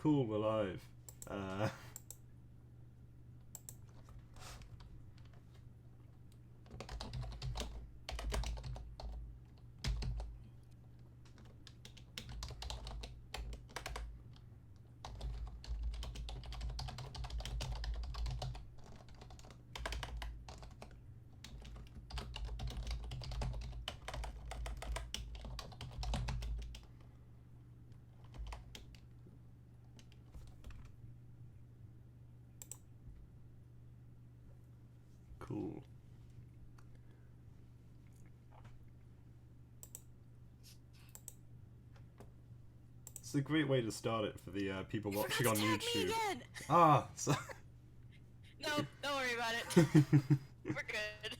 Cool, we're live. Cool. It's a great way to start it for the people watching on YouTube. Me again. Ah, so No, don't worry about it. We're good.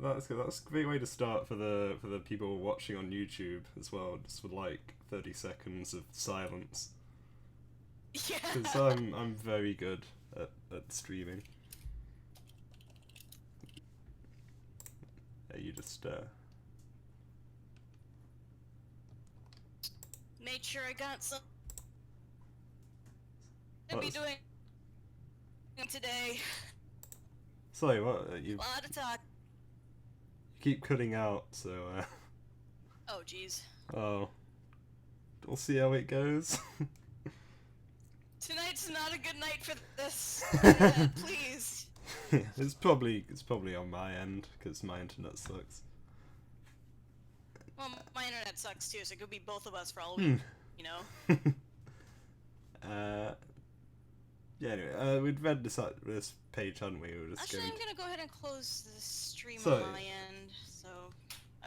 that's good. That's a great way to start for the people watching on YouTube as well. Just with like 30 seconds of silence. Yeah. Because I'm very good at streaming. Yeah, you just Made sure I got some. Oh, To be doing today. Sorry, what you A lot of talk. keep cutting out, so Oh jeez. oh, we'll see how it goes. Tonight's not a good night for this. Please. It's probably on my end because my internet sucks. Well, my internet sucks too, so it could be both of us for all we, you know. Yeah. Anyway, we'd read this page, hadn't we? We were just Actually, going I'm gonna go ahead and close the stream So- on my end. So,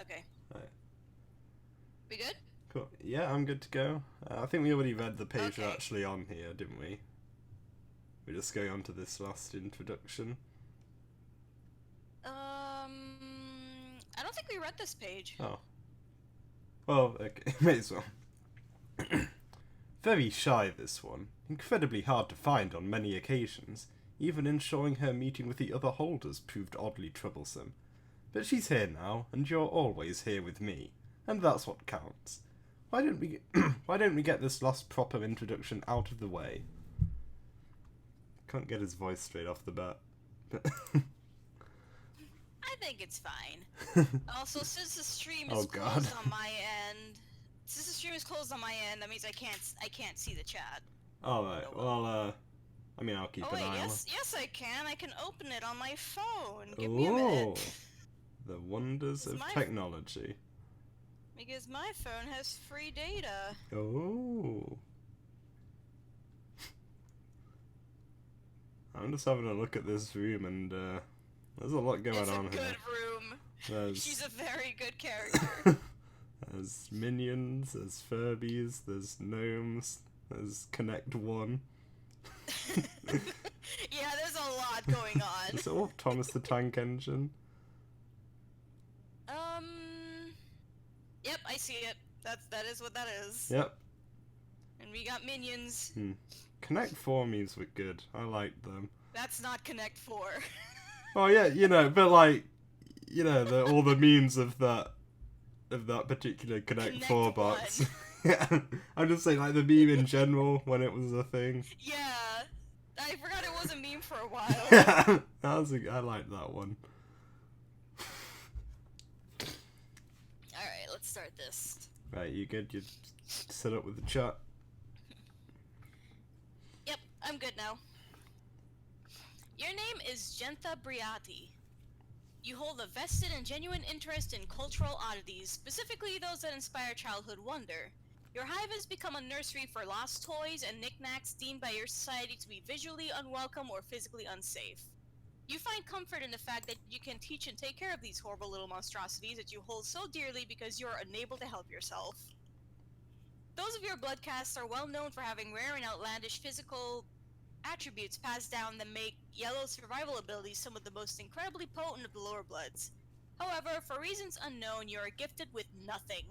okay. Right. We good? Cool. Yeah, I'm good to go. I think we already read the page Okay. actually on here, didn't we? We're just going on to this last introduction. I don't think we read this page. Oh. Well, okay, may as well. Very shy, this one. Incredibly hard to find on many occasions. Even ensuring her meeting with the other holders proved oddly troublesome. But she's here now, and you're always here with me. And that's what counts. Why don't we get this last proper introduction out of the way? Can't get his voice straight off the bat. But I think it's fine. Also, since the stream is Oh, God. closed on my end, that means I can't see the chat. Alright, well, I mean, I'll keep Oh an wait, eye yes I can. I can open it on my phone. on. Give me a minute. The wonders It's of my- technology. Because my phone has free data. Oh. I'm just having a look at this room, and there's a lot going It's a on good here. room. There's, She's a very good character. there's minions, there's Furbies, there's gnomes, there's Connect One. Yeah, there's a lot going on. Is it all Thomas the Tank Engine? Yep, I see it. That is what that is. Yep. And we got minions. Connect 4 means we're good. I like them. That's not Connect 4. Oh yeah, you know, but like, you know, all the memes of that particular Connect 4 Connect box. Yeah, I'm just saying, like, the meme in general when it was a thing. Yeah, I forgot it was a meme for a while. Yeah, I like that one. Alright, let's start this. Right, you good? You set up with the chat. Yep, I'm good now. Your name is Gentha Briati. You hold a vested and genuine interest in cultural oddities, specifically those that inspire childhood wonder. Your hive has become a nursery for lost toys and knickknacks deemed by your society to be visually unwelcome or physically unsafe. You find comfort in the fact that you can teach and take care of these horrible little monstrosities that you hold so dearly because you are unable to help yourself. Those of your blood castes are well known for having rare and outlandish physical attributes passed down that make yellow survival abilities some of the most incredibly potent of the lower bloods. However, for reasons unknown, you are gifted with nothing.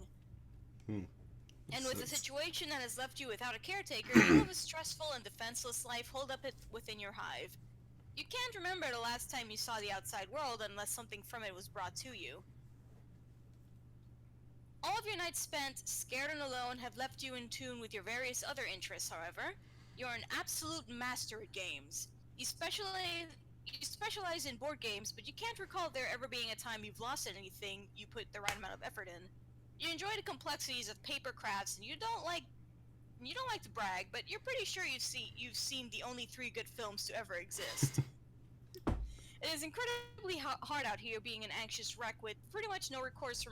And with a situation that has left you without a caretaker, you have a stressful and defenseless life holed up within your hive. You can't remember the last time you saw the outside world unless something from it was brought to you. All of your nights spent scared and alone have left you in tune with your various other interests, however. You're an absolute master at games. You specialize in board games, but you can't recall there ever being a time you've lost at anything you put the right amount of effort in. You enjoy the complexities of paper crafts, and you don't like to brag, but you're pretty sure you've seen the only 3 good films to ever exist. It is incredibly hard out here being an anxious wreck with pretty much no recourse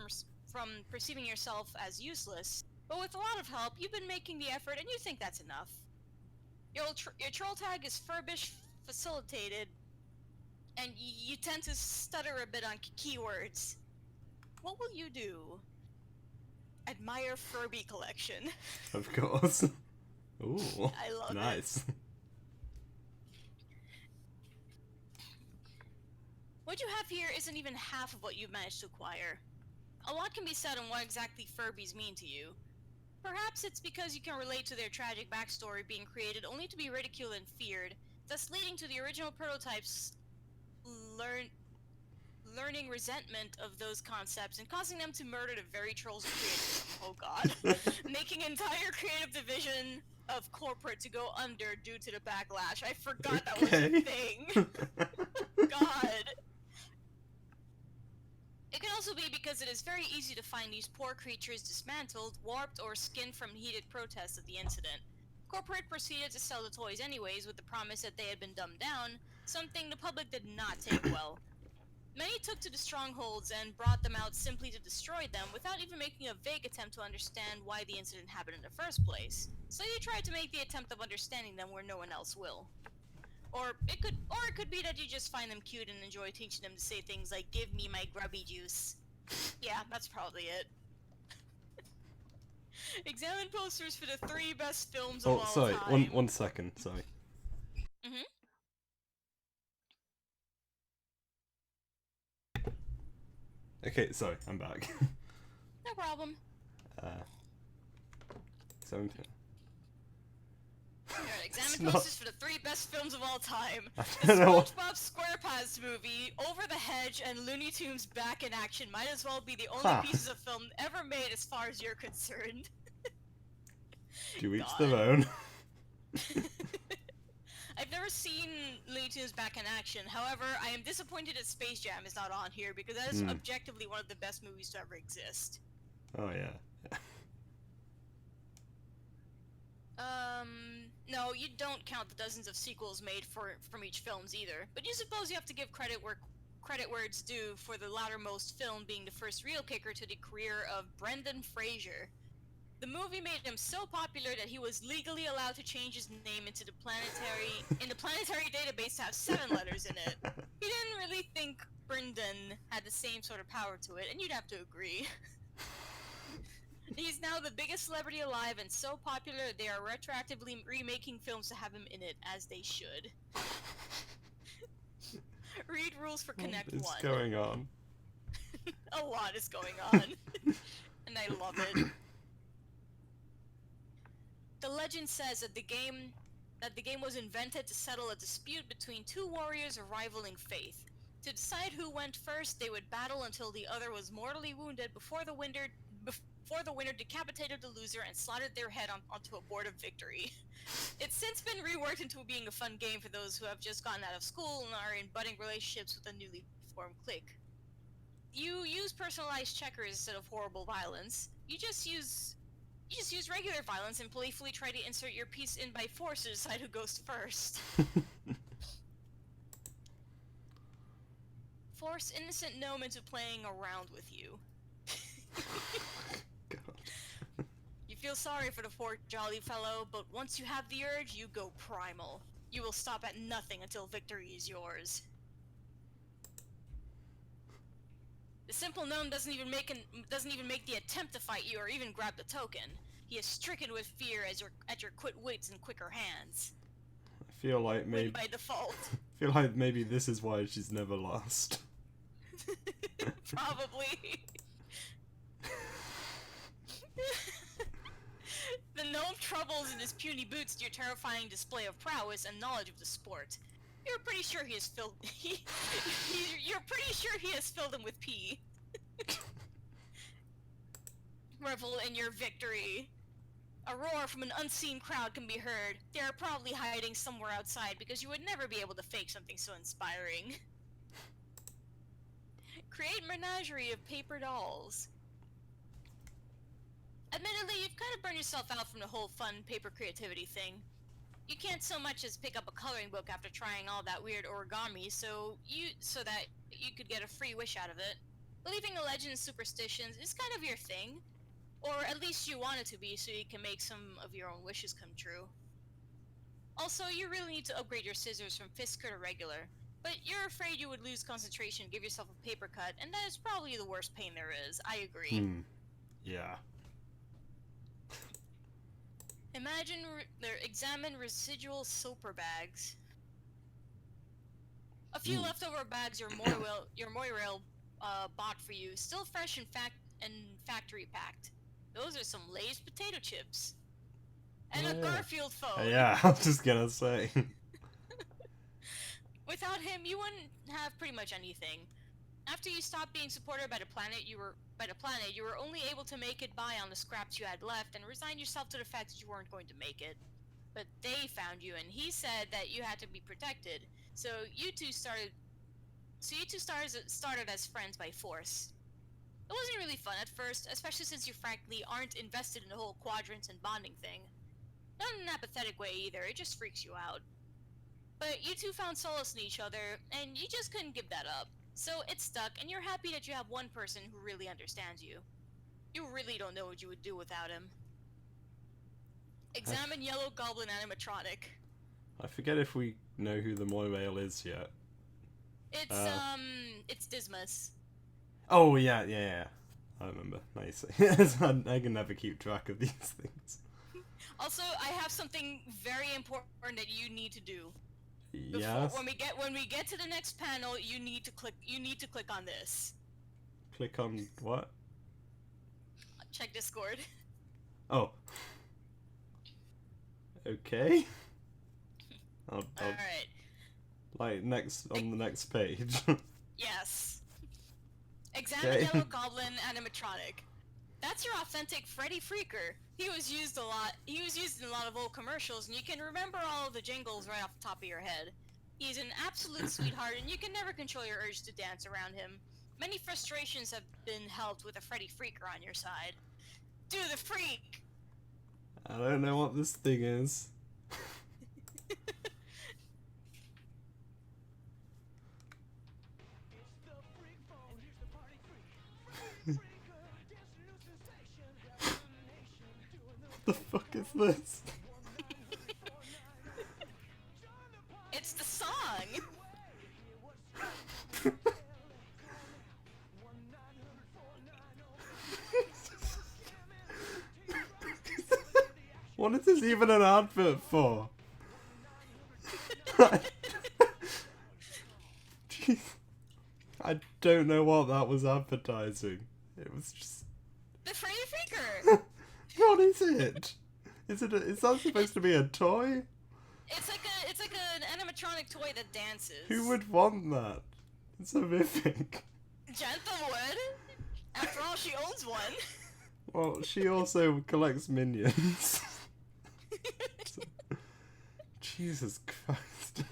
from perceiving yourself as useless. But with a lot of help, you've been making the effort, and you think that's enough. Your troll tag is Furbish facilitated, and you tend to stutter a bit on keywords. What will you do? Admire Furby collection. Of course. Ooh. I love nice. it. What you have here isn't even half of what you've managed to acquire. A lot can be said on what exactly Furbies mean to you. Perhaps it's because you can relate to their tragic backstory being created only to be ridiculed and feared, thus leading to the original prototypes learning resentment of those concepts and causing them to murder the very trolls who created them. Oh god. Making entire creative division of corporate to go under due to the backlash. I forgot that was a thing. God. It can also be because it is very easy to find these poor creatures dismantled, warped, or skinned from heated protests of the incident. Corporate proceeded to sell the toys anyways with the promise that they had been dumbed down, something the public did not take well. Many took to the strongholds and brought them out simply to destroy them without even making a vague attempt to understand why the incident happened in the first place. So you tried to make the attempt of understanding them where no one else will. Or it could be that you just find them cute and enjoy teaching them to say things like, "Give me my grubby juice." Yeah, that's probably it. Examine posters for the 3 best films of all sorry, time. one second, sorry. Okay, sorry, I'm back. No problem. 7. Examine posters for the 3 best films of all time. I The don't know. SpongeBob SquarePants movie, Over the Hedge, and Looney Tunes Back in Action might as well be the only pieces of film ever made as far as you're concerned. To each their own. I've never seen Looney Tunes Back in Action. However, I am disappointed that Space Jam is not on here because that is objectively one of the best movies to ever exist. Oh yeah. No, you don't count the dozens of sequels made from each films either. But you suppose you have to give credit where it's due for the lattermost film being the first real kicker to the career of Brendan Fraser. The movie made him so popular that he was legally allowed to change his name into the planetary database to have 7 letters in it. He didn't really think Brendan had the same sort of power to it, and you'd have to agree. He's now the biggest celebrity alive and so popular that they are retroactively remaking films to have him in it, as they should. Read rules for Connect 1. What's going on? A lot is going on. And I love it. The legend says that the game was invented to settle a dispute between 2 warriors of rivaling faith. To decide who went first, they would battle until the other was mortally wounded before the winner decapitated the loser and slotted their head onto a board of victory. It's since been reworked into being a fun game for those who have just gotten out of school and are in budding relationships with a newly formed clique. You use personalized checkers instead of horrible violence. You just use regular violence and playfully try to insert your piece in by force to decide who goes first. Force innocent gnome into playing around with you. God. You feel sorry for the poor jolly fellow, but once you have the urge, you go primal. You will stop at nothing until victory is yours. The simple gnome doesn't even make the attempt to fight you or even grab the token. He is stricken with fear at your quick wits and quicker hands. I feel like maybe by default. This is why she's never lost. Probably. The gnome troubles in his puny boots to your terrifying display of prowess and knowledge of the sport. You're pretty sure he has filled. You're pretty sure he has filled him with pee. revel in your victory. A roar from an unseen crowd can be heard. They are probably hiding somewhere outside because you would never be able to fake something so inspiring. Create menagerie of paper dolls. Admittedly, you've kind of burned yourself out from the whole fun paper creativity thing. You can't so much as pick up a coloring book after trying all that weird origami, so that you could get a free wish out of it. Believing in legends and superstitions is kind of your thing. Or at least you want it to be, so you can make some of your own wishes come true. Also, you really need to upgrade your scissors from Fisker to regular, but you're afraid you would lose concentration and give yourself a paper cut, and that is probably the worst pain there is. I agree. Yeah. Examine residual soaper bags. A few leftover bags your Moirail bought for you, still fresh and factory packed. Those are some Lay's potato chips. And a Garfield phone. Yeah, I was just gonna say. Without him, you wouldn't have pretty much anything. After you stopped being supported by the planet, you were only able to make it by on the scraps you had left and resign yourself to the fact that you weren't going to make it. But they found you, and he said that you had to be protected. So you two started as friends by force. It wasn't really fun at first, especially since you frankly aren't invested in the whole quadrants and bonding thing. Not in an apathetic way either, it just freaks you out. But you two found solace in each other, and you just couldn't give that up. So it stuck, and you're happy that you have one person who really understands you. You really don't know what you would do without him. Examine Yellow Goblin animatronic. I forget if we know who the Moirail is yet. It's Dismas. Oh, yeah. I remember. Nice. I can never keep track of these things. Also, I have something very important that you need to do. Yes. When we get to the next panel, you need to click on this. Click on what? Check Discord. Oh. Okay. All right. Like on the next page. Yes. Examine Yellow Goblin animatronic. That's your authentic Freddy Freaker. He was used in a lot of old commercials, and you can remember all of the jingles right off the top of your head. He's an absolute sweetheart, and you can never control your urge to dance around him. Many frustrations have been helped with a Freddy Freaker on your side. Do the freak! I don't know what this thing is. What the fuck is this? It's the song! What is this even an advert for? Jeez. I don't know what that was advertising. It was just... The Freddy Freaker! What is it? Is that supposed to be a toy? It's like an animatronic toy that dances. Who would want that? It's horrific. Jentha would. After all, she owns one. Well, she also collects minions. Jesus Christ.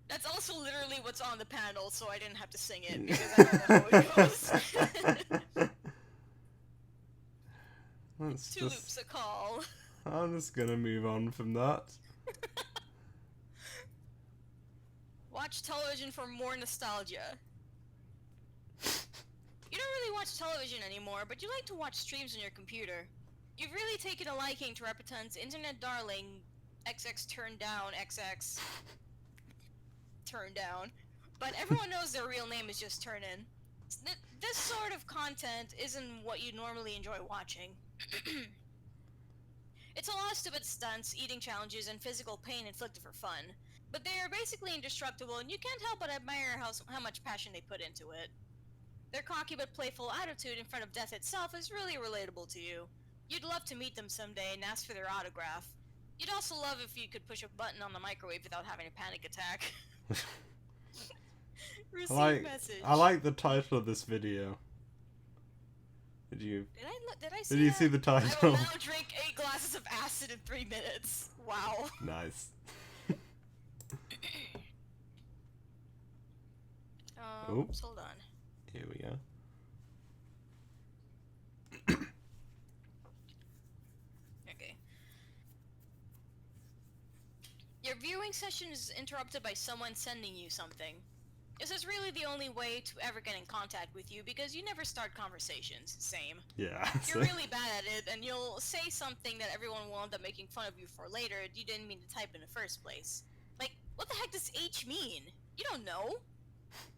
That's also literally what's on the panel, so I didn't have to sing it, because I don't know how it goes. Two loops a call. I'm just gonna move on from that. Watch television for more nostalgia. You don't really watch television anymore, but you like to watch streams on your computer. You've really taken a liking to Repetun's internet darling, XX Turned Down, XX Turned Down. But everyone knows their real name is just Turnin. This sort of content isn't what you normally enjoy watching. It's a lot of stupid stunts, eating challenges, and physical pain inflicted for fun. But they are basically indestructible, and you can't help but admire how much passion they put into it. Their cocky but playful attitude in front of death itself is really relatable to you. You'd love to meet them someday and ask for their autograph. You'd also love if you could push a button on the microwave without having a panic attack. Receive message. I like the title of this video. Did I see Did you that? see the I will title? now drink 8 glasses of acid in 3 minutes. Wow. Nice. Oops. Hold on. Here we go. Okay. Your viewing session is interrupted by someone sending you something. This is really the only way to ever get in contact with you because you never start conversations. Same. Yeah. You're really bad at it, and you'll say something that everyone will end up making fun of you for later you didn't mean to type in the first place. Like, what the heck does H mean? You don't know.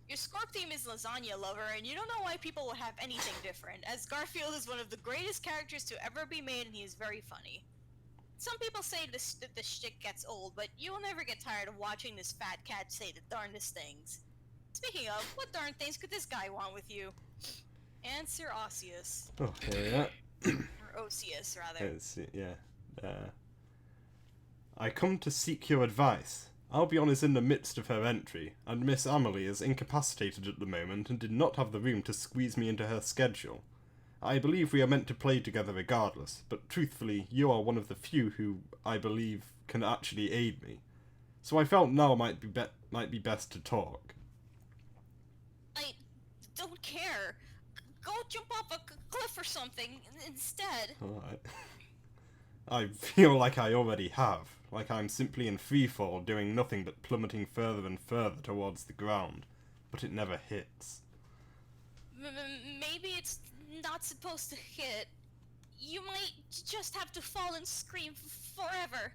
Your Scorp theme is lasagna lover, and you don't know why people will have anything different, as Garfield is one of the greatest characters to ever be made, and he is very funny. Some people say the shtick gets old, but you'll never get tired of watching this fat cat say the darndest things. Speaking of, what darn things could this guy want with you? And Sir Osseous. Oh, here we are. Or Osius, rather. Yeah. I come to seek your advice. Albion is in the midst of her entry, and Miss Amelie is incapacitated at the moment and did not have the room to squeeze me into her schedule. I believe we are meant to play together regardless, but truthfully, you are one of the few who, I believe, can actually aid me. So I felt now might be best to talk. I don't care. Go jump off a cliff or something instead. Alright. I feel like I already have. Like I'm simply in freefall, doing nothing but plummeting further and further towards the ground. But it never hits. Maybe it's not supposed to hit. You might just have to fall and scream forever.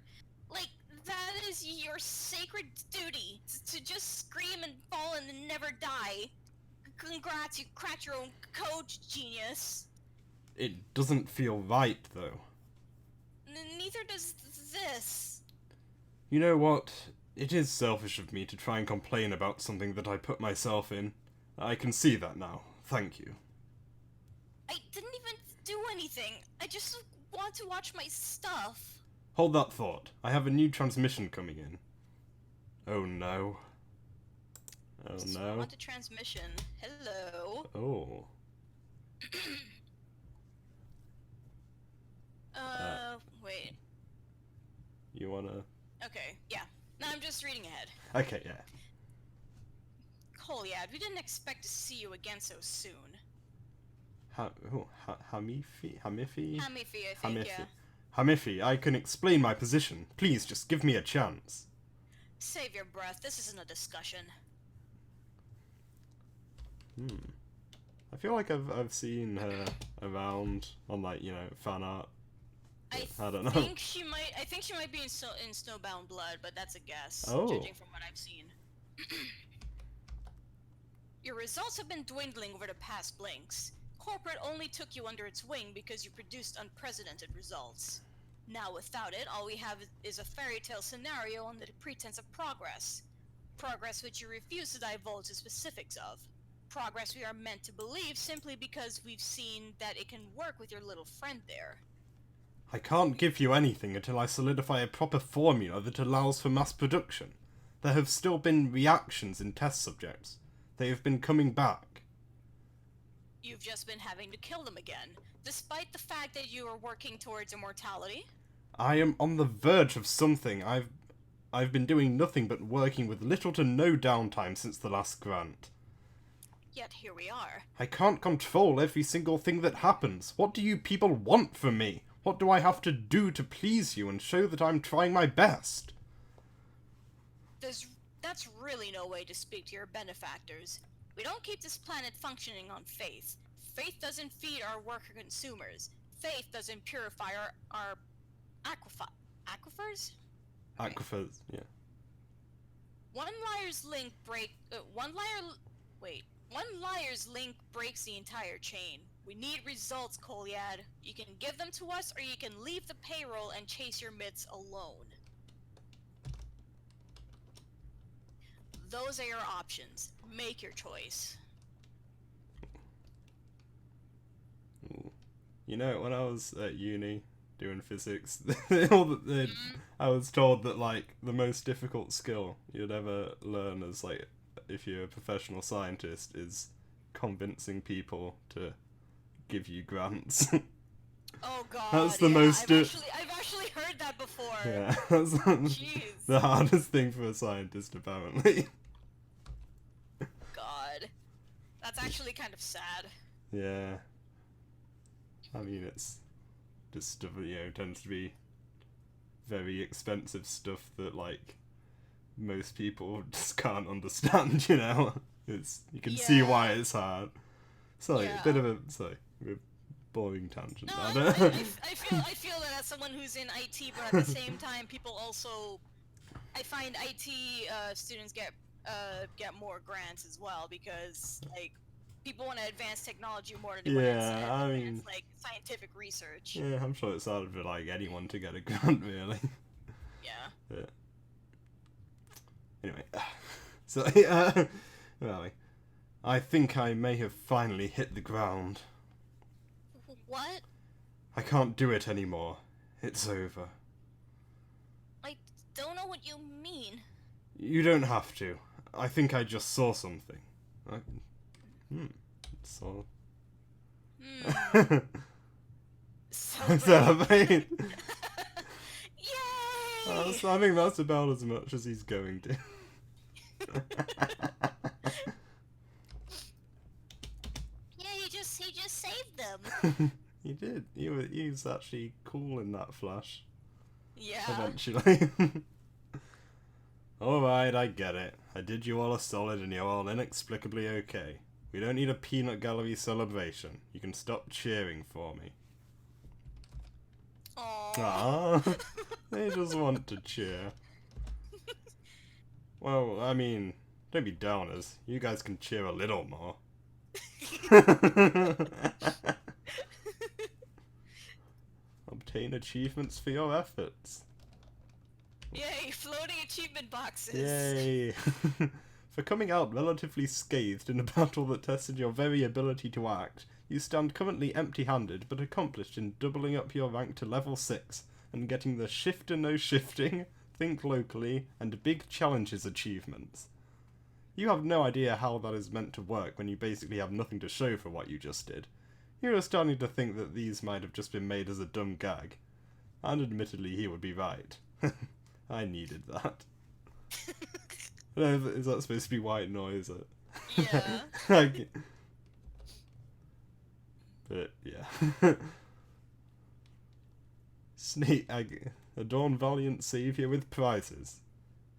Like, that is your sacred duty. To just scream and fall and never die. Congrats, you cracked your own code, genius. It doesn't feel right, though. Neither does this. You know what? It is selfish of me to try and complain about something that I put myself in. I can see that now. Thank you. I didn't even do anything. I just want to watch my stuff. Hold that thought. I have a new transmission coming in. Oh no. Oh no. I want a transmission. Hello. Oh. Wait. You wanna... Okay, yeah. No, I'm just reading ahead. Okay, yeah. Kolyad, we didn't expect to see you again so soon. Hamifi? Hamifi, I think, yeah. Hamifi, I can explain my position. Please, just give me a chance. Save your breath. This isn't a discussion. I feel like I've seen her around on, like, you know, fan art. I don't know. I think she might be in Snowbound Blood, but that's a guess, judging from what I've seen. Your results have been dwindling over the past blinks. Corporate only took you under its wing because you produced unprecedented results. Now without it, all we have is a fairy tale scenario under the pretense of progress. Progress which you refuse to divulge the specifics of. Progress we are meant to believe simply because we've seen that it can work with your little friend there. I can't give you anything until I solidify a proper formula that allows for mass production. There have still been reactions in test subjects. They have been coming back. You've just been having to kill them again, despite the fact that you are working towards immortality. I am on the verge of something. I've been doing nothing but working with little to no downtime since the last grant. Yet here we are. I can't control every single thing that happens. What do you people want from me? What do I have to do to please you and show that I'm trying my best? That's really no way to speak to your benefactors. We don't keep this planet functioning on faith. Faith doesn't feed our worker consumers. Faith doesn't purify our aquifers? Aquifers, yeah. One liar's link breaks the entire chain. We need results, Kolyad. You can give them to us, or you can leave the payroll and chase your myths alone. Those are your options. Make your choice. You know, when I was at uni doing physics, I was told that, like, the most difficult skill you'd ever learn as, like, if you're a professional scientist is convincing people to give you grants. Oh god, That's the yeah, most... I've actually heard that before. Yeah, that's Jeez. the hardest thing for a scientist, apparently. God. That's actually kind of sad. Yeah. I mean, it's just stuff that, tends to be very expensive stuff that, like, most people just can't understand, You can see why it's hard. Sorry, Yeah. bit of a boring tangent. No, I feel that as someone who's in IT, but at the same time, people also, I find IT students get more grants as well because like people want to advance technology more than they want to advance like scientific research. Yeah, I'm sure it's hard for like anyone to get a grant, really. Yeah. Anyway, so well, I think I may have finally hit the ground. What? I can't do it anymore. It's over. I don't know what you mean. You don't have to. I think I just saw something. Saw. Celebrate. Yay! I think that's about as much as he's going to. Yeah, he just saved them. He did. He was actually cool in that flash. Yeah. Eventually. Alright, I get it. I did you all a solid and you're all inexplicably okay. We don't need a peanut gallery celebration. You can stop cheering for me. Aww. They just want to cheer. Well, I mean, don't be downers. You guys can cheer a little more. Obtain achievements for your efforts. Yay, floating achievement boxes. Yay. For coming out relatively scathed in a battle that tested your very ability to act, you stand currently empty-handed but accomplished in doubling up your rank to level 6 and getting the Shifter No Shifting, Think Locally, and Big Challenges achievements. You have no idea how that is meant to work when you basically have nothing to show for what you just did. You are starting to think that these might have just been made as a dumb gag. And admittedly, he would be right. I needed that. Is that supposed to be white noise? Yeah. But, yeah. Snake Egg. Adorn valiant saviour with prizes.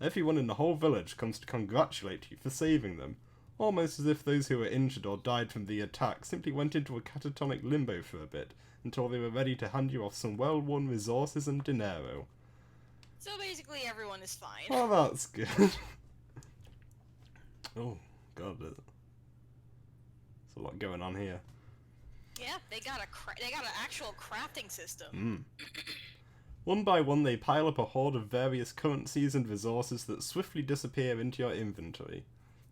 Everyone in the whole village comes to congratulate you for saving them, almost as if those who were injured or died from the attack simply went into a catatonic limbo for a bit, until they were ready to hand you off some well-won resources and dinero. So basically everyone is fine. Oh, that's good. Oh, God. There's a lot going on here. Yeah, they got an actual crafting system. One by one, they pile up a hoard of various currencies and resources that swiftly disappear into your inventory.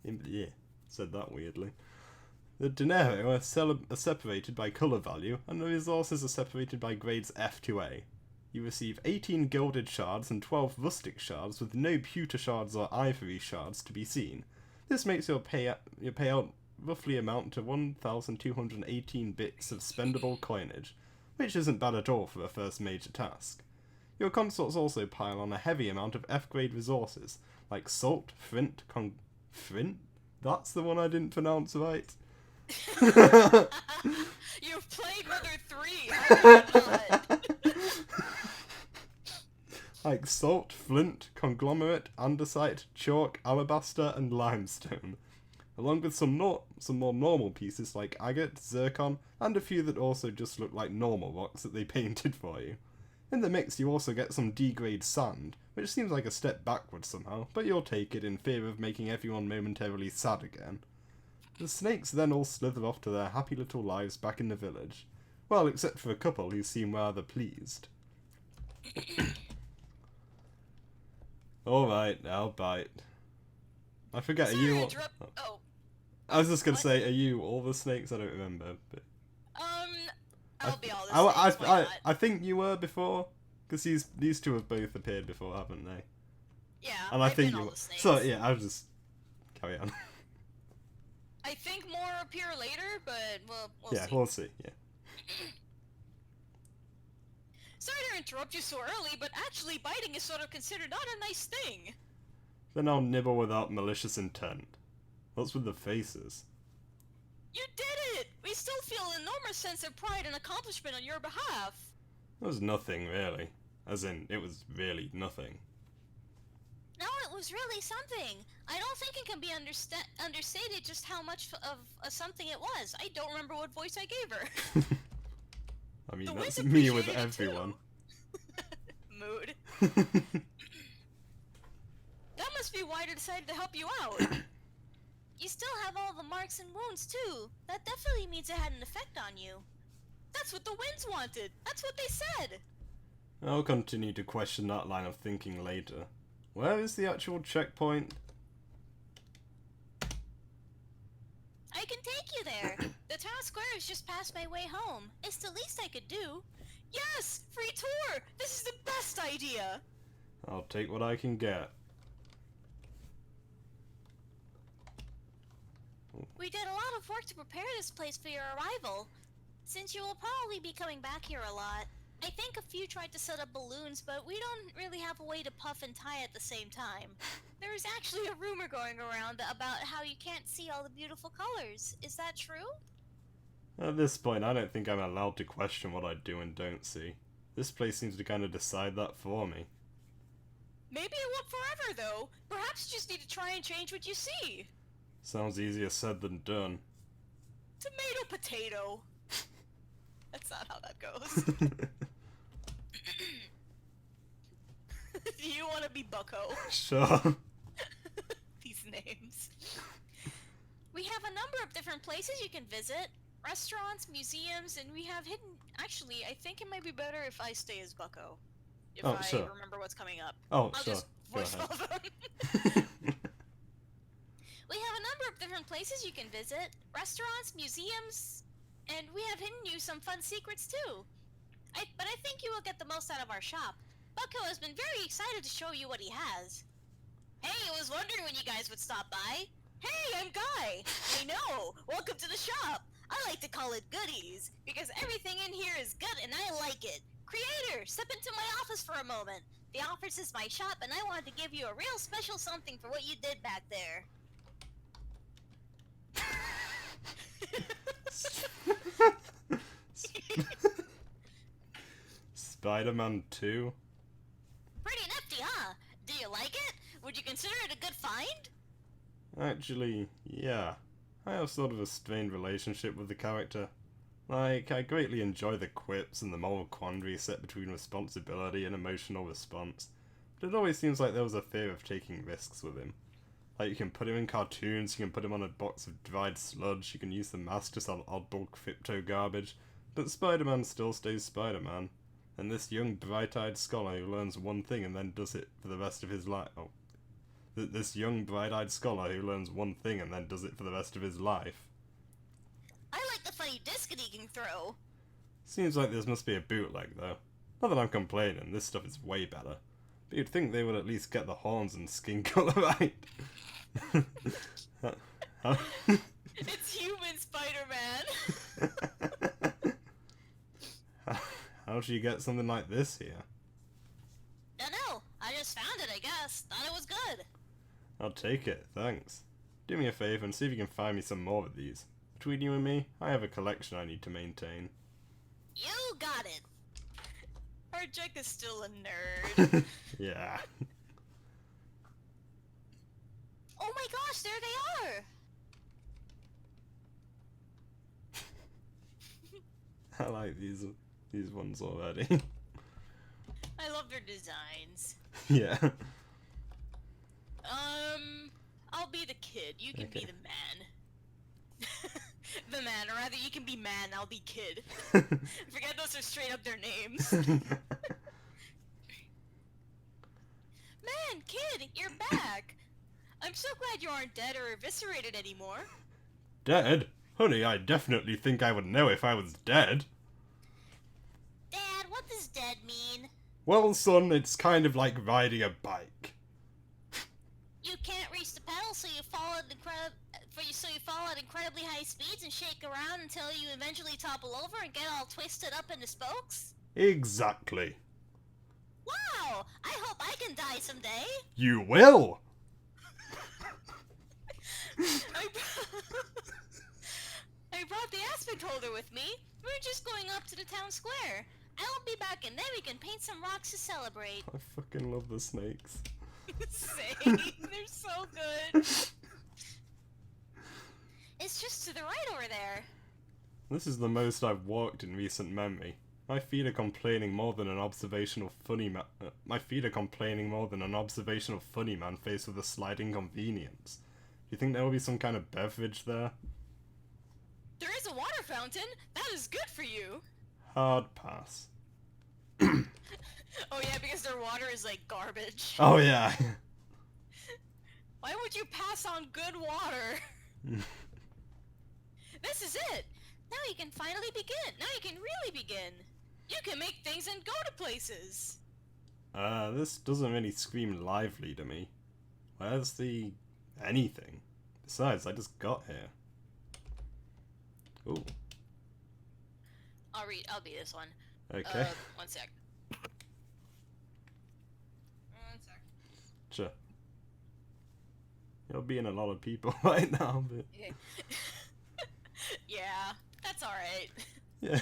Yeah, said that weirdly. The dinero are separated by colour value, and the resources are separated by grades F to A. You receive 18 gilded shards and 12 rustic shards, with no pewter shards or ivory shards to be seen. This makes your payout roughly amount to 1,218 bits of spendable coinage, which isn't bad at all for a first major task. Your consorts also pile on a heavy amount of F-grade resources, like salt, flint, flint? That's the one I didn't pronounce right. You've played Mother 3, how did you not? Like salt, flint, conglomerate, andesite, chalk, alabaster, and limestone. Along with some more normal pieces like agate, zircon, and a few that also just look like normal rocks that they painted for you. In the mix you also get some D-grade sand, which seems like a step backwards somehow, but you'll take it in fear of making everyone momentarily sad again. The snakes then all slither off to their happy little lives back in the village. Well, except for a couple who seem rather pleased. Alright, now bite. I forget, Sorry, are you... I was just gonna say, are you all the snakes? I don't remember, but... I'll be all the snakes, I think you were before, because these two have both appeared before, haven't they? Yeah, and I I've think been you all were. the snakes. So yeah, I'll just carry on. I think more appear later, but we'll yeah, see. we'll see. Yeah. Sorry to interrupt you so early, but actually biting is sort of considered not a nice thing. Then I'll nibble without malicious intent. What's with the faces? You did it! We still feel an enormous sense of pride and accomplishment on your behalf. It was nothing, really. As in, it was really nothing. No, it was really something. I don't think it can be understated just how much of a something it was. I don't remember what voice I gave her. I mean, The that's Wiz me with appreciated it too. everyone. Mood. That must be why I decided to help you out. You still have all the marks and wounds too. That definitely means it had an effect on you. That's what the winds wanted. That's what they said. I'll continue to question that line of thinking later. Where is the actual checkpoint? I can take you there. The town square is just past my way home. It's the least I could do. Yes! Free tour! This is the best idea! I'll take what I can get. We did a lot of work to prepare this place for your arrival. Since you will probably be coming back here a lot, I think a few tried to set up balloons, but we don't really have a way to puff and tie at the same time. There is actually a rumor going around about how you can't see all the beautiful colors. Is that true? At this point, I don't think I'm allowed to question what I do and don't see. This place seems to kind of decide that for me. Maybe it won't forever, though. Perhaps you just need to try and change what you see. Sounds easier said than done. Tomato potato. That's not how that goes. Do you want to be Bucko? Sure. These names. We have a number of different places you can visit. Restaurants, museums, and we have hidden... Actually, I think it might be better if I stay as Bucko. If I sure. remember what's coming up. Oh, I'll sure. just Go voice ahead. all of them. We have a number of different places you can visit. Restaurants, museums, and we have hidden you some fun secrets too. But I think you will get the most out of our shop. Bucko has been very excited to show you what he has. Hey, I was wondering when you guys would stop by. Hey, I'm Guy. I know. Welcome to the shop. I like to call it goodies, because everything in here is good and I like it. Creator, step into my office for a moment. The office is my shop and I wanted to give you a real special something for what you did back there. Spider-Man 2? Pretty nifty, huh? Do you like it? Would you consider it a good find? Actually, yeah. I have sort of a strained relationship with the character. Like, I greatly enjoy the quips and the moral quandary set between responsibility and emotional response, but it always seems like there was a fear of taking risks with him. Like, you can put him in cartoons, you can put him on a box of dried sludge, you can use the mask to sell oddball crypto garbage, but Spider-Man still stays Spider-Man. And this young, bright-eyed scholar who learns one thing and then does it for the rest of his life... Oh. This young, bright-eyed scholar who learns one thing and then does it for the rest of his life. I like the funny disc that he can throw. Seems like this must be a bootleg, though. Not that I'm complaining, this stuff is way better. But you'd think they would at least get the horns and skin color right. It's human Spider-Man. How should you get something like this here? Dunno. I just found it, I guess. Thought it was good. I'll take it, thanks. Do me a favour and see if you can find me some more of these. Between you and me, I have a collection I need to maintain. You got it. Our Jack is still a nerd. Yeah. Oh my gosh, there they are! I like these ones already. I love their designs. Yeah. I'll be the kid. You can be Okay. the man. The man, or rather, you can be man, I'll be kid. Forget those are straight up their names. Man, kid, you're back! I'm so glad you aren't dead or eviscerated anymore. Dead? Honey, I definitely think I would know if I was dead. Dad, what does dead mean? Well, son, it's kind of like riding a bike. You can't reach the pedal, so you fall in the crowd, so you fall at incredibly high speeds and shake around until you eventually topple over and get all twisted up into spokes? Exactly. Wow! I hope I can die someday! You will! I brought the aspect holder with me. We're just going up to the town square. I'll be back and then we can paint some rocks to celebrate. I fucking love the snakes. Same. They're so good. It's just to the right over there. This is the most I've walked in recent memory. My feet are complaining more than an observational funny man. My feet are complaining more than an observational funny man faced with a slight inconvenience. Do you think there will be some kind of beverage there? There is a water fountain. That is good for you. Hard pass. Oh yeah, because their water is like garbage. Oh yeah. Why would you pass on good water? This is it. Now you can finally begin. Now you can really begin. You can make things and go to places. This doesn't really scream lively to me. Where's the anything? Besides, I just got here. Ooh. I'll be this one. Okay. One sec. One sec. Sure. You're being a lot of people right now, but... Yeah, that's alright. Yeah.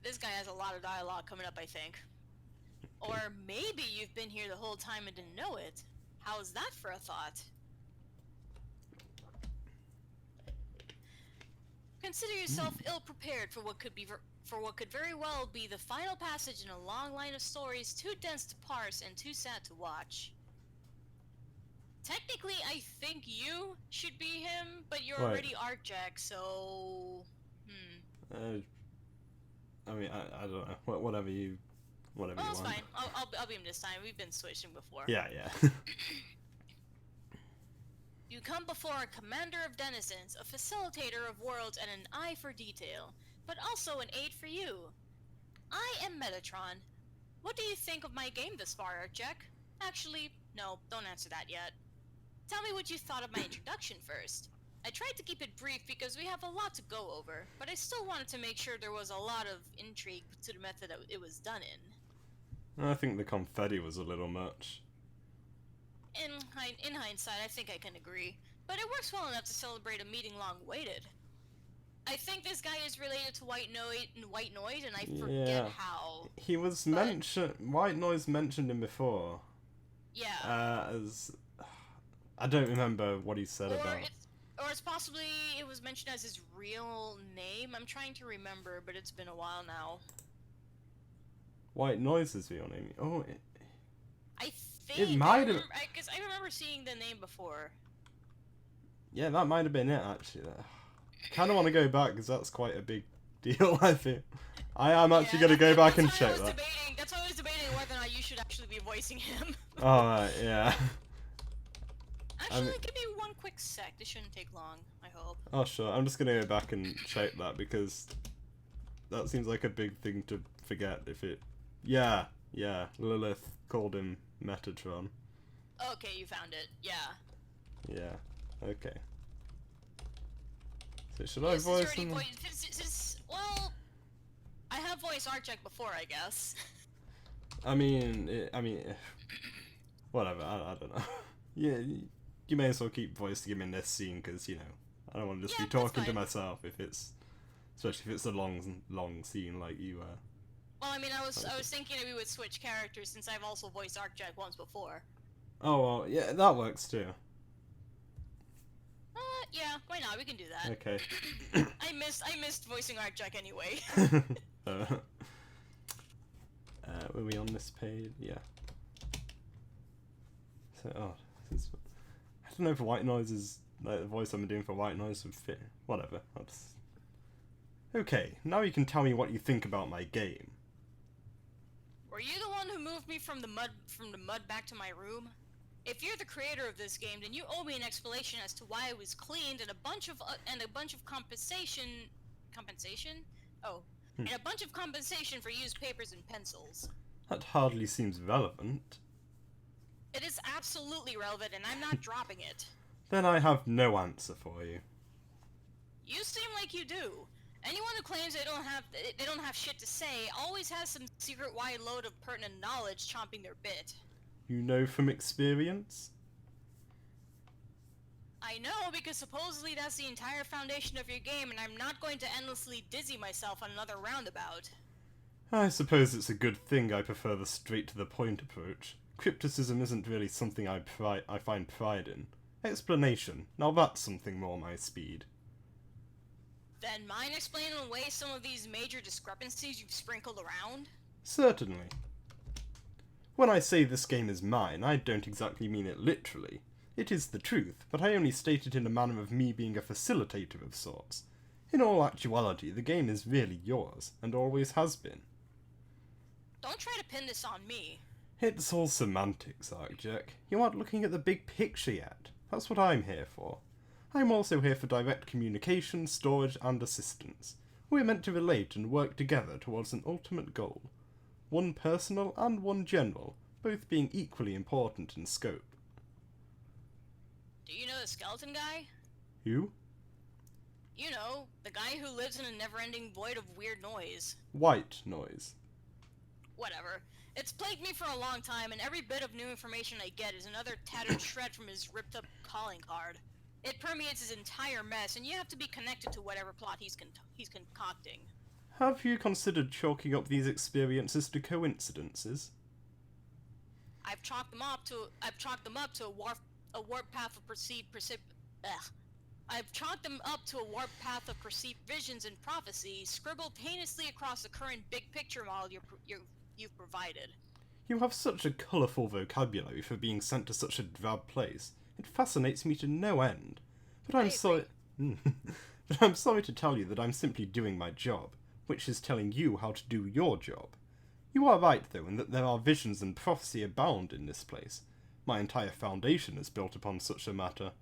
This guy has a lot of dialogue coming up, I think. Okay. Or maybe you've been here the whole time and didn't know it. How's that for a thought? Consider yourself ill-prepared for what could very well be the final passage in a long line of stories too dense to parse and too sad to watch. Technically, I think you should be him, but you're Right. already Arcjack, so... I mean, I don't know. Whatever you Oh, want. it's fine. I'll be him this time. We've been switching before. Yeah, yeah. You come before a commander of denizens, a facilitator of worlds, and an eye for detail, but also an aid for you. I am Metatron. What do you think of my game thus far, Arcjack? Actually, no, don't answer that yet. Tell me what you thought of my introduction first. I tried to keep it brief because we have a lot to go over, but I still wanted to make sure there was a lot of intrigue to the method that it was done in. I think the confetti was a little much. In hindsight, I think I can agree, but it works well enough to celebrate a meeting long awaited. I think this guy is related to White Noise, and I forget how. He was mentioned. White Noise mentioned him before. Yeah. As I don't remember what he said about. Or it's possibly it was mentioned as his real name. I'm trying to remember, but it's been a while now. White Noise is real name. Oh, I think it might have. Because I remember seeing the name before. Yeah, that might have been it actually. I kind of want to go back because that's quite a big deal. I feel. I am actually going to go back and check that. That's why I was debating whether or not you should actually be voicing him. Alright, yeah. Actually, give me one quick sec. This shouldn't take long, I hope. Oh, sure. I'm just going to go back and check that because that seems like a big thing to forget if it... Yeah, Lilith called him Metatron. Okay, you found it. Yeah. Yeah, okay. So should I voice him? Well, I have voiced Arcjack before, I guess. I mean, whatever, I don't know. Yeah, you may as well keep voicing him in this scene because, you know, I don't want to just be talking to myself especially if it's a long scene like you Well, I mean, I was thinking that we would switch characters since I've also voiced Arcjack once before. Oh, well, yeah, that works too. Yeah, why not? We can do that. Okay. I missed voicing Arcjack anyway. Were we on this page? Yeah. So, I don't know if White Noise is, like, the voice I'm doing for White Noise would fit. Whatever. Okay, now you can tell me what you think about my game. Were you the one who moved me from the mud back to my room? If you're the creator of this game, then you owe me an explanation as to why it was cleaned and a bunch of compensation. Oh, and a bunch of compensation for used papers and pencils. That hardly seems relevant. It is absolutely relevant, and I'm not dropping it. Then I have no answer for you. You seem like you do. Anyone who claims they don't have shit to say always has some secret wide load of pertinent knowledge chomping their bit. You know from experience? I know because supposedly that's the entire foundation of your game, and I'm not going to endlessly dizzy myself on another roundabout. I suppose it's a good thing I prefer the straight-to-the-point approach. Crypticism isn't really something I find pride in. Explanation, now that's something more my speed. Then mind explaining away some of these major discrepancies you've sprinkled around? Certainly. When I say this game is mine, I don't exactly mean it literally. It is the truth, but I only state it in a manner of me being a facilitator of sorts. In all actuality, the game is really yours, and always has been. Don't try to pin this on me. It's all semantics, Arcjack. You aren't looking at the big picture yet. That's what I'm here for. I'm also here for direct communication, storage, and assistance. We're meant to relate and work together towards an ultimate goal. One personal and one general, both being equally important in scope. Do you know the skeleton guy? Who? You know, the guy who lives in a never-ending void of weird noise. White noise. Whatever. It's plagued me for a long time, and every bit of new information I get is another tattered shred from his ripped-up calling card. It permeates his entire mess, and you have to be connected to whatever plot he's concocting. Have you considered chalking up these experiences to coincidences? I've chalked them up to a warp path of I've chalked them up to a warped path of perceived visions and prophecy, scribbled heinously across the current big picture model you've provided. You have such a colourful vocabulary for being sent to such a drab place. It fascinates me to no end. But I'm sorry... but I'm sorry to tell you that I'm simply doing my job, which is telling you how to do your job. You are right, though, in that there are visions and prophecy abound in this place. My entire foundation is built upon such a matter.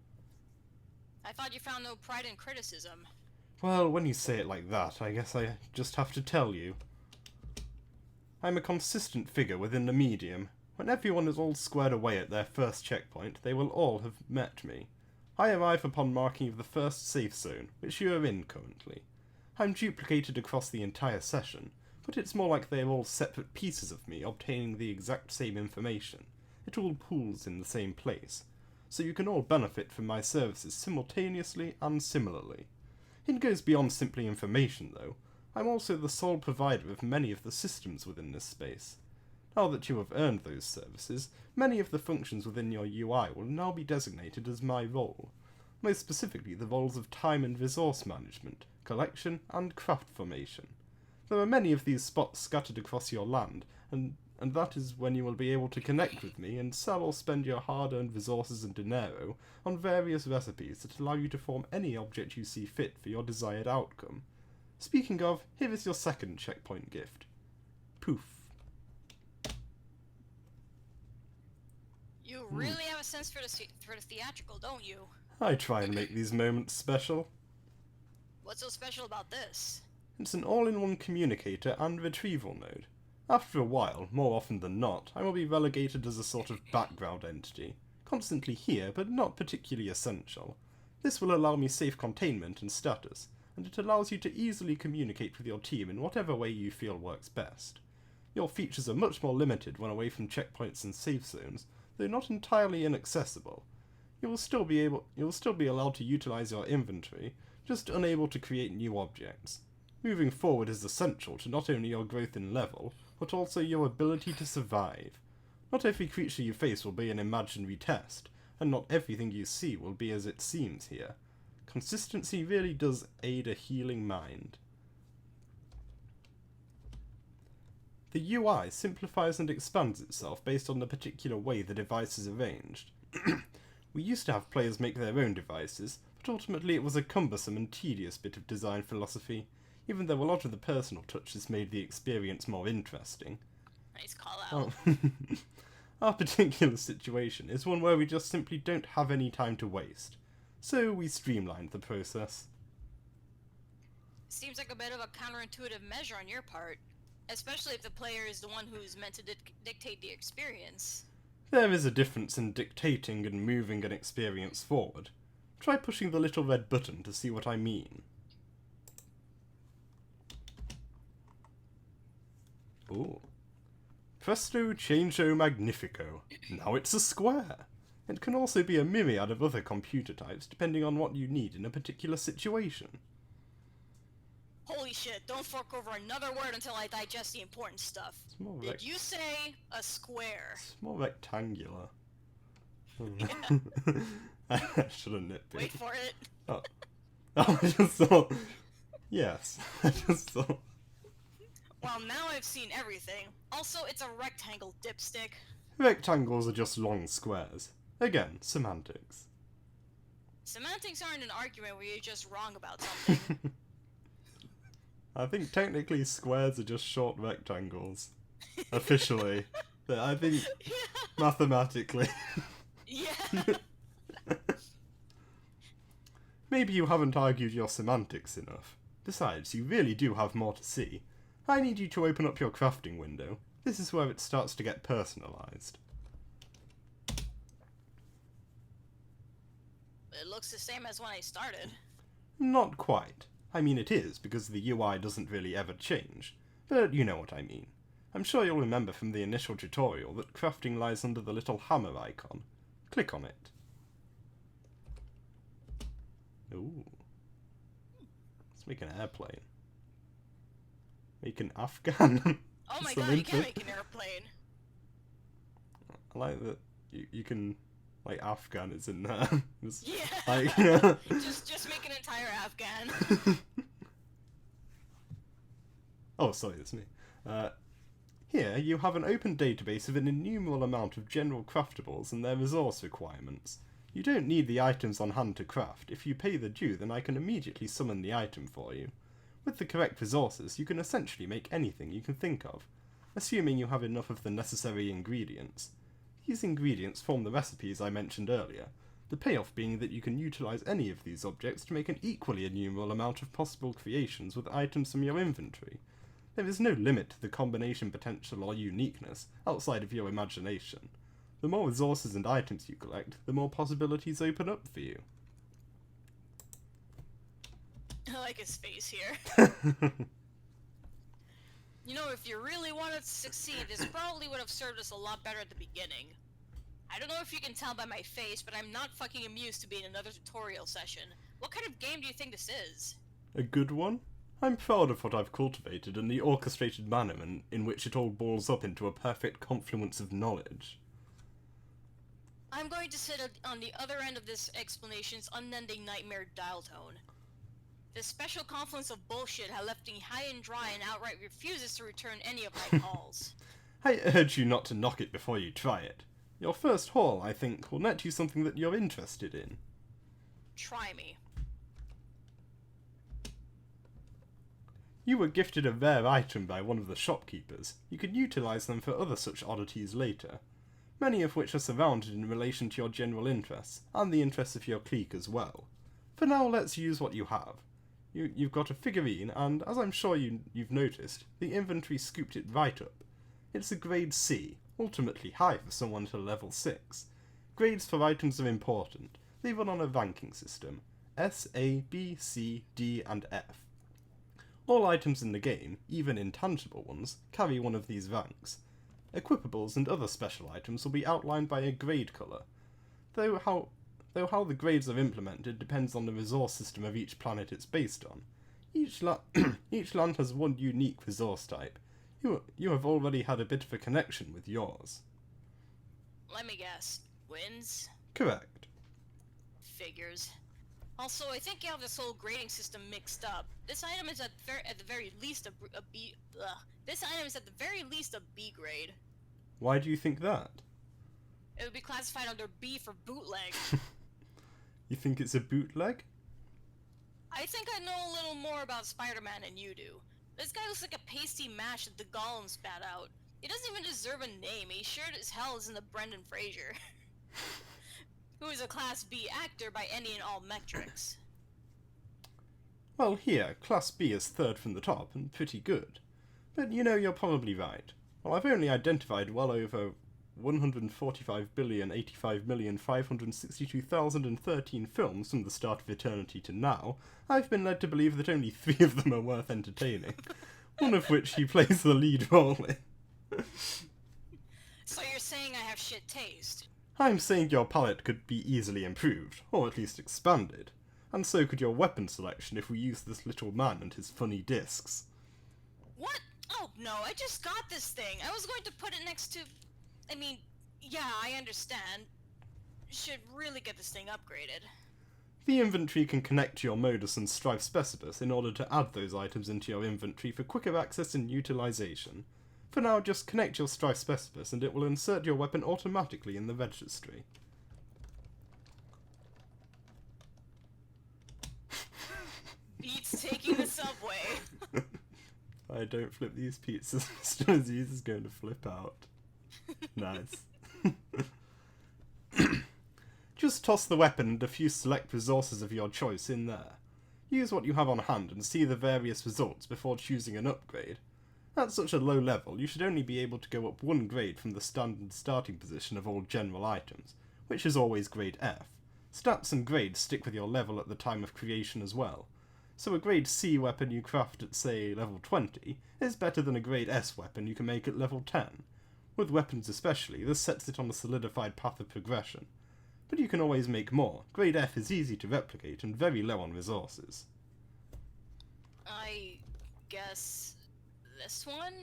I thought you found no pride in criticism. Well, when you say it like that, I guess I just have to tell you. I'm a consistent figure within the medium. When everyone is all squared away at their first checkpoint, they will all have met me. I arrive upon marking of the first safe zone, which you are in currently. I'm duplicated across the entire session, but it's more like they are all separate pieces of me obtaining the exact same information. It all pools in the same place, so you can all benefit from my services simultaneously and similarly. It goes beyond simply information, though. I'm also the sole provider of many of the systems within this space. Now that you have earned those services, many of the functions within your UI will now be designated as my role. Most specifically, the roles of time and resource management, collection, and craft formation. There are many of these spots scattered across your land, and that is when you will be able to connect with me and sell or spend your hard-earned resources and dinero on various recipes that allow you to form any object you see fit for your desired outcome. Speaking of, here is your second checkpoint gift. Poof. You really have a sense for the theatrical, don't you? I try and make these moments special. What's so special about this? It's an all-in-one communicator and retrieval node. After a while, more often than not, I will be relegated as a sort of background entity, constantly here but not particularly essential. This will allow me safe containment and status, and it allows you to easily communicate with your team in whatever way you feel works best. Your features are much more limited when away from checkpoints and safe zones, though not entirely inaccessible. You will still be allowed to utilize your inventory, just unable to create new objects. Moving forward is essential to not only your growth in level, but also your ability to survive. Not every creature you face will be an imaginary test, and not everything you see will be as it seems here. Consistency really does aid a healing mind. The UI simplifies and expands itself based on the particular way the device is arranged. We used to have players make their own devices, but ultimately it was a cumbersome and tedious bit of design philosophy, even though a lot of the personal touches made the experience more interesting. Nice call out. Our particular situation is one where we just simply don't have any time to waste, so we streamlined the process. Seems like a bit of a counterintuitive measure on your part, especially if the player is the one who's meant to dictate the experience. There is a difference in dictating and moving an experience forward. Try pushing the little red button to see what I mean. Ooh. Presto changeo magnifico. Now it's a square. It can also be a myriad of other computer types depending on what you need in a particular situation. Holy shit, don't fork over another word until I digest the important stuff. Did you say a square? It's more rectangular. I should have nitpicked. Wait for it. Oh, I just saw... Yes, I just saw... Well, now I've seen everything. Also, it's a rectangle, dipstick. Rectangles are just long squares. Again, semantics. Semantics aren't an argument where you're just wrong about something. I think technically squares are just short rectangles. Officially. But I think mathematically. Yeah. Maybe you haven't argued your semantics enough. Besides, you really do have more to see. I need you to open up your crafting window. This is where it starts to get personalised. It looks the same as when I started. Not quite. I mean it is, because the UI doesn't really ever change. But you know what I mean. I'm sure you'll remember from the initial tutorial that crafting lies under the little hammer icon. Click on it. Ooh. Let's make an airplane. Make an Afghan. Oh my god, you can make an airplane. I like that you can, like, Afghan is in there. Yeah. Like, just make an entire Afghan. Oh, sorry, that's me. Here, you have an open database of an innumerable amount of general craftables and their resource requirements. You don't need the items on hand to craft. If you pay the due, then I can immediately summon the item for you. With the correct resources, you can essentially make anything you can think of, assuming you have enough of the necessary ingredients. These ingredients form the recipes I mentioned earlier, the payoff being that you can utilise any of these objects to make an equally innumerable amount of possible creations with items from your inventory. There is no limit to the combination potential or uniqueness outside of your imagination. The more resources and items you collect, the more possibilities open up for you. I like his face here. You know, if you really wanted to succeed, this probably would have served us a lot better at the beginning. I don't know if you can tell by my face, but I'm not fucking amused to be in another tutorial session. What kind of game do you think this is? A good one? I'm proud of what I've cultivated and the orchestrated manner in which it all balls up into a perfect confluence of knowledge. I'm going to sit on the other end of this explanation's unending nightmare dial tone. This special confluence of bullshit has left me high and dry and outright refuses to return any of my calls. I urge you not to knock it before you try it. Your first haul, I think, will net you something that you're interested in. Try me. You were gifted a rare item by one of the shopkeepers. You can utilise them for other such oddities later, many of which are surrounded in relation to your general interests, and the interests of your clique as well. For now, let's use what you have. You've got a figurine, and as I'm sure you've noticed, the inventory scooped it right up. It's a grade C, ultimately high for someone to level 6. Grades for items are important. They run on a ranking system. S, A, B, C, D, and F. All items in the game, even intangible ones, carry one of these ranks. Equipables and other special items will be outlined by a grade colour, though how the grades are implemented depends on the resource system of each planet it's based on. Each land has one unique resource type. You have already had a bit of a connection with yours. Let me guess. Wins? Correct. Figures. Also, I think you have this whole grading system mixed up. This item is at the very least a B. This item is at the very least a B grade. Why do you think that? It would be classified under B for bootleg. You think it's a bootleg? I think I know a little more about Spider-Man than you do. This guy looks like a pasty mash that the Golem spat out. He doesn't even deserve a name. He sure as hell isn't a Brendan Fraser. Who is a Class B actor by any and all metrics. Well, here, Class B is third from the top, and pretty good. But you know, you're probably right. Well, I've only identified well over 145,085,562,013 films from the start of eternity to now, I've been led to believe that only 3 of them are worth entertaining, one of which he plays the lead role in. So you're saying I have shit taste? I'm saying your palette could be easily improved, or at least expanded, and so could your weapon selection if we use this little man and his funny discs. What? Oh no, I just got this thing. I was going to put it next to... I mean, yeah, I understand. Should really get this thing upgraded. The inventory can connect to your modus and strife specibus in order to add those items into your inventory for quicker access and utilization. For now, just connect your strife specibus and it will insert your weapon automatically in the registry. Beats taking the subway. I don't flip these pizzas. Mr. Aziz is going to flip out. Nice. Just toss the weapon and a few select resources of your choice in there. Use what you have on hand and see the various results before choosing an upgrade. At such a low level, you should only be able to go up 1 grade from the standard starting position of all general items, which is always grade F. Stats and grades stick with your level at the time of creation as well. So a grade C weapon you craft at, say, level 20 is better than a grade S weapon you can make at level 10. With weapons especially, this sets it on a solidified path of progression. But you can always make more. Grade F is easy to replicate and very low on resources. I guess this one?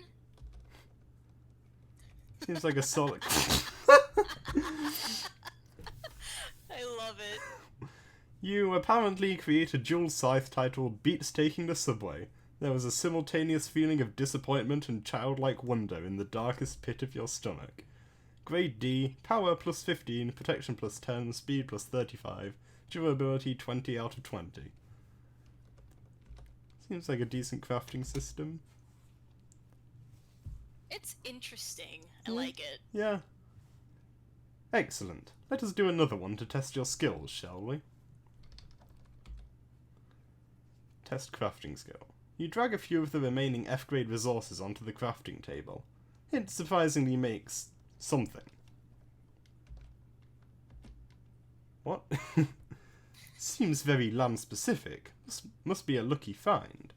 Seems like a solid... I love it. You apparently create a dual scythe titled Beats Taking the Subway. There was a simultaneous feeling of disappointment and childlike wonder in the darkest pit of your stomach. Grade D, power plus 15, protection plus 10, speed plus 35, durability 20 out of 20. Seems like a decent crafting system. It's interesting. I like it. Yeah. Excellent. Let us do another one to test your skills, shall we? Test crafting skill. You drag a few of the remaining F-grade resources onto the crafting table. It surprisingly makes something. What? Seems very land-specific. Must be a lucky find.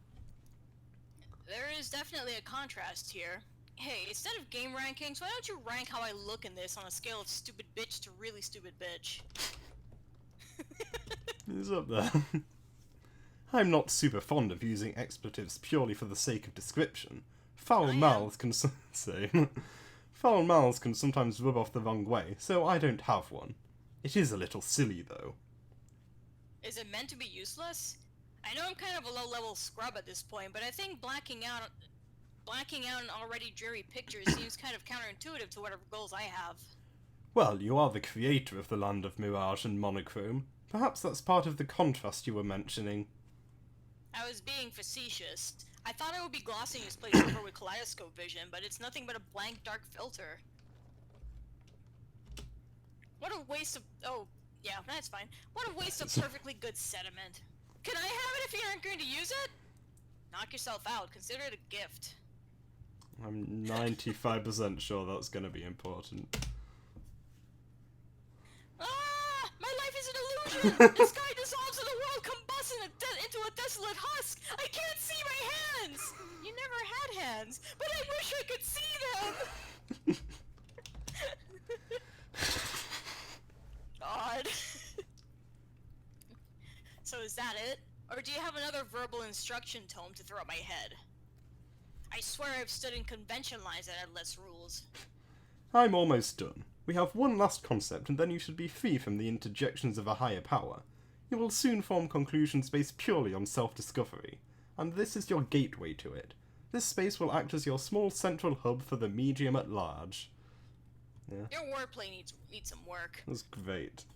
There is definitely a contrast here. Hey, instead of game rankings, why don't you rank how I look in this on a scale of stupid bitch to really stupid bitch? It's up there. I'm not super fond of using expletives purely for the sake of description. Foul mouths can foul mouths can sometimes rub off the wrong way, so I don't have one. It is a little silly, though. Is it meant to be useless? I know I'm kind of a low-level scrub at this point, but I think blacking out an already dreary picture seems kind of counterintuitive to whatever goals I have. Well, you are the creator of the land of mirage and monochrome. Perhaps that's part of the contrast you were mentioning. I was being facetious. I thought I would be glossing this place over with kaleidoscope vision, but it's nothing but a blank dark filter. What a waste of... oh, yeah, that's fine. What a waste of perfectly good sediment. Can I have it if you aren't going to use it? Knock yourself out. Consider it a gift. I'm 95% sure that's going to be important. Ah! My life is an illusion! The sky dissolves and the world combusts into a desolate husk! I can't see my hands! You never had hands, but I wish I could see them! God. So is that it? Or do you have another verbal instruction tome to throw at my head? I swear I've stood in convention lines that had less rules. I'm almost done. We have one last concept and then you should be free from the interjections of a higher power. You will soon form conclusions based purely on self-discovery, and this is your gateway to it. This space will act as your small central hub for the medium at large. Yeah. Your wordplay needs some work. That's great.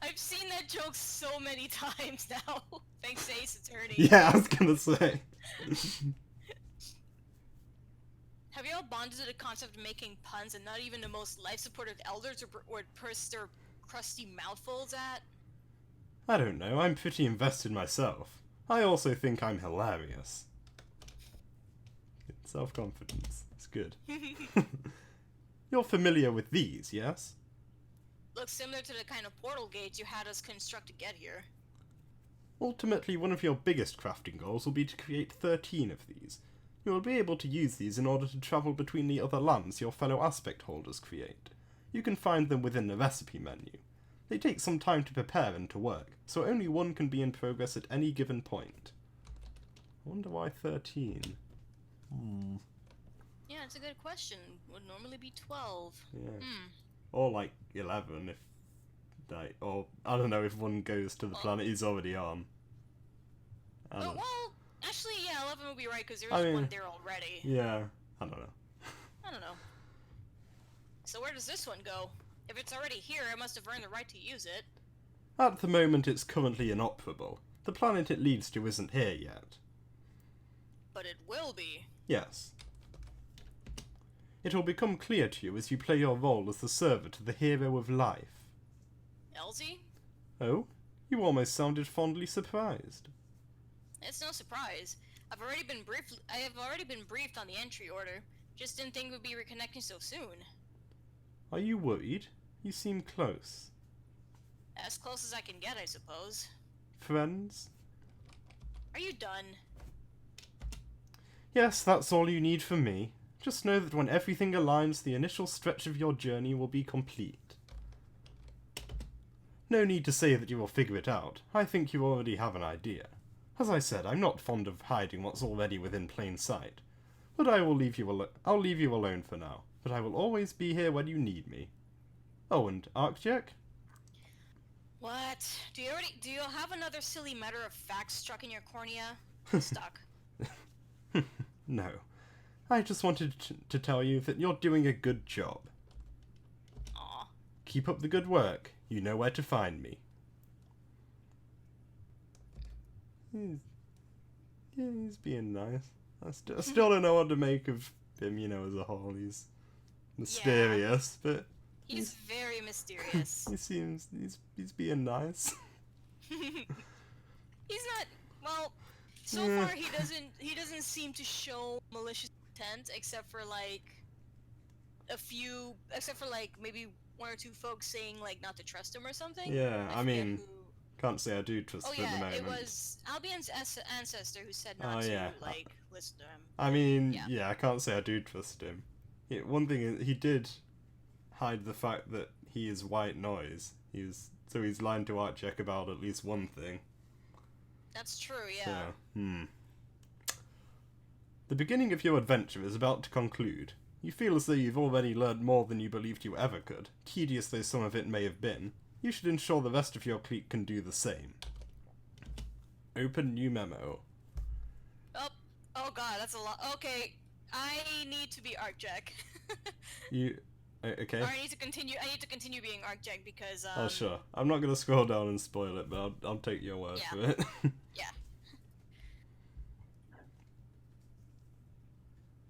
I've seen that joke so many times now, thanks to Ace Attorney. Yeah, I was gonna say. Have you all bonded to the concept of making puns and not even the most life-supportive elders would purse their crusty mouthfuls at? I don't know, I'm pretty invested myself. I also think I'm hilarious. Self-confidence. It's It's good. You're familiar with these, yes? Looks similar to the kind of portal gates you had us construct to get here. Ultimately, one of your biggest crafting goals will be to create 13 of these. You will be able to use these in order to travel between the other lands your fellow aspect holders create. You can find them within the recipe menu. They take some time to prepare and to work, so only one can be in progress at any given point. I wonder why 13? Yeah, it's a good question. Would normally be 12. Yeah. Or like 11 if... or, I don't know, if one goes to the planet he's already on. Oh, well, actually, yeah, 11 would be right, because there's one there already. Yeah, I don't know. I don't know. So where does this one go? If it's already here, I must have earned the right to use it. At the moment, it's currently inoperable. The planet it leads to isn't here yet. But it will be. Yes. It will become clear to you as you play your role as the server to the hero of life. Elsie? Oh? You almost sounded fondly surprised. It's no surprise. I have already been briefed on the entry order. Just didn't think we'd be reconnecting so soon. Are you worried? You seem close. As close as I can get, I suppose. Friends? Are you done? Yes, that's all you need from me. Just know that when everything aligns, the initial stretch of your journey will be complete. No need to say that you will figure it out. I think you already have an idea. As I said, I'm not fond of hiding what's already within plain sight. But I'll leave you alone for now. But I will always be here when you need me. Oh, and Arcjek? What? Do you have another silly matter of fact struck in your cornea? Stuck. No. I just wanted to tell you that you're doing a good job. Aw. Keep up the good work. You know where to find me. He's being nice. I still don't know what to make of him, as a whole. He's mysterious, but... He's very mysterious. He's being nice. He's not... Well, so far he doesn't seem to show malicious intent, except for maybe one or two folks saying not to trust him or something. Yeah, I mean, can't say I do trust him at the moment. It was Albion's ancestor who said not to listen to him. I mean, yeah, I can't say I do trust him. One thing is, he did hide the fact that he is white noise. He's lying to Arcjek about at least one thing. That's true, yeah. So, The beginning of your adventure is about to conclude. You feel as though you've already learned more than you believed you ever could, tedious though some of it may have been. You should ensure the rest of your clique can do the same. Open new memo. Oh god, that's a lot. Okay, I need to be Arcjek. Okay? Or I need to continue being Arcjek because, Oh, sure. I'm not going to scroll down and spoil it, but I'll take your word for it. Yeah.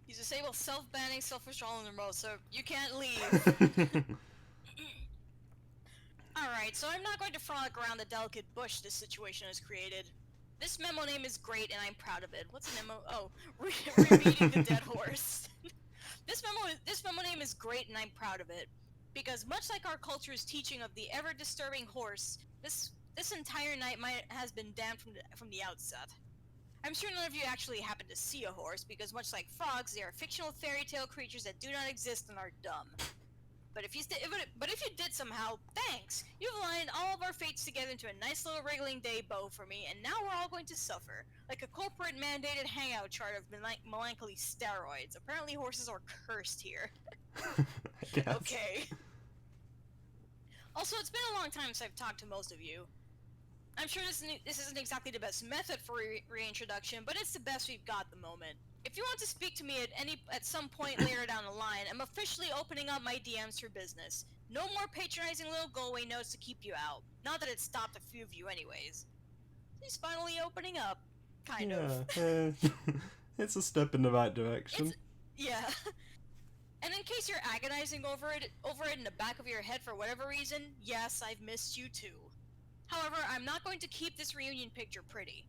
You disable self-banning, self-withdrawal, and remote, so you can't leave. Alright, so I'm not going to frolic around the delicate bush this situation has created. This memo name is great, and I'm proud of it. What's a memo? Oh, rereading the dead horse. This memo name is great, and I'm proud of it. Because much like our culture's teaching of the ever-disturbing horse, this entire night has been damned from the outset. I'm sure none of you actually happen to see a horse, because much like frogs, they are fictional fairy tale creatures that do not exist and are dumb. But if you did somehow, thanks! You've aligned all of our fates together into a nice little wriggling day bow for me, and now we're all going to suffer. Like a corporate-mandated hangout chart of melancholy steroids. Apparently horses are cursed here. Okay. Also, it's been a long time since I've talked to most of you. I'm sure this isn't exactly the best method for reintroduction, but it's the best we've got at the moment. If you want to speak to me at some point later down the line, I'm officially opening up my DMs for business. No more patronizing little go-away notes to keep you out. Not that it stopped a few of you anyways. He's finally opening up. Kind of. It's a step in the right direction. Yeah. And in case you're agonizing over it in the back of your head for whatever reason, yes, I've missed you too. However, I'm not going to keep this reunion picture pretty.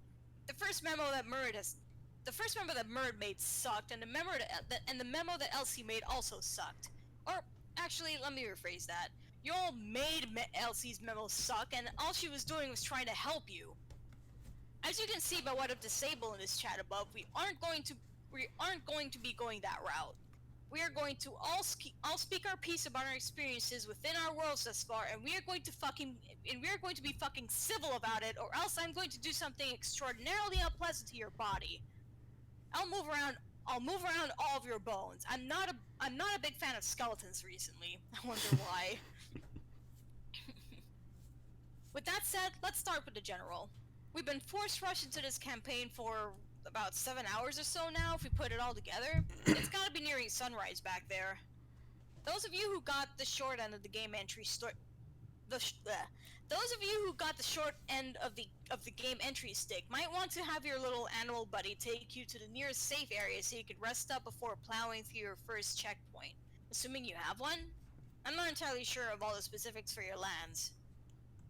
The first memo that the first memo that Murd made sucked, and the memo that Elsie made also sucked. Or actually, let me rephrase that. You all made Elsie's memo suck, and all she was doing was trying to help you. As you can see by what I've disabled in this chat above, we aren't going to be going that route. We are going to all speak our piece about our experiences within our worlds thus far, and we are going to be fucking civil about it, or else I'm going to do something extraordinarily unpleasant to your body. I'll move around all of your bones. I'm not a big fan of skeletons recently. I wonder why. With that said, let's start with the general. We've been force rushed into this campaign for about 7 hours or so now, if we put it all together. It's gotta be nearing sunrise back there. Those of you who got the short end of the game entry those of you who got the short end of the game entry stick might want to have your little animal buddy take you to the nearest safe area so you can rest up before plowing through your first checkpoint. Assuming you have one? I'm not entirely sure of all the specifics for your lands.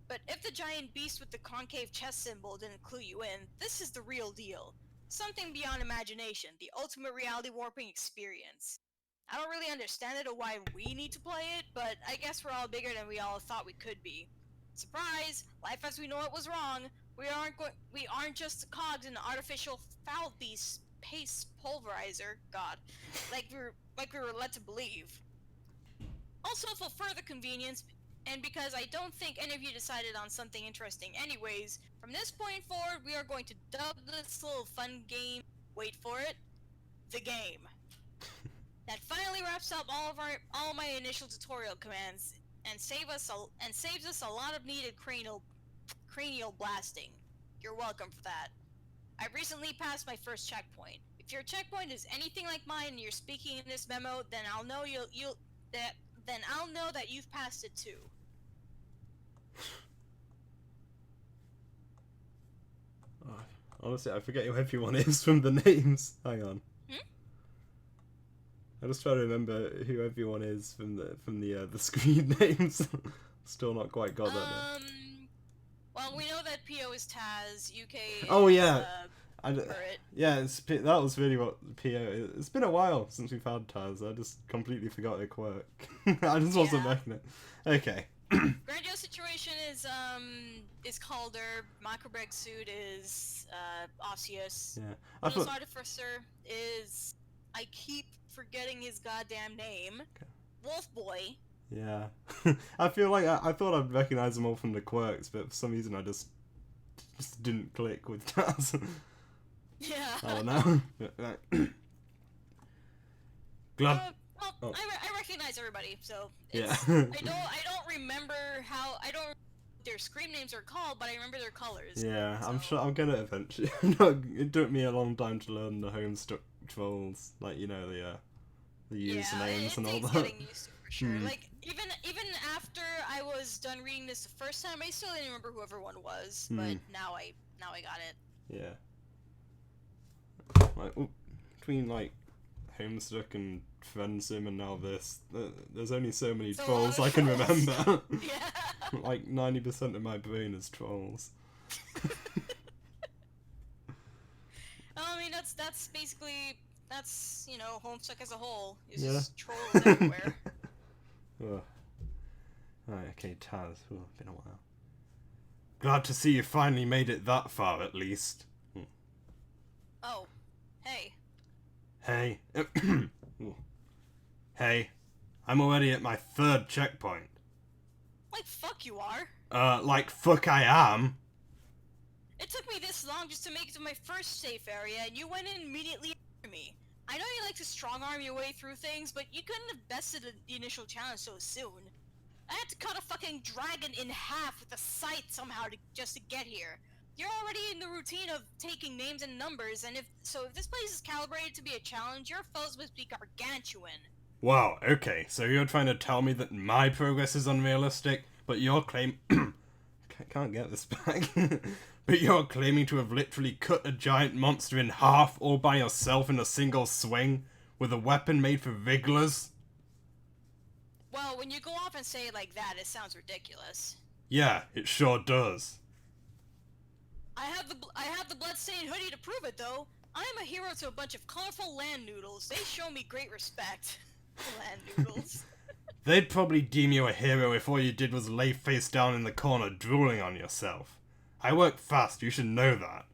But if the giant beast with the concave chest symbol didn't clue you in, this is the real deal. Something beyond imagination, the ultimate reality warping experience. I don't really understand it or why we need to play it, but I guess we're all bigger than we all thought we could be. Surprise! Life as we know it was wrong. We aren't just cogs in the artificial foul beast paste pulverizer. God, like we were led to believe. Also, for further convenience, and because I don't think any of you decided on something interesting anyways, from this point forward, we are going to dub this little fun game, wait for it, the game. That finally wraps up all my initial tutorial commands, and saves us a lot of needed cranial blasting. You're welcome for that. I recently passed my first checkpoint. If your checkpoint is anything like mine and you're speaking in this memo, then I'll know that you've passed it too. Honestly, I forget who everyone is from the names. Hang on. I just try to remember who everyone is from the screen names. Still not quite got that now. Well, we know that PO is Taz, UK Oh is, yeah. Barrett. Yeah, that was really what PO is. It's been a while since we've had Taz. I just completely forgot her quirk. I just wasn't making it. Okay. Grandiose Situation is Calder. Macrobreg Suit is Osseous. Yeah. Little Artificer is, I keep forgetting his goddamn name. Okay. Wolf Boy. Yeah. I feel like I thought I'd recognize them all from the quirks, but for some reason I just didn't click with Taz. Yeah. Oh no. Glad. I recognize everybody, so yeah. I don't remember what their scream names are called, but I remember their colors. Yeah, so. I'm sure I'll get it eventually. It took me a long time to learn the Homestuck trolls, like the usernames and all that. Yeah, getting used to for sure. Like even after I was done reading this the first time, I still didn't remember who everyone was, but now I got it. Yeah. Like between like Homestuck and Friendsim and now this, there's only so many trolls I can remember. Yeah. Like 90% of my brain is trolls. I mean that's basically Homestuck as a whole. It's Yeah. just trolls everywhere. Right, okay, Taz. Been a while. Glad to see you finally made it that far, at least. Oh, hey. Hey. Hey. I'm already at my 3rd checkpoint. Like fuck you are. Like fuck I am. It took me this long just to make it to my first safe area, and you went in immediately after me. I know you like to strong-arm your way through things, but you couldn't have bested the initial challenge so soon. I had to cut a fucking dragon in half with a scythe somehow just to get here. You're already in the routine of taking names and numbers, and if this place is calibrated to be a challenge, your foes must be gargantuan. Wow, okay, so you're trying to tell me that my progress is unrealistic, but you're can't get this back. But you're claiming to have literally cut a giant monster in half all by yourself in a single swing, with a weapon made for wrigglers? Well, when you go off and say it like that, it sounds ridiculous. Yeah, it sure does. I have the bloodstained hoodie to prove it, though. I'm a hero to a bunch of colorful land noodles. They show me great respect. Land noodles. They'd probably deem you a hero if all you did was lay face down in the corner drooling on yourself. I work fast, you should know that.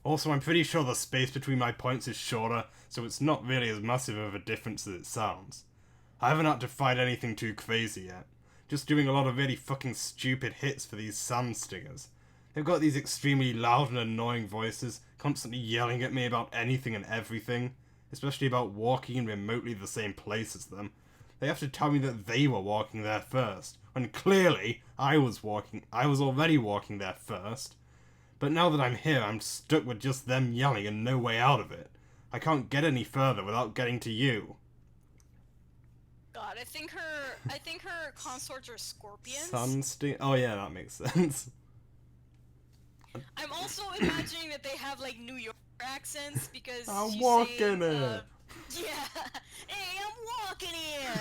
Also, I'm pretty sure the space between my points is shorter, so it's not really as massive of a difference as it sounds. I haven't had to fight anything too crazy yet. Just doing a lot of really fucking stupid hits for these sand stingers. They've got these extremely loud and annoying voices, constantly yelling at me about anything and everything, especially about walking in remotely the same place as them. They have to tell me that they were walking there first, when clearly I was already walking there first. But now that I'm here, I'm stuck with just them yelling and no way out of it. I can't get any further without getting to you. God, I think her consorts are scorpions. Oh yeah, that makes sense. I'm also imagining that they have like New York accents because I'm walking it. Yeah. Hey, I'm walking here.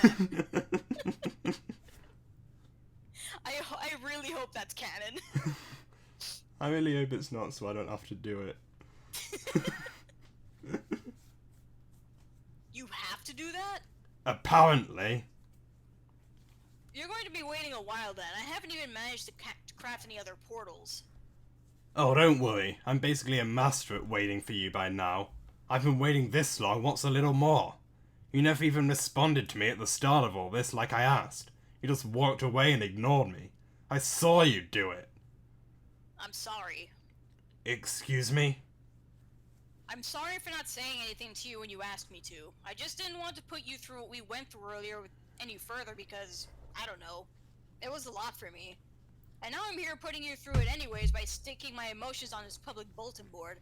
I really hope that's canon. I really hope it's not, so I don't have to do it. You have to do that? Apparently. You're going to be waiting a while then. I haven't even managed to craft any other portals. Oh, don't worry. I'm basically a master at waiting for you by now. I've been waiting this long, what's a little more? You never even responded to me at the start of all this like I asked. You just walked away and ignored me. I saw you do it. I'm sorry. Excuse me? I'm sorry for not saying anything to you when you asked me to. I just didn't want to put you through what we went through earlier any further because, I don't know, it was a lot for me. And now I'm here putting you through it anyways by sticking my emotions on this public bulletin board.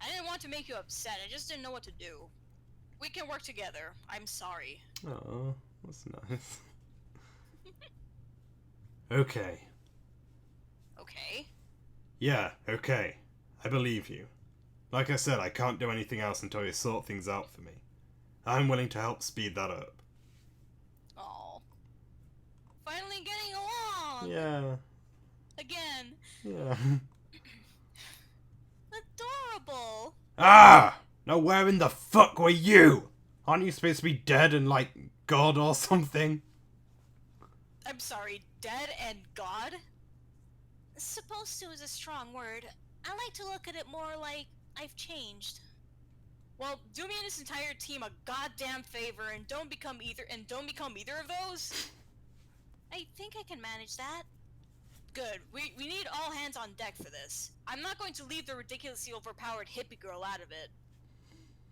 I didn't want to make you upset, I just didn't know what to do. We can work together. I'm sorry. Oh, that's nice. Okay. Okay? Yeah, okay. I believe you. Like I said, I can't do anything else until you sort things out for me. I'm willing to help speed that up. Aw. Finally getting along! Yeah. Again. Yeah. Adorable! Ah! Now where in the fuck were you? Aren't you supposed to be dead and like God or something? I'm sorry, dead and God? Supposed to is a strong word. I like to look at it more like I've changed. Well, do me and this entire team a goddamn favor and don't become either of those. I think I can manage that. Good. We need all hands on deck for this. I'm not going to leave the ridiculously overpowered hippie girl out of it.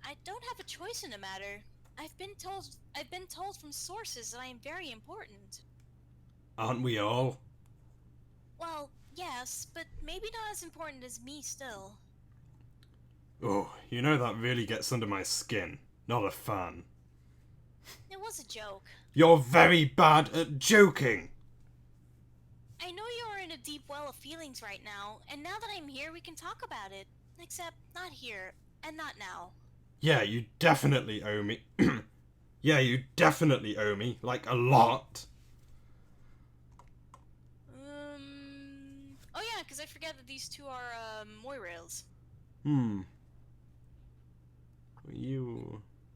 I don't have a choice in the matter. I've been told from sources that I am very important. Aren't we all? Well, yes, but maybe not as important as me still. Oh, you know that really gets under my skin. Not a fan. It was a joke. You're very bad at joking! I know you are in a deep well of feelings right now, and now that I'm here we can talk about it. Except, not here, and not now. Yeah, you definitely owe me. Yeah, you definitely owe me, like a lot. Oh yeah, because I forget that these two are, Moirails.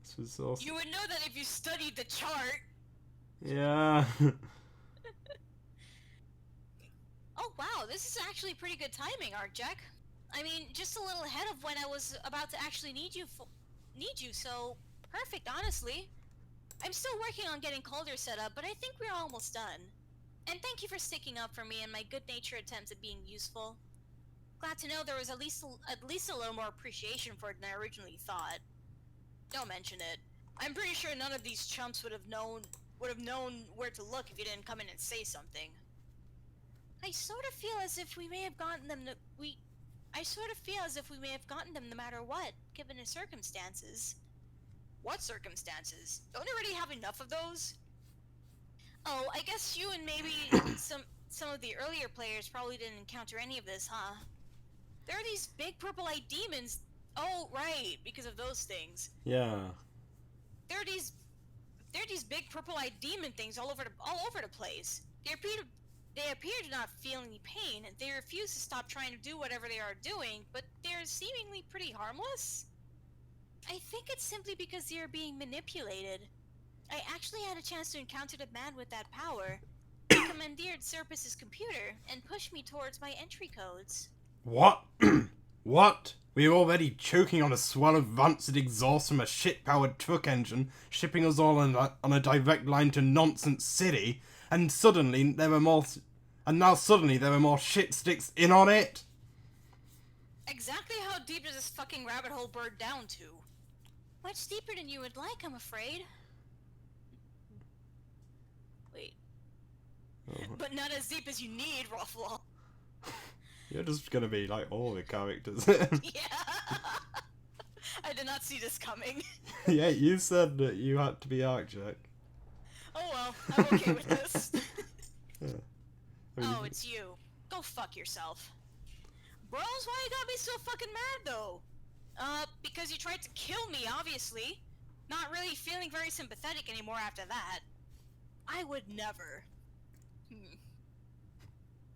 This was also... You would know that if you studied the chart! Yeah. Oh wow, this is actually pretty good timing, Arcjack. I mean, just a little ahead of when I was about to actually need you, so perfect, honestly. I'm still working on getting Calder set up, but I think we're almost done. And thank you for sticking up for me and my good-natured attempts at being useful. Glad to know there was at least a little more appreciation for it than I originally thought. Don't mention it. I'm pretty sure none of these chumps would have known where to look if you didn't come in and say something. I sort of feel as if we may have gotten them no matter what, given the circumstances. What circumstances? Don't you already have enough of those? Oh, I guess you and maybe some of the earlier players probably didn't encounter any of this, huh? There are these big purple-eyed demons. Oh, right, because of those things. Yeah. There are these big purple-eyed demon things all over the place. They appear to not feel any pain, and they refuse to stop trying to do whatever they are doing, but they're seemingly pretty harmless. I think it's simply because you're being manipulated. I actually had a chance to encounter the man with that power. He commandeered Serpus's computer and pushed me towards my entry codes. What? What? We were already choking on a swell of rancid exhaust from a shit-powered truck engine, shipping us all on a direct line to Nonsense City, and suddenly there were more... And now suddenly there were more shit sticks in on it? Exactly how deep does this fucking rabbit hole burn down to? Much deeper than you would like, I'm afraid. Wait. But not as deep as you need, Ruffalo. You're just gonna be like all the characters. Yeah. I did not see this coming. Yeah, you said that you had to be Arcjack. Oh well, I'm okay with this. Yeah. I mean, Oh, it's you. Go fuck yourself. Bros, why you gotta be so fucking mad though? Because you tried to kill me, obviously. Not really feeling very sympathetic anymore after that. I would never.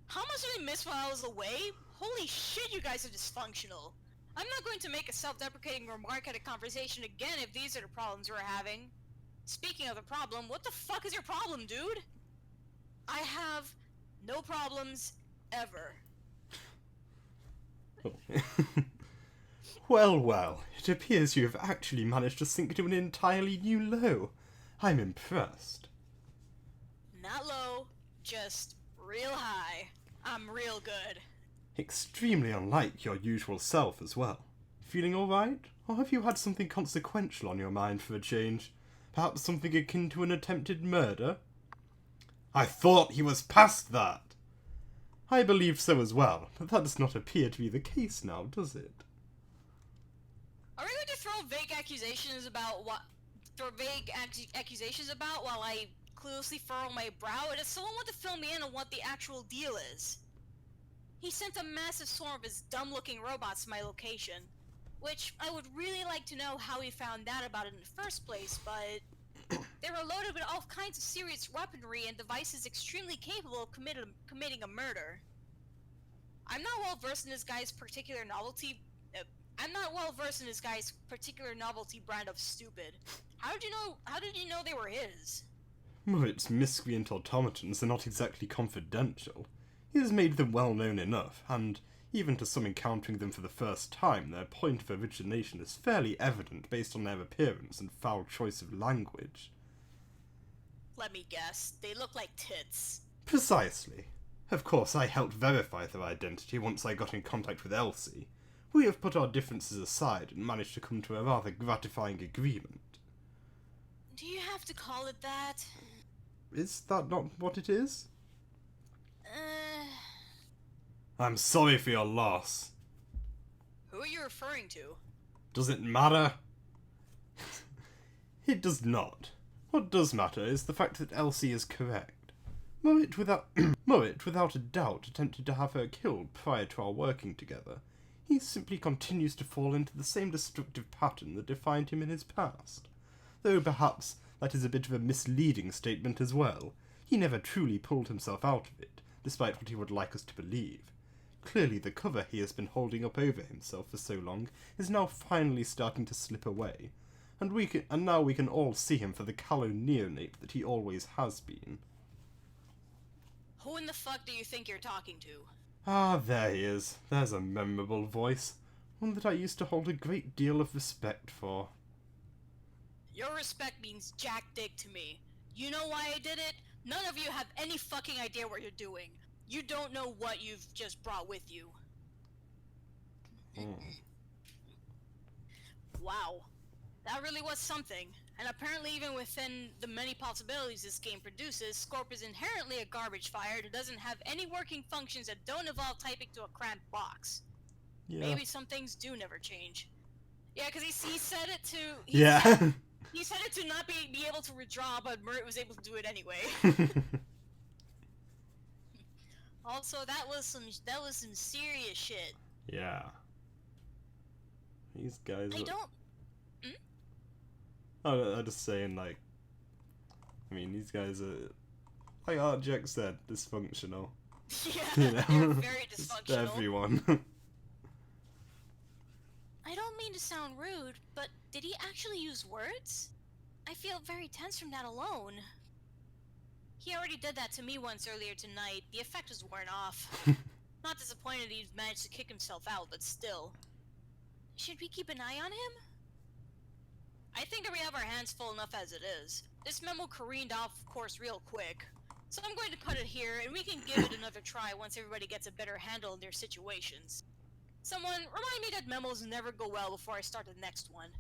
How much did I miss while I was away? Holy shit, you guys are dysfunctional. I'm not going to make a self-deprecating remark at a conversation again if these are the problems we're having. Speaking of the problem, what the fuck is your problem, dude? I have no problems ever. Well, well, it appears you have actually managed to sink to an entirely new low. I'm impressed. Not low, just real high. I'm real good. Extremely unlike your usual self as well. Feeling alright? Or have you had something consequential on your mind for a change? Perhaps something akin to an attempted murder? I thought he was past that! I believe so as well, but that does not appear to be the case now, does it? Are we going to throw vague accusations about while I cluelessly furrow my brow? Or does someone want to fill me in on what the actual deal is? He sent a massive swarm of his dumb-looking robots to my location, which I would really like to know how he found out about it in the first place, but they were loaded with all kinds of serious weaponry and devices extremely capable of committing a murder. I'm not well versed in this guy's particular novelty. I'm not well versed in this guy's particular novelty brand of stupid. How did you know they were his? Its miscreant automatons are not exactly confidential. He has made them well known enough, and even to some encountering them for the first time, their point of origination is fairly evident based on their appearance and foul choice of language. Let me guess, they look like tits. Precisely. Of course, I helped verify their identity once I got in contact with Elsie. We have put our differences aside and managed to come to a rather gratifying agreement. Do you have to call it that? Is that not what it is? I'm sorry for your loss. Who are you referring to? Does it matter? It does not. What does matter is the fact that Elsie is correct. Murray, without a doubt, attempted to have her killed prior to our working together. He simply continues to fall into the same destructive pattern that defined him in his past. Though perhaps that is a bit of a misleading statement as well. He never truly pulled himself out of it, despite what he would like us to believe. Clearly the cover he has been holding up over himself for so long is now finally starting to slip away, and now we can all see him for the callow neonate that he always has been. Who in the fuck do you think you're talking to? Ah, there he is. There's a memorable voice. One that I used to hold a great deal of respect for. Your respect means jack dick to me. You know why I did it? None of you have any fucking idea what you're doing. You don't know what you've just brought with you. Wow. That really was something. And apparently even within the many possibilities this game produces, Scorp is inherently a garbage fire that doesn't have any working functions that don't involve typing to a cramped box. Yeah. Maybe some things do never change. Yeah, because he said it to... He said it to not be able to withdraw, but Mert was able to do it anyway. Also, that was some serious shit. Yeah. These guys I don't... I'm just saying, like... I mean, these guys are... Like Artjack said, dysfunctional. Yeah, You know? they're very Just dysfunctional. everyone. I don't mean to sound rude, but did he actually use words? I feel very tense from that alone. He already did that to me once earlier tonight. The effect was worn off. Not disappointed he'd managed to kick himself out, but still. Should we keep an eye on him? I think that we have our hands full enough as it is. This memo careened off course real quick. So I'm going to cut it here, and we can give it another try once everybody gets a better handle on their situations. Someone, remind me that memos never go well before I start the next one.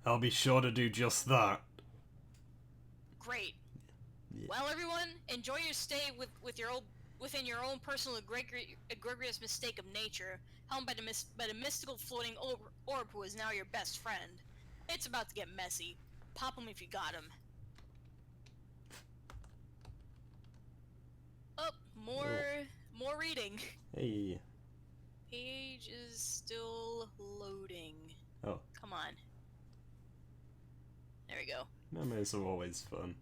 I'll be sure to do just that. Great. Yeah. Well, everyone, enjoy your stay within your own personal egregious mistake of nature, helmed by the mystical floating orb who is now your best friend. It's about to get messy. Pop him if you got him. Oh, more reading. Hey. Page is still loading. Oh. Come on. There we go. Memos are always fun.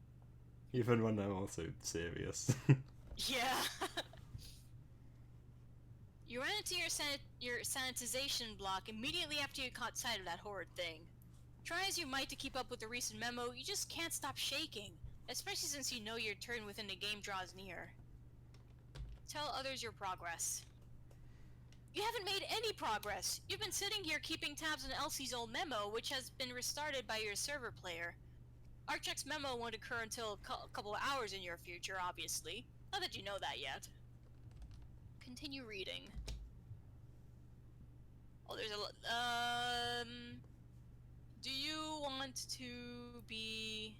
Even when they're also serious. Yeah. You ran into your sanitization block immediately after you caught sight of that horrid thing. Try as you might to keep up with the recent memo, you just can't stop shaking. Especially since you know your turn within the game draws near. Tell others your progress. You haven't made any progress. You've been sitting here keeping tabs on Elsie's old memo, which has been restarted by your server player. Archek's memo won't occur until a couple of hours in your future, obviously. Not that you know that yet. Continue reading. Oh, there's a do you want to be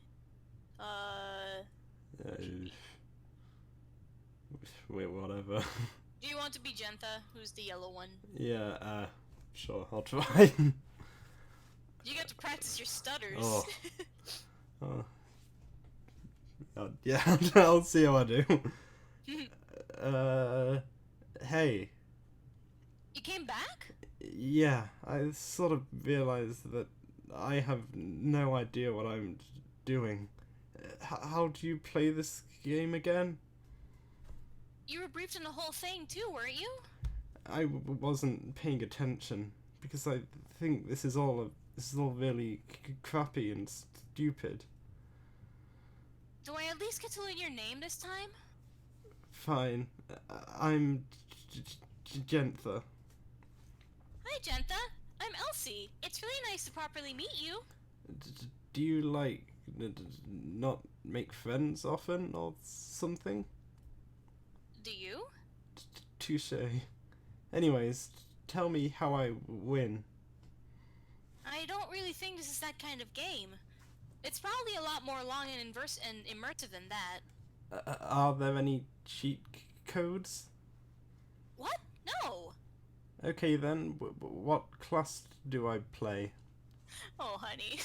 Wait, whatever. do you want to be Gentha, who's the yellow one? Yeah, sure, I'll try. You get to practice your stutters. Oh. Yeah, I'll see how I do. Hey. You came back? Yeah, I sort of realized that I have no idea what I'm doing. How do you play this game again? You were briefed on the whole thing too, weren't you? I wasn't paying attention because I think this is all really crappy and stupid. Do I at least get to learn your name this time? Fine. I'm Gentha. Hi, Gentha. I'm Elsie. It's really nice to properly meet you. Do you not make friends often or something? Do you? Touche. Anyways, tell me how I win. I don't really think this is that kind of game. It's probably a lot more long and immersive than that. Are there any cheat codes? What? No! Okay then, what class do I play? Oh, honey.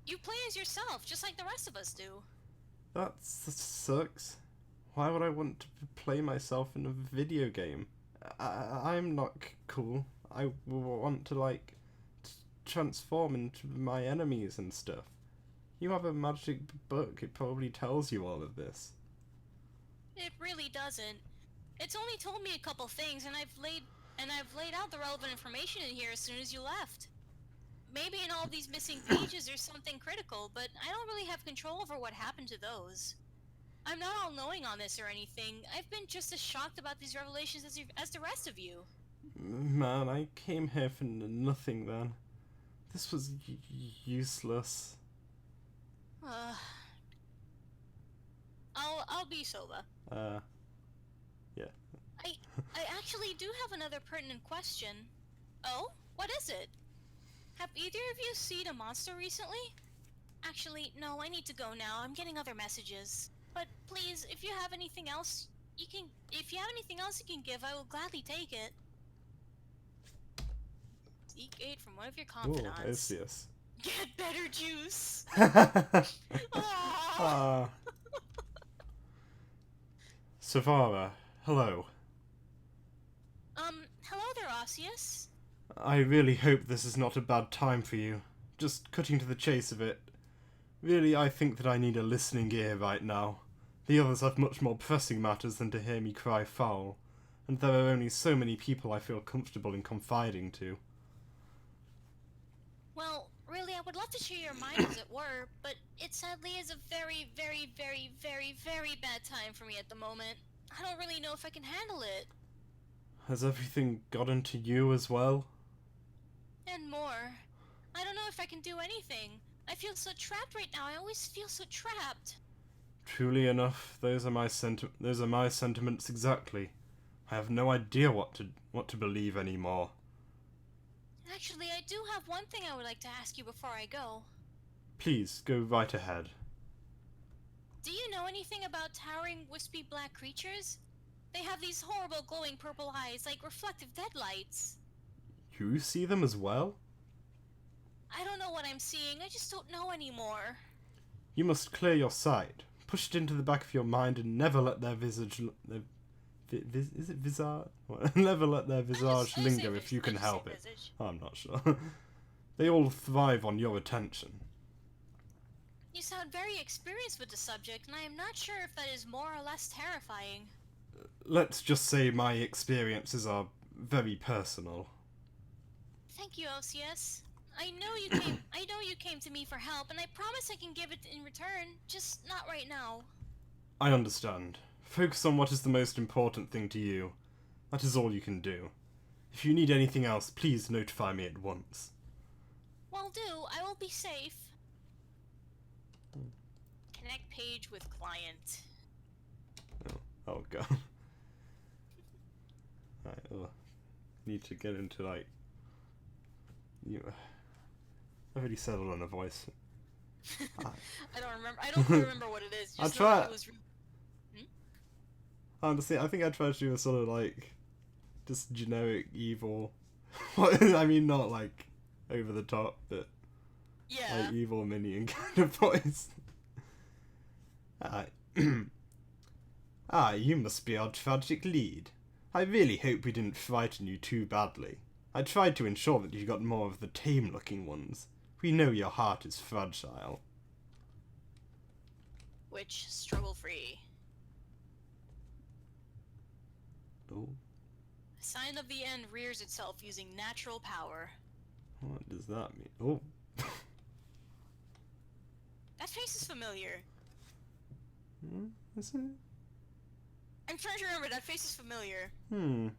You play as yourself, just like the rest of us do. That sucks. Why would I want to play myself in a video game? I'm not cool. I want to, transform into my enemies and stuff. You have a magic book, it probably tells you all of this. It really doesn't. It's only told me a couple things, and I've laid out the relevant information in here as soon as you left. Maybe in all these missing pages there's something critical, but I don't really have control over what happened to those. I'm not all-knowing on this or anything. I've been just as shocked about these revelations as the rest of you. Man, I came here for nothing then. This was useless. I'll be Sova. Yeah. I actually do have another pertinent question. Oh? What is it? Have either of you seen a monster recently? Actually, no, I need to go now. I'm getting other messages. But please, if you have anything else you can give, I will gladly take it. Seek aid from one of your confidants. Ooh, yes. Get better juice. Savara, hello. Hello there, Osseous. I really hope this is not a bad time for you. Just cutting to the chase of it. Really, I think that I need a listening ear right now. The others have much more pressing matters than to hear me cry foul. and there are only so many people I feel comfortable in confiding to. Well, really, I would love to share your mind, as it were, but it sadly is a very, very, very, very, very bad time for me at the moment. I don't really know if I can handle it. Has everything gotten to you as well? And more. I don't know if I can do anything. I feel so trapped right now. I always feel so trapped. Truly enough, those are my sentiments exactly. I have no idea what to believe anymore. Actually, I do have one thing I would like to ask you before I go. Please, go right ahead. Do you know anything about towering, wispy black creatures? They have these horrible glowing purple eyes, like reflective deadlights. You see them as well? I don't know what I'm seeing, I just don't know anymore. You must clear your sight. Push it into the back of your mind and never let their visage... is it visage? Never let their visage linger if you can help it. I'm not sure. They all thrive on your attention. You sound very experienced with the subject, and I am not sure if that is more or less terrifying. Let's just say my experiences are very personal. Thank you, LCS. I know you came to me for help, and I promise I can give it in return, just not right now. I understand. Focus on what is the most important thing to you. That is all you can do. If you need anything else, please notify me at once. Will do. I will be safe. Connect page with client. Oh god. Right, need to get into like... I've already settled on a voice. I don't remember. I don't remember what it is. Just I'll try. It was Honestly, I think I tried to do a sort of like just generic evil. I mean, not like over the top, but yeah. like evil minion kind of voice. You must be our tragic lead. I really hope we didn't frighten you too badly. I tried to ensure that you got more of the tame-looking ones. We know your heart is fragile. Which struggle-free. Oh. The sign of the end rears itself using natural power. What does that mean? Oh. That face is familiar. Is it? I'm trying to remember. That face is familiar. I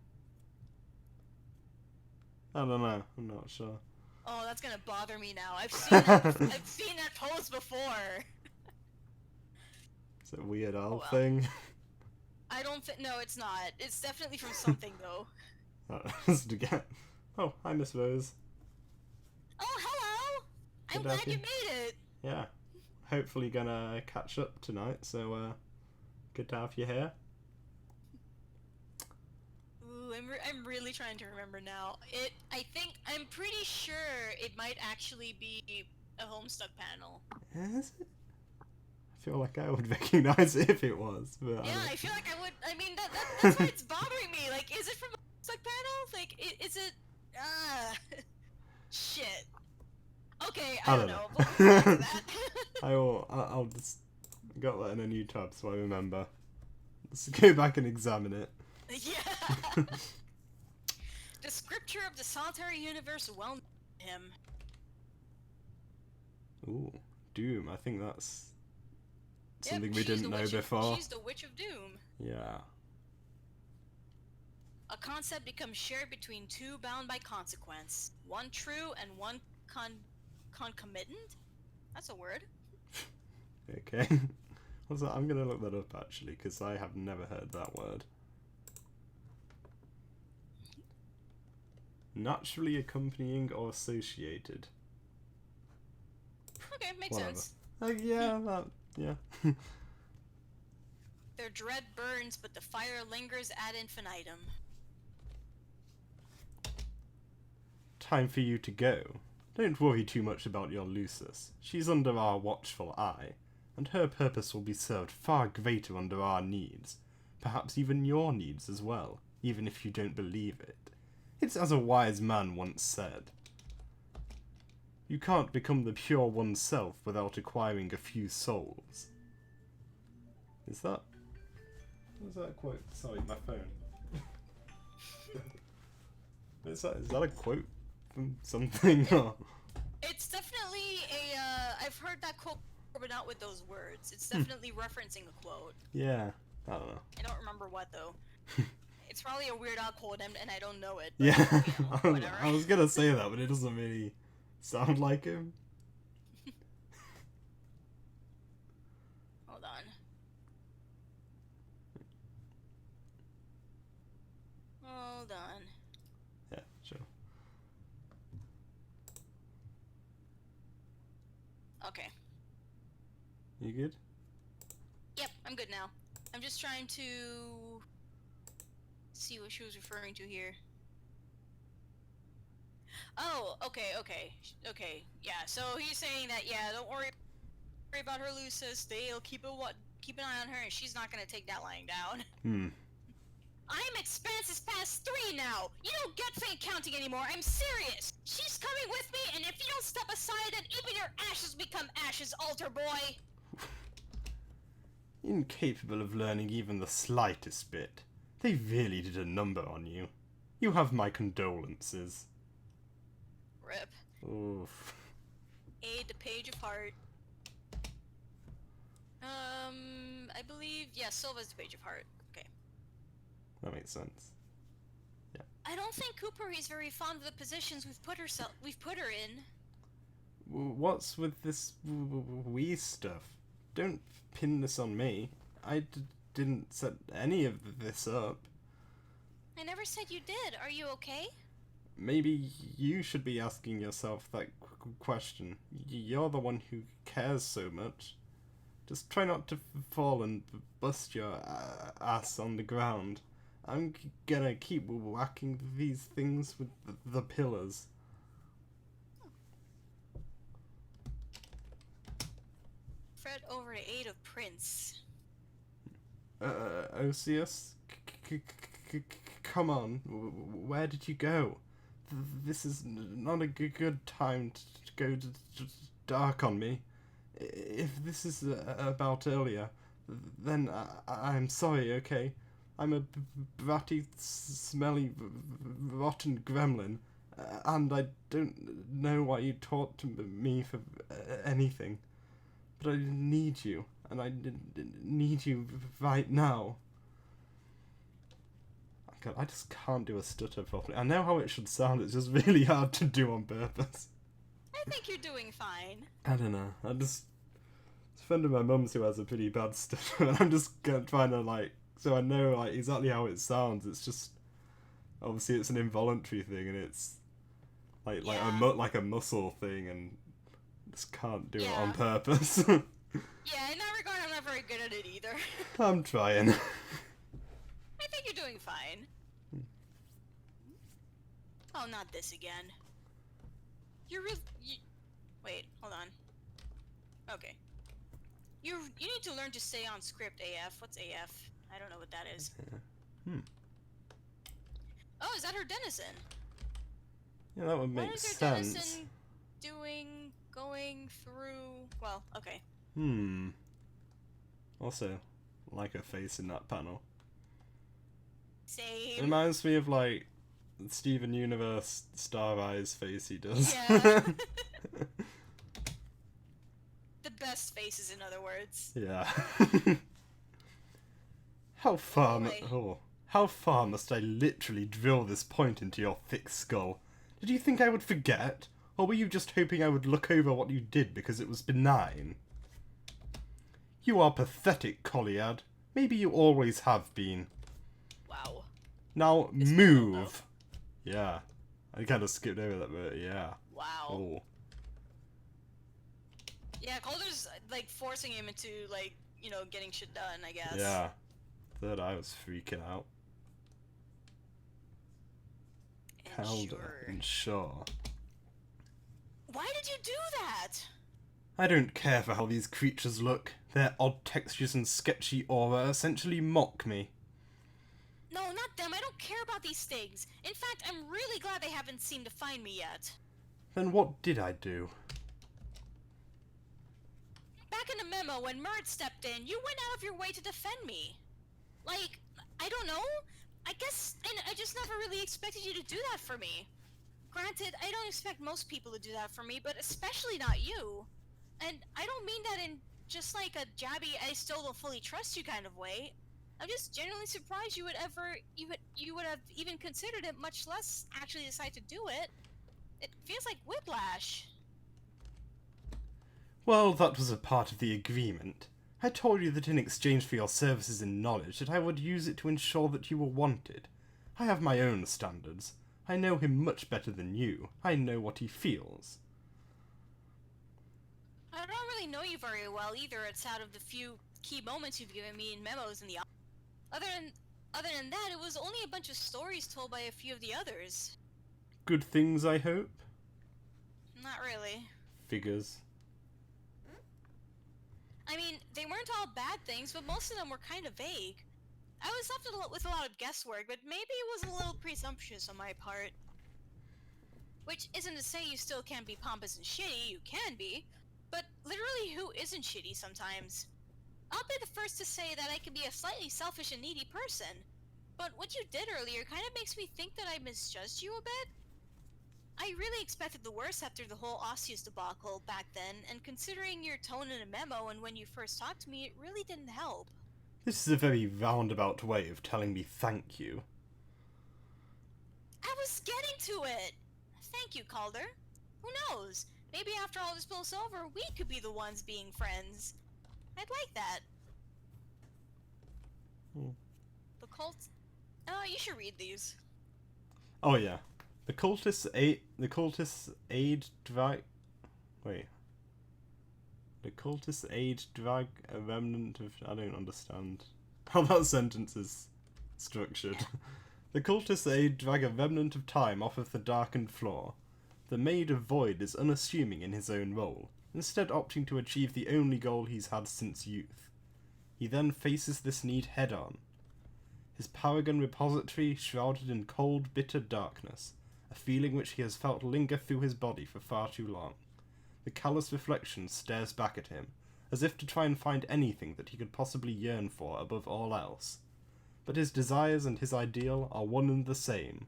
don't know. I'm not sure. Oh, that's gonna bother me now. I've seen that pose before. Is it a Weird Al well. thing? I don't think. No, it's not. It's definitely from something though. Oh, hi, Miss Rose. Oh, hello! I'm Good to have glad you you. made it. Yeah. Hopefully gonna catch up tonight, so good to have you here. Ooh, I'm really trying to remember now. I'm pretty sure it might actually be a Homestuck panel. Is it? I feel like I would recognize it if it was, but Yeah, I feel like I would. I mean, that's why it's bothering me. Like, is it from a Homestuck panel? Like, is it? Shit. Okay, I don't know. We'll come back to that. I'll just got that in a new tab so I remember. Let's go back and examine it. Yeah. The scripture of the solitary universe well known to him. Ooh, Doom. I think that's something Yep, we didn't know before. She's the Witch of Doom. Yeah. A concept becomes shared between two bound by consequence. One true and one concomitant? That's a word. Okay. I'm gonna look that up actually, because I have never heard that word. Naturally accompanying or associated. Okay, makes Whatever. sense. Yeah. Their dread burns, but the fire lingers ad infinitum. Time for you to go. Don't worry too much about your Lucis. She's under our watchful eye, and her purpose will be served far greater under our needs. Perhaps even your needs as well, even if you don't believe it. It's as a wise man once said. You can't become the pure oneself without acquiring a few souls. Is that... What was that quote? Sorry, my phone. Is that a quote from something? Or... It's definitely I've heard that quote, but not with those words. It's definitely referencing a quote. Yeah, I don't know. I don't remember what though. It's probably a Weird Al quote, and I don't know it. But, Yeah, you know, whatever. I was gonna say that, but it doesn't really sound like him. Hold on. Hold on. Yeah, sure. Okay. You good? Yep, I'm good now. I'm just trying to see what she was referring to here. Oh, okay. Yeah, so he's saying that, yeah, don't worry about her, Lucis. They'll keep an eye on her, and she's not gonna take that lying down. I'm Expanse's past 3 now! You don't get faint counting anymore, I'm serious! She's coming with me, and if you don't step aside, then even your ashes become ashes, altar boy! Incapable of learning even the slightest bit. They really did a number on you. You have my condolences. Rip. Oof. Aid the Page of Heart. I believe, yeah, Silva's the Page of Heart. Okay. That makes sense. Yeah. I don't think Cooper is very fond of the positions we've put her in. What's with this wee stuff? Don't pin this on me. I didn't set any of this up. I never said you did. Are you okay? Maybe you should be asking yourself that question. You're the one who cares so much. Just try not to fall and bust your ass on the ground. I'm gonna keep whacking these things with the pillars. Fred over to aid of Prince. Osius? Come on, where did you go? This is not a good time to go dark on me. If this is about earlier, then I'm sorry, okay? I'm a bratty, smelly, rotten gremlin, and I don't know why you talk to me for anything. But I need you, and I need you right now. I just can't do a stutter properly. I know how it should sound, it's just really hard to do on purpose. I think you're doing fine. I don't know. It's a friend of my mum's who has a pretty bad stutter, and I'm just trying to, like, so I know, like, exactly how it sounds. It's just, obviously it's an involuntary thing, and it's, like a muscle thing, and just can't do it on purpose. Yeah, in that regard, I'm not very good at it either. I'm trying. I think you're doing fine. Oh, not this again. Wait, hold on. Okay. You need to learn to stay on script, AF. What's AF? I don't know what that is. Oh, is that her denizen? Yeah, that would make What is her sense. denizen doing, going through... Well, okay. Also, like her face in that panel. Same. It reminds me of, like, Steven Universe Star Eyes face he does. Yeah. The best faces, in other words. Yeah. How far must I literally drill this point into your thick skull? Did you think I would forget? Or were you just hoping I would look over what you did because it was benign? You are pathetic, Colliard. Maybe you always have been. Wow. Now move. Yeah. I kind of skipped over that bit, yeah. Wow. Oh. Yeah, Calder's, like, forcing him into, like, you know, getting shit done, I guess. Yeah. Third eye was freaking out. Calder and Shaw. Why did you do that? I don't care for how these creatures look. Their odd textures and sketchy aura essentially mock me. No, not them. I don't care about these things. In fact, I'm really glad they haven't seemed to find me yet. Then what did I do? Back in the memo, when Mert stepped in, you went out of your way to defend me. Like, I don't know. I guess I just never really expected you to do that for me. Granted, I don't expect most people to do that for me, but especially not you. And I don't mean that in just like a jabby, I still don't fully trust you kind of way. I'm just genuinely surprised you would have even considered it, much less actually decide to do it. It feels like whiplash. Well, that was a part of the agreement. I told you that in exchange for your services and knowledge that I would use it to ensure that you were wanted. I have my own standards. I know him much better than you. I know what he feels. I don't really know you very well either. It's out of the few key moments you've given me in memos in the other than other than that, it was only a bunch of stories told by a few of the others. Good things, I hope? Not really. Figures. I mean, they weren't all bad things, but most of them were kind of vague. I was left with a lot of guesswork, but maybe it was a little presumptuous on my part. Which isn't to say you still can't be pompous and shitty, you can be, but literally who isn't shitty sometimes? I'll be the first to say that I can be a slightly selfish and needy person, but what you did earlier kind of makes me think that I misjudged you a bit. I really expected the worst after the whole Osseous debacle back then, and considering your tone in a memo and when you first talked to me, it really didn't help. This is a very roundabout way of telling me thank you. I was getting to it! Thank you, Calder. Who knows? Maybe after all this blows over, we could be the ones being friends. I'd like that. The cult... you should read these. Oh yeah. The cultists aid drag... Wait. The cultists aid drag a remnant of... I don't understand how that sentence is structured. The cultists aid drag a remnant of time off of the darkened floor. The Maid of Void is unassuming in his own role, instead opting to achieve the only goal he's had since youth. He then faces this need head-on. His Paragon repository shrouded in cold, bitter darkness, a feeling which he has felt linger through his body for far too long. The callous reflection stares back at him, as if to try and find anything that he could possibly yearn for above all else. But his desires and his ideal are one and the same.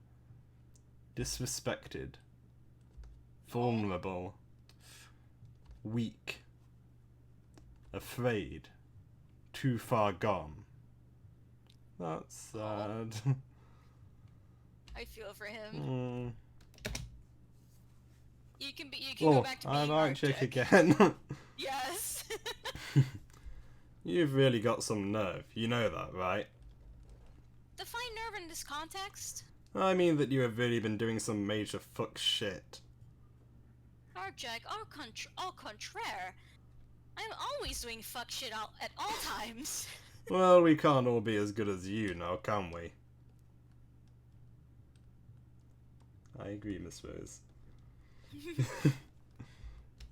Disrespected. Vulnerable. Weak. Afraid. Too far gone. That's sad. I feel for him. You can Oh, go back to being I might check Arctic. again. Yes. You've really got some nerve. You know that, right? Define nerve in this context. I mean that you have really been doing some major fuck shit. Arctic, au contraire. I'm always doing fuck shit at all times. Well, we can't all be as good as you now, can we? I agree, Miss Rose.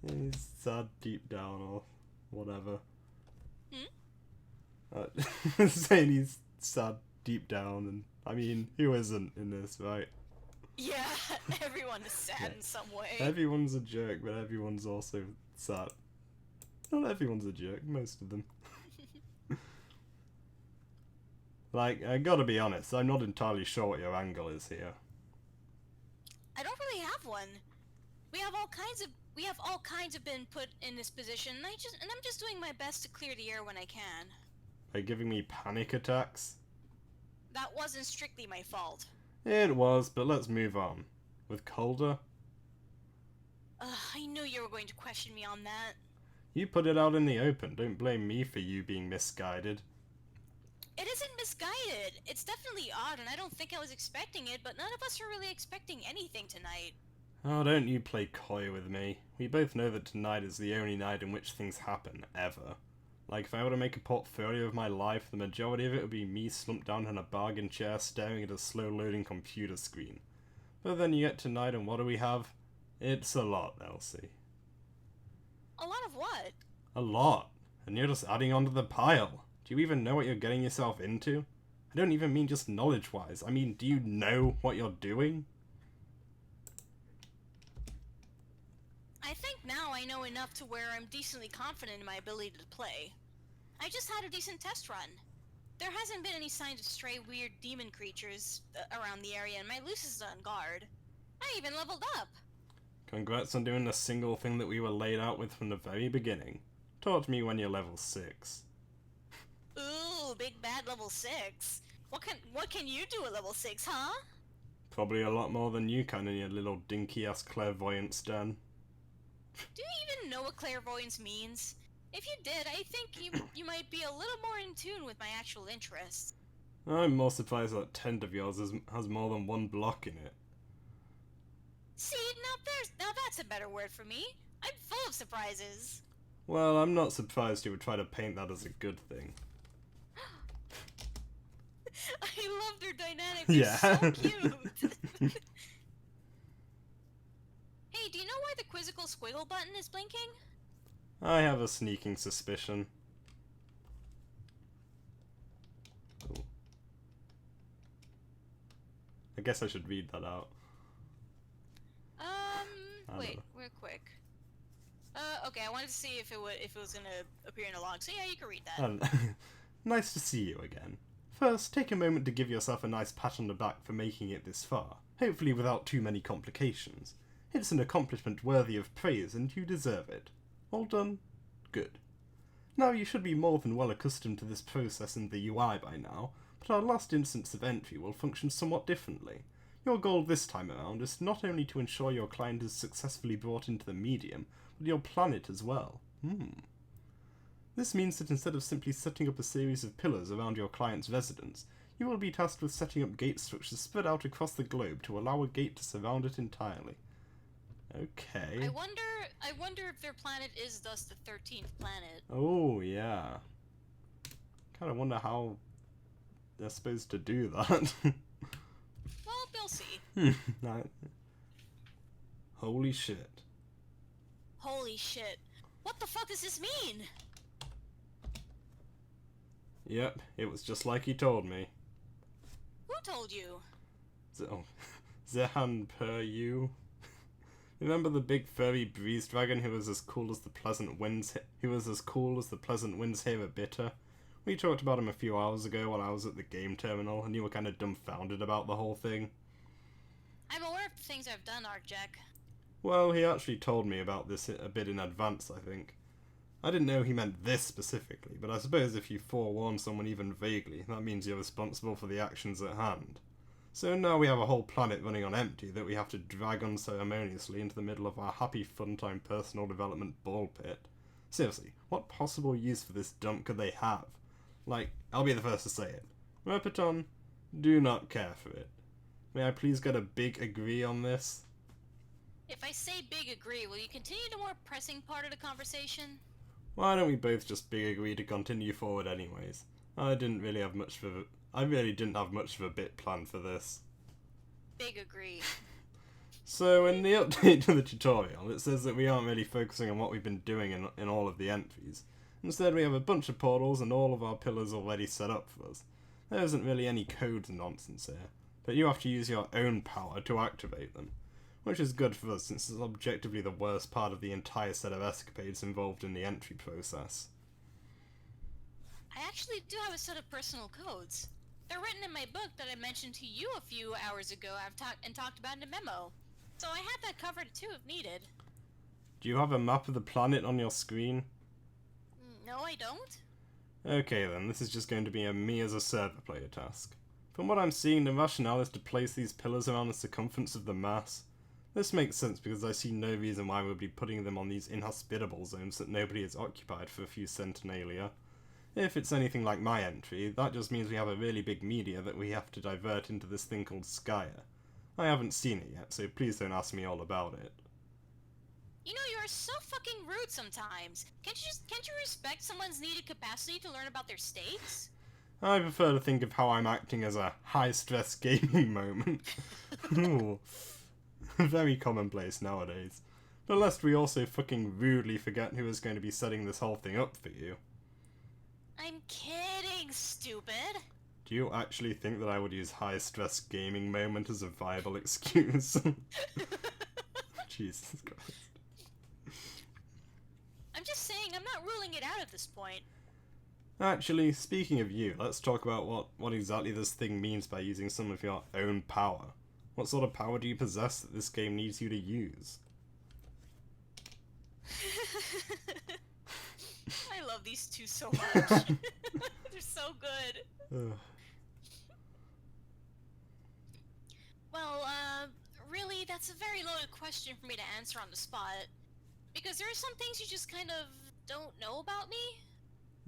He's sad deep down, or whatever. Saying he's sad deep down, and I mean, who isn't in this, right? Yeah, everyone is sad in some way. Everyone's a jerk, but everyone's also sad. Not everyone's a jerk, most of them. Like, I gotta be honest, I'm not entirely sure what your angle is here. I don't really have one. We have all kinds of been put in this position, and I'm just doing my best to clear the air when I can. By giving me panic attacks? That wasn't strictly my fault. It was, but let's move on. With Calder? I knew you were going to question me on that. You put it out in the open, don't blame me for you being misguided. It isn't misguided. It's definitely odd, and I don't think I was expecting it, but none of us are really expecting anything tonight. Oh, don't you play coy with me. We both know that tonight is the only night in which things happen, ever. Like, if I were to make a portfolio of my life, the majority of it would be me slumped down in a bargain chair staring at a slow-loading computer screen. But then you get tonight, and what do we have? It's a lot, Elsie. A lot of what? A lot. And you're just adding onto the pile. Do you even know what you're getting yourself into? I don't even mean just knowledge-wise. I mean, do you know what you're doing? I think now I know enough to where I'm decently confident in my ability to play. I just had a decent test run. There hasn't been any signs of stray weird demon creatures around the area, and my Luce is on guard. I even leveled up! Congrats on doing the single thing that we were laid out with from the very beginning. Talk to me when you're level 6. Ooh, big bad level 6. What can you do at level 6, huh? Probably a lot more than you can in your little dinky-ass clairvoyance den. Do you even know what clairvoyance means? If you did, I think you might be a little more in tune with my actual interests. I'm more surprised that tent of yours has more than one block in it. See, now that's a better word for me. I'm full of surprises. Well, I'm not surprised you would try to paint that as a good thing. I love their dynamic. Yeah. They're so cute. Hey, do you know why the quizzical squiggle button is blinking? I have a sneaking suspicion. Ooh. I guess I should read that out. Wait, real quick. Okay, I wanted to see if it was gonna appear in a log. So yeah, you can read that. Nice to see you again. First, take a moment to give yourself a nice pat on the back for making it this far, hopefully without too many complications. It's an accomplishment worthy of praise and you deserve it. All done? Good. Now you should be more than well accustomed to this process in the UI by now, but our last instance of entry will function somewhat differently. Your goal this time around is not only to ensure your client is successfully brought into the medium, but your planet as well. This means that instead of simply setting up a series of pillars around your client's residence, you will be tasked with setting up gate structures spread out across the globe to allow a gate to surround it entirely. Okay. I wonder if their planet is thus the 13th planet. Oh, yeah. Kind of wonder how they're supposed to do that. Well, we'll see. Holy shit. Holy shit. What the fuck does this mean? Yep, it was just like he told me. Who told you? Zehan per you. Remember the big furry breeze dragon who was as cool as the pleasant winds here at Bitter? We talked about him a few hours ago while I was at the game terminal, and you were kind of dumbfounded about the whole thing. I'm aware of the things I've done, Arcjack. Well, he actually told me about this a bit in advance, I think. I didn't know he meant this specifically, but I suppose if you forewarn someone even vaguely, that means you're responsible for the actions at hand. So now we have a whole planet running on empty that we have to drag unceremoniously into the middle of our happy fun-time personal development ball pit. Seriously, what possible use for this dump could they have? Like, I'll be the first to say it. Repeton, do not care for it. May I please get a big agree on this? If I say big agree, will you continue the more pressing part of the conversation? Why don't we both just big agree to continue forward anyways? I really didn't have much of a bit planned for this. Big agree. So in the update to the tutorial, it says that we aren't really focusing on what we've been doing in all of the entries. Instead, we have a bunch of portals and all of our pillars already set up for us. There isn't really any code nonsense here, but you have to use your own power to activate them. Which is good for us since it's objectively the worst part of the entire set of escapades involved in the entry process. I actually do have a set of personal codes. They're written in my book that I mentioned to you a few hours ago and talked about in a memo. So I had that covered too if needed. Do you have a map of the planet on your screen? No, I don't. Okay then, this is just going to be a me as a server player task. From what I'm seeing, the rationale is to place these pillars around the circumference of the mass. This makes sense because I see no reason why we'll be putting them on these inhospitable zones that nobody has occupied for a few centenalia. If it's anything like my entry, that just means we have a really big media that we have to divert into this thing called Skya. I haven't seen it yet, so please don't ask me all about it. You know, you're so fucking rude sometimes. Can't you respect someone's needed capacity to learn about their stakes? I prefer to think of how I'm acting as a high-stress gaming moment. Ooh. Very commonplace nowadays. But lest we also fucking rudely forget who is going to be setting this whole thing up for you. I'm kidding, stupid. Do you actually think that I would use high-stress gaming moment as a viable excuse? Jesus Christ. I'm just saying, I'm not ruling it out at this point. Actually, speaking of you, let's talk about what exactly this thing means by using some of your own power. What sort of power do you possess that this game needs you to use? I love these two so much. They're so good. Ugh. Well, really, that's a very loaded question for me to answer on the spot. Because there are some things you just kind of don't know about me.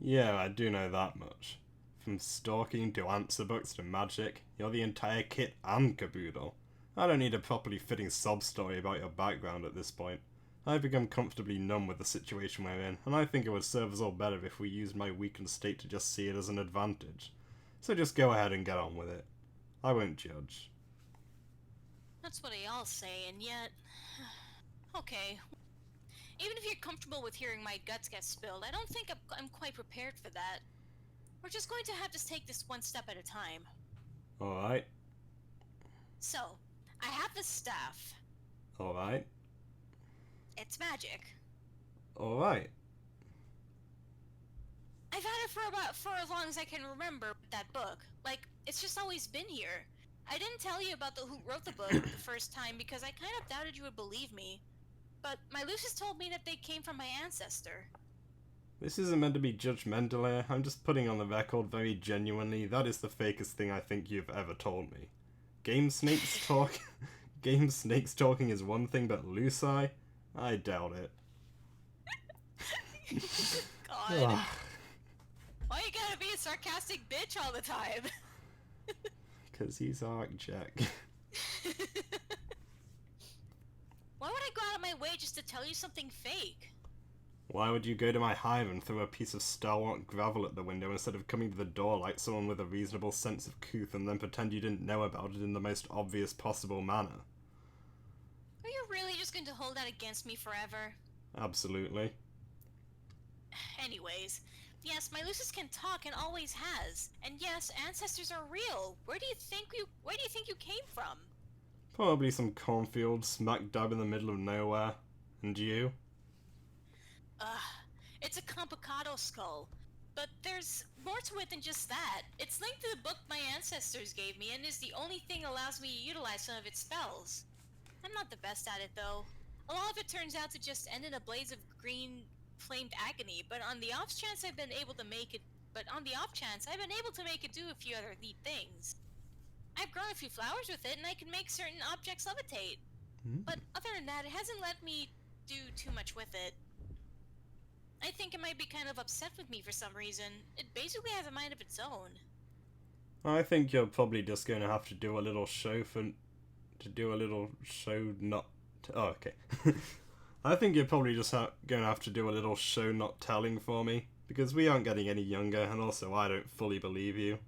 Yeah, I do know that much. From stalking to answer books to magic, you're the entire kit and caboodle. I don't need a properly fitting sob story about your background at this point. I've become comfortably numb with the situation we're in, and I think it would serve us all better if we used my weakened state to just see it as an advantage. So just go ahead and get on with it. I won't judge. That's what they all say, and yet... Okay. Even if you're comfortable with hearing my guts get spilled, I don't think I'm quite prepared for that. We're just going to have to take this one step at a time. Alright. So, I have the staff. Alright. It's magic. Alright. I've had it for as long as I can remember that book. Like, it's just always been here. I didn't tell you about who wrote the book the first time because I kind of doubted you would believe me. But my Lucius told me that they came from my ancestor. This isn't meant to be judgmental here. I'm just putting on the record very genuinely. That is the fakest thing I think you've ever told me. Game snakes talk. Game snakes talking is one thing, but Luci? I doubt it. God. Why you gotta be a sarcastic bitch all the time? 'Cause he's Arc Jack. Why would I go out of my way just to tell you something fake? Why would you go to my hive and throw a piece of stalwart gravel at the window instead of coming to the door like someone with a reasonable sense of couth and then pretend you didn't know about it in the most obvious possible manner? Are you really just going to hold that against me forever? Absolutely. Anyways, yes, my Lucius can talk and always has. And yes, ancestors are real. Where do you think you came from? Probably some cornfield smack dab in the middle of nowhere. And you? It's a complicado skull. But there's more to it than just that. It's linked to the book my ancestors gave me and is the only thing that allows me to utilize some of its spells. I'm not the best at it though. A lot of it turns out to just end in a blaze of green flamed agony, but on the off chance I've been able to make it do a few other neat things. I've grown a few flowers with it and I can make certain objects levitate. But other than that, it hasn't let me do too much with it. I think it might be kind of upset with me for some reason. It basically has a mind of its own. I think you're probably just going to have to do a little show Oh, okay. I think you're probably just going to have to do a little show not telling for me, because we aren't getting any younger, and also I don't fully believe you.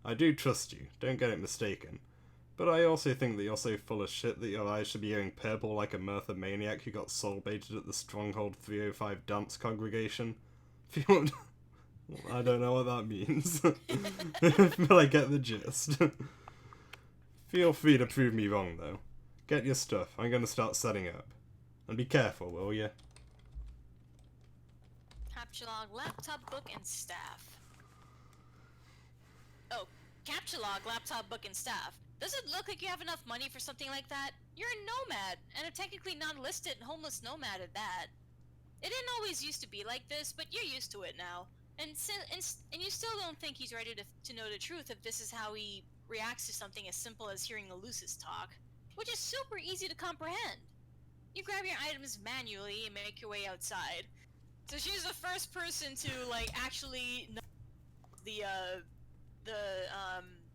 I do trust you, don't get it mistaken, but I also think that you're so full of shit that your eyes should be going purple like a Merthyr maniac who got soul-baited at the Stronghold 305 dance congregation. I don't know what that means, but I get the gist. Feel free to prove me wrong, though. Get your stuff, I'm going to start setting up. And be careful, will ya? Capture log, laptop, book, and staff. Oh, capture log, laptop, book, and staff. Does it look like you have enough money for something like that? You're a nomad, and a technically non-listed homeless nomad at that. It didn't always used to be like this, but you're used to it now. And you still don't think he's ready to know the truth if this is how he reacts to something as simple as hearing a Lucis talk, which is super easy to comprehend. You grab your items manually and make your way outside. So she's the first person to, like, actually know the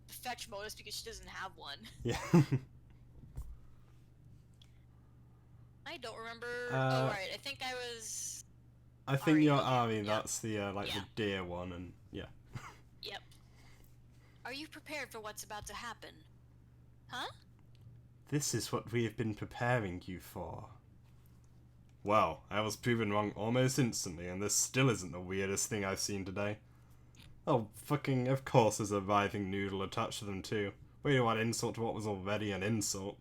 fetch modus because she doesn't have one. Yeah. I don't remember. Oh, right. I think I was... I think you're Ari, Yep. that's the, the deer one, and yeah. Yep. Are you prepared for what's about to happen? Huh? This is what we have been preparing you for. Well, I was proven wrong almost instantly, and this still isn't the weirdest thing I've seen today. Oh, fucking, of course there's a writhing noodle attached to them too. Way to add insult to what was already an insult.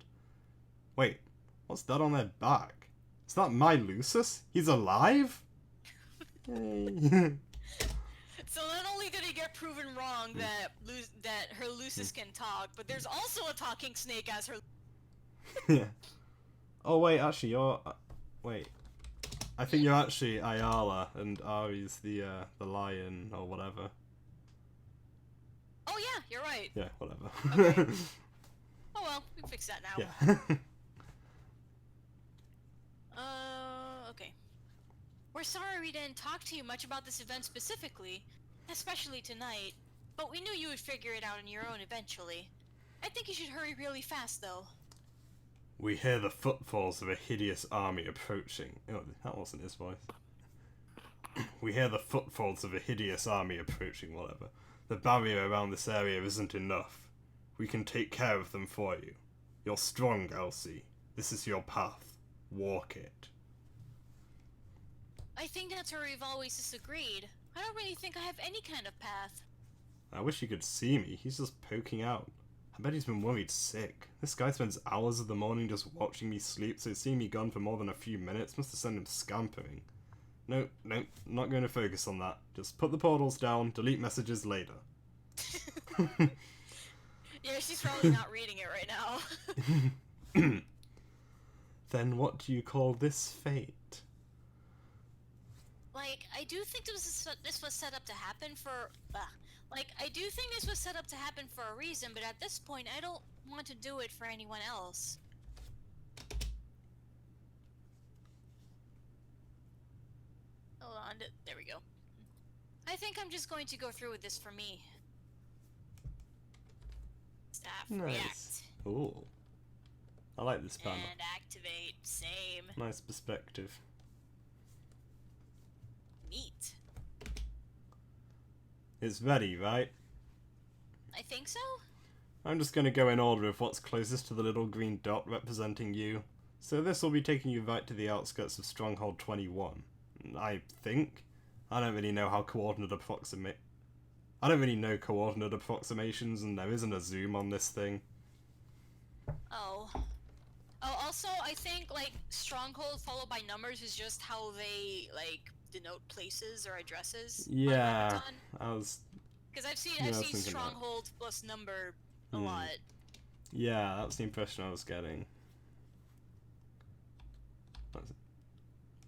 Wait, what's that on their back? Is that my Lucius? He's alive? Yay. So then get proven wrong that her Lucis can talk, but there's also a talking snake as her. Yeah. Oh wait, actually you're... wait. I think you're actually Ayala, and Ari's the lion, or whatever. Oh yeah, you're right. Yeah, whatever. Okay. Oh well, we can fix that now. Yeah. Okay. We're sorry we didn't talk to you much about this event specifically, especially tonight, but we knew you would figure it out on your own eventually. I think you should hurry really fast, though. We hear the footfalls of a hideous army approaching. Oh, that wasn't his voice. We hear the footfalls of a hideous army approaching, whatever. The barrier around this area isn't enough. We can take care of them for you. You're strong, Elsie. This is your path. Walk it. I think that's where we've always disagreed. I don't really think I have any kind of path. I wish you could see me. He's just poking out. I bet he's been worried sick. This guy spends hours of the morning just watching me sleep, so seeing me gone for more than a few minutes must have sent him scampering. Nope, not going to focus on that. Just put the portals down, delete messages later. Yeah, she's probably not reading it right now. Then what do you call this fate? Like, I do think this was set up to happen for... I do think this was set up to happen for a reason, but at this point, I don't want to do it for anyone else. Hold on, there we go. I think I'm just going to go through with this for me. Staff, react. Ooh. I like this panel. And activate, same. Nice perspective. Neat. It's ready, right? I think so? I'm just going to go in order of what's closest to the little green dot representing you. So this will be taking you right to the outskirts of Stronghold 21. I think. I don't really know how coordinate approximate... I don't really know coordinate approximations, and there isn't a zoom on this thing. Oh. Oh, also, I think, like, Stronghold followed by numbers is just how they, like, denote places or addresses. Yeah, I was... Because I've seen thinking Stronghold plus number a lot. Yeah, that's the impression I was getting.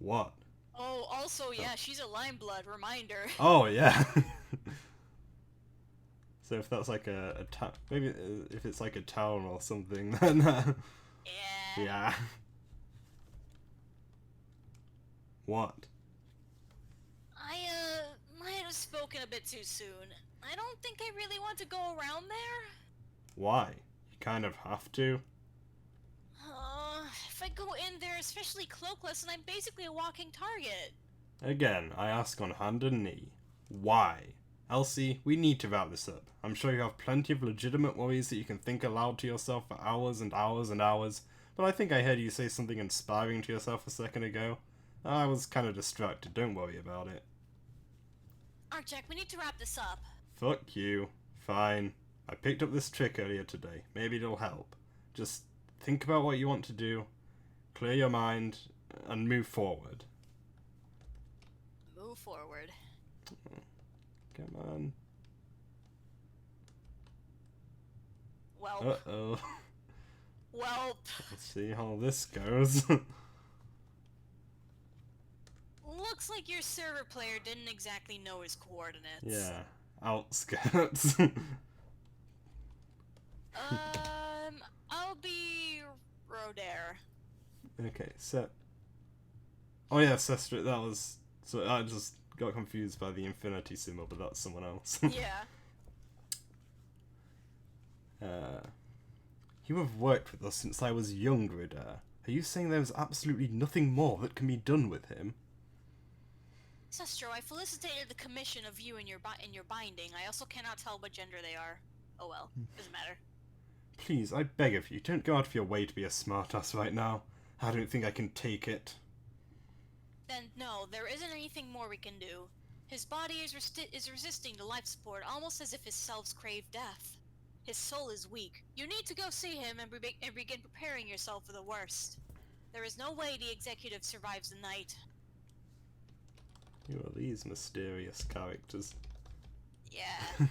What? Oh, also, yeah, she's a lime blood, reminder. Oh, yeah. So if that's like a town, maybe if it's like a town or something, then Yeah. yeah. What? I might have spoken a bit too soon. I don't think I really want to go around there. Why? You kind of have to. If I go in there, especially cloakless, and I'm basically a walking target. Again, I ask on hand and knee. Why? Elsie, we need to wrap this up. I'm sure you have plenty of legitimate worries that you can think aloud to yourself for hours and hours and hours, but I think I heard you say something inspiring to yourself a second ago. I was kind of distracted, don't worry about it. Archek, we need to wrap this up. Fuck you. Fine. I picked up this trick earlier today. Maybe it'll help. Just think about what you want to do, clear your mind, and move forward. Move forward. Come on. Welp. Uh-oh. Welp. Let's see how this goes. Looks like your server player didn't exactly know his coordinates. Yeah. Outskirts. I'll be Rodair. Okay, so... Oh yeah, Sestra, that was... So I just got confused by the infinity symbol, but that's someone else. Yeah. You have worked with us since I was young, Rodair. Are you saying there's absolutely nothing more that can be done with him? Sestro, I felicitated the commission of you in your binding. I also cannot tell what gender they are. Oh well, doesn't matter. Please, I beg of you, don't go out of your way to be a smartass right now. I don't think I can take it. Then no, there isn't anything more we can do. His body is resisting to life support, almost as if his selves crave death. His soul is weak. You need to go see him and begin preparing yourself for the worst. There is no way the executive survives the night. Who are these mysterious characters? Yeah.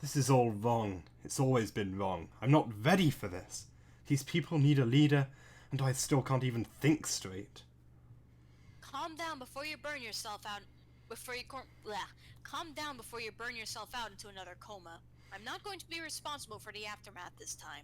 This is all wrong. It's always been wrong. I'm not ready for this. These people need a leader, and I still can't even think straight. Calm down before you burn yourself out. Calm down before you burn yourself out into another coma. I'm not going to be responsible for the aftermath this time.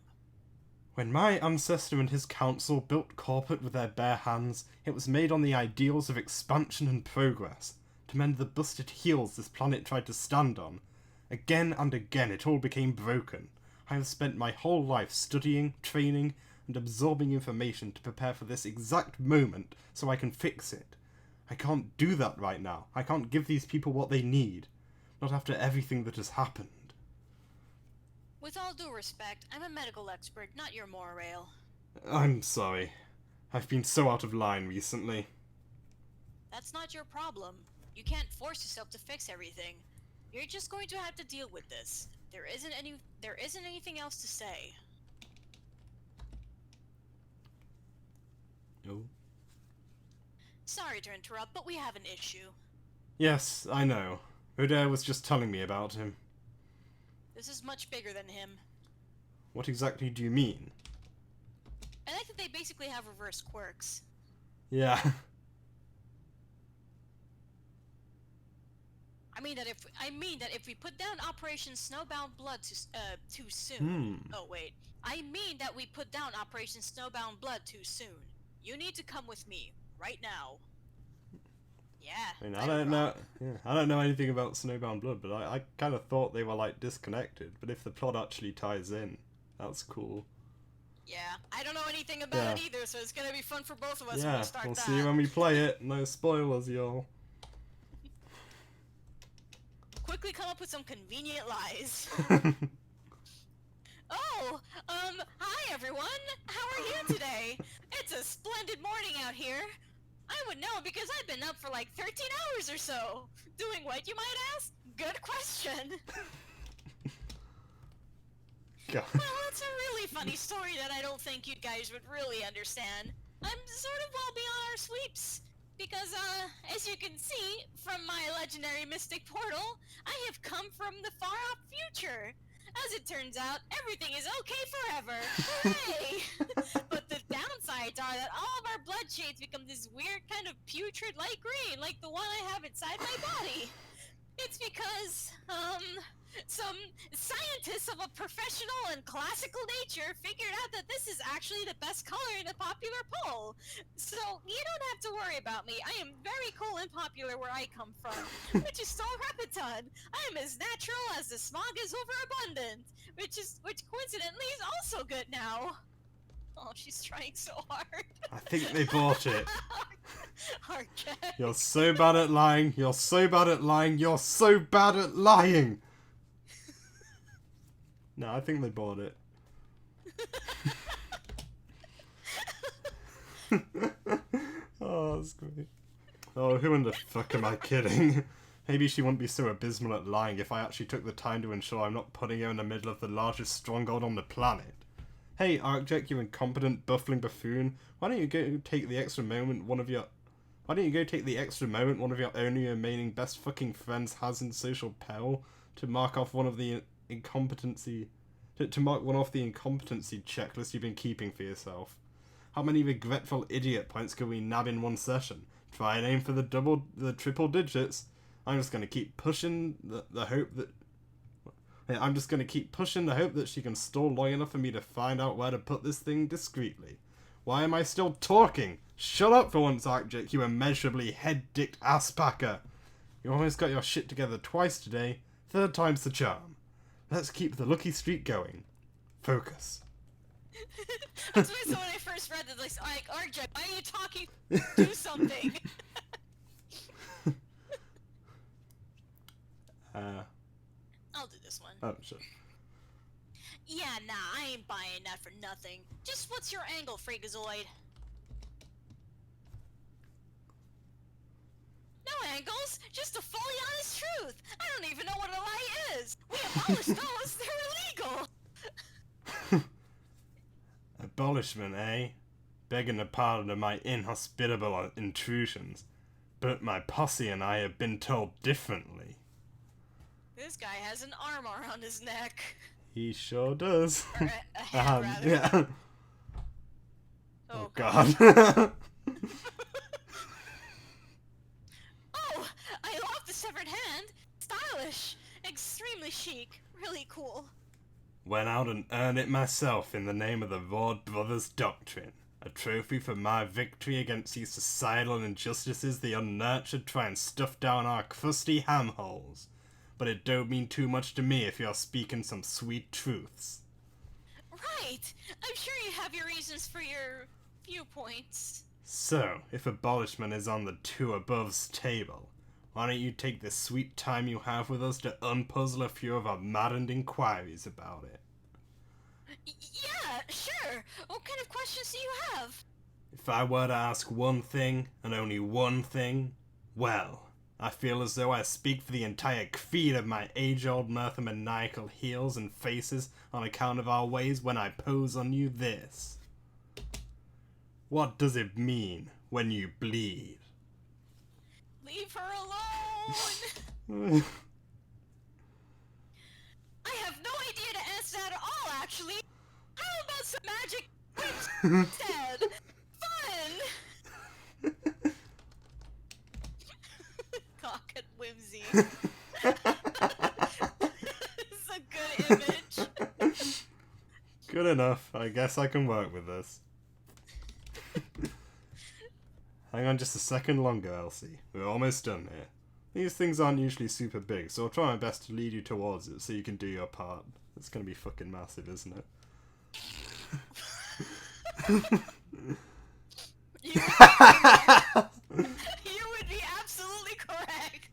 When my ancestor and his council built corporate with their bare hands, it was made on the ideals of expansion and progress, to mend the busted heels this planet tried to stand on. Again and again it all became broken. I have spent my whole life studying, training, and absorbing information to prepare for this exact moment so I can fix it. I can't do that right now. I can't give these people what they need. Not after everything that has happened. With all due respect, I'm a medical expert, not your moral. I'm sorry. I've been so out of line recently. That's not your problem. You can't force yourself to fix everything. You're just going to have to deal with this. There isn't anything else to say. Oh. Sorry to interrupt, but we have an issue. Yes, I know. Odair was just telling me about him. This is much bigger than him. What exactly do you mean? I like that they basically have reverse quirks. Yeah. I mean that if we put down Operation Snowbound Blood too soon. Oh wait. I mean that we put down Operation Snowbound Blood too soon. You need to come with me right now. Yeah. I mean, I don't know. Yeah, I don't know anything about Snowbound Blood, but I kind of thought they were like disconnected. But if the plot actually ties in, that's cool. Yeah, I don't know anything about it either, so it's gonna be fun for both of us when Yeah, we start we'll that. see when we play it. No spoilers, y'all. Quickly come up with some convenient lies. Oh, hi everyone! How are you today? It's a splendid morning out here. I would know because I've been up for like 13 hours or so. Doing what, you might ask? Good question. God. Well, it's a really funny story that I don't think you guys would really understand. I'm sort of well beyond our sweeps. Because, as you can see from my legendary mystic portal, I have come from the far-off future. As it turns out, everything is okay forever. Hooray! But the downsides are that all of our blood shades become this weird kind of putrid light green, like the one I have inside my body. It's because, some scientists of a professional and classical nature figured out that this is actually the best color in the popular poll. So, you don't have to worry about me. I am very cool and popular where I come from, which is Sol Rapiton. I am as natural as the smog is overabundant, which coincidentally is also good now. Oh, she's trying so hard. I think they bought it. Okay. You're so bad at lying. You're so bad at lying. You're so bad at lying. No, I think they bought it. Oh, that's great. Oh, who in the fuck am I kidding? Maybe she wouldn't be so abysmal at lying if I actually took the time to ensure I'm not putting her in the middle of the largest stronghold on the planet. Hey, Arcjek, you incompetent, buffling buffoon. Why don't you go take the extra moment one of your only remaining best fucking friends has in social peril to mark off one of the incompetency... To mark one off the incompetency checklist you've been keeping for yourself. How many regretful idiot points can we nab in one session? Try and aim for the triple digits. I'm just gonna keep pushing the hope that... I'm just gonna keep pushing the hope that she can stall long enough for me to find out where to put this thing discreetly. Why am I still talking? Shut up for once, Arcjek, you immeasurably head-dicked ass-packer. You almost got your shit together twice today. Third time's the charm. Let's keep the lucky streak going. Focus. That's why, so when I first read this, like, Arcjek, why are you talking? Do something. I'll do this one. Oh, sure. Yeah, nah, I ain't buying that for nothing. Just what's your angle, Freakazoid? No angles, just a fully honest truth. I don't even know what a lie is. We abolished those, they're illegal. Abolishment, eh? Begging the pardon of my inhospitable intrusions. But my posse and I have been told differently. This guy has an arm around his neck. He sure does. Or a hand, rather. Yeah. Oh, God. Oh, I love the severed hand. Stylish. Extremely chic. Really cool. Went out and earned it myself in the name of the Ward Brothers Doctrine. A trophy for my victory against these societal injustices the unnurtured try and stuff down our crusty ham holes. But it don't mean too much to me if you're speaking some sweet truths. Right. I'm sure you have your reasons for your viewpoints. So, if abolishment is on the two above's table, why don't you take the sweet time you have with us to unpuzzle a few of our maddened inquiries about it? Yeah, sure. What kind of questions do you have? If I were to ask one thing, and only one thing, well, I feel as though I speak for the entire creed of my age-old mirthomaniacal heels and faces on account of our ways when I pose on you this. What does it mean when you bleed? Leave her alone! I have no idea to answer that at all, actually! How about some magic instead? Fun! Cock and whimsy. This is a good image. Good enough. I guess I can work with this. Hang on just a second longer, Elsie. We're almost done here. These things aren't usually super big, so I'll try my best to lead you towards it so you can do your part. It's gonna be fucking massive, isn't it? You would be absolutely correct.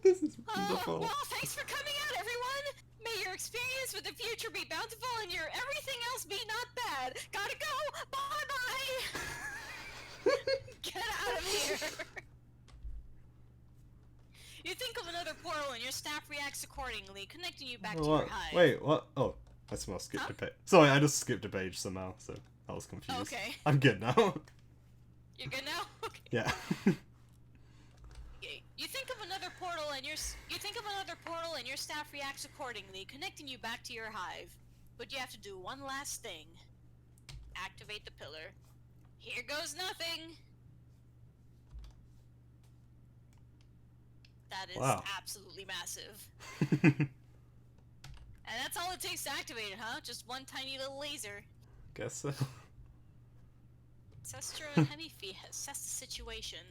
This is wonderful. Well, thanks for coming out, everyone. May your experience with the future be bountiful and your everything else be not bad. Gotta go. Bye-bye. Get out of here. You think of another portal and your staff reacts accordingly, connecting you back to your hive. Wait, what? Oh, I somehow skipped a page. Sorry, I just skipped a page somehow, so I was confused. Okay. I'm good now. You're good now? Okay. Yeah. You think of another portal and your staff reacts accordingly, connecting you back to your hive. But you have to do one last thing. Activate the pillar. Here goes nothing. That is absolutely massive. And that's all it takes to activate it, huh? Just one tiny little laser. Guess so. Sestra and Hemifi assess the situation.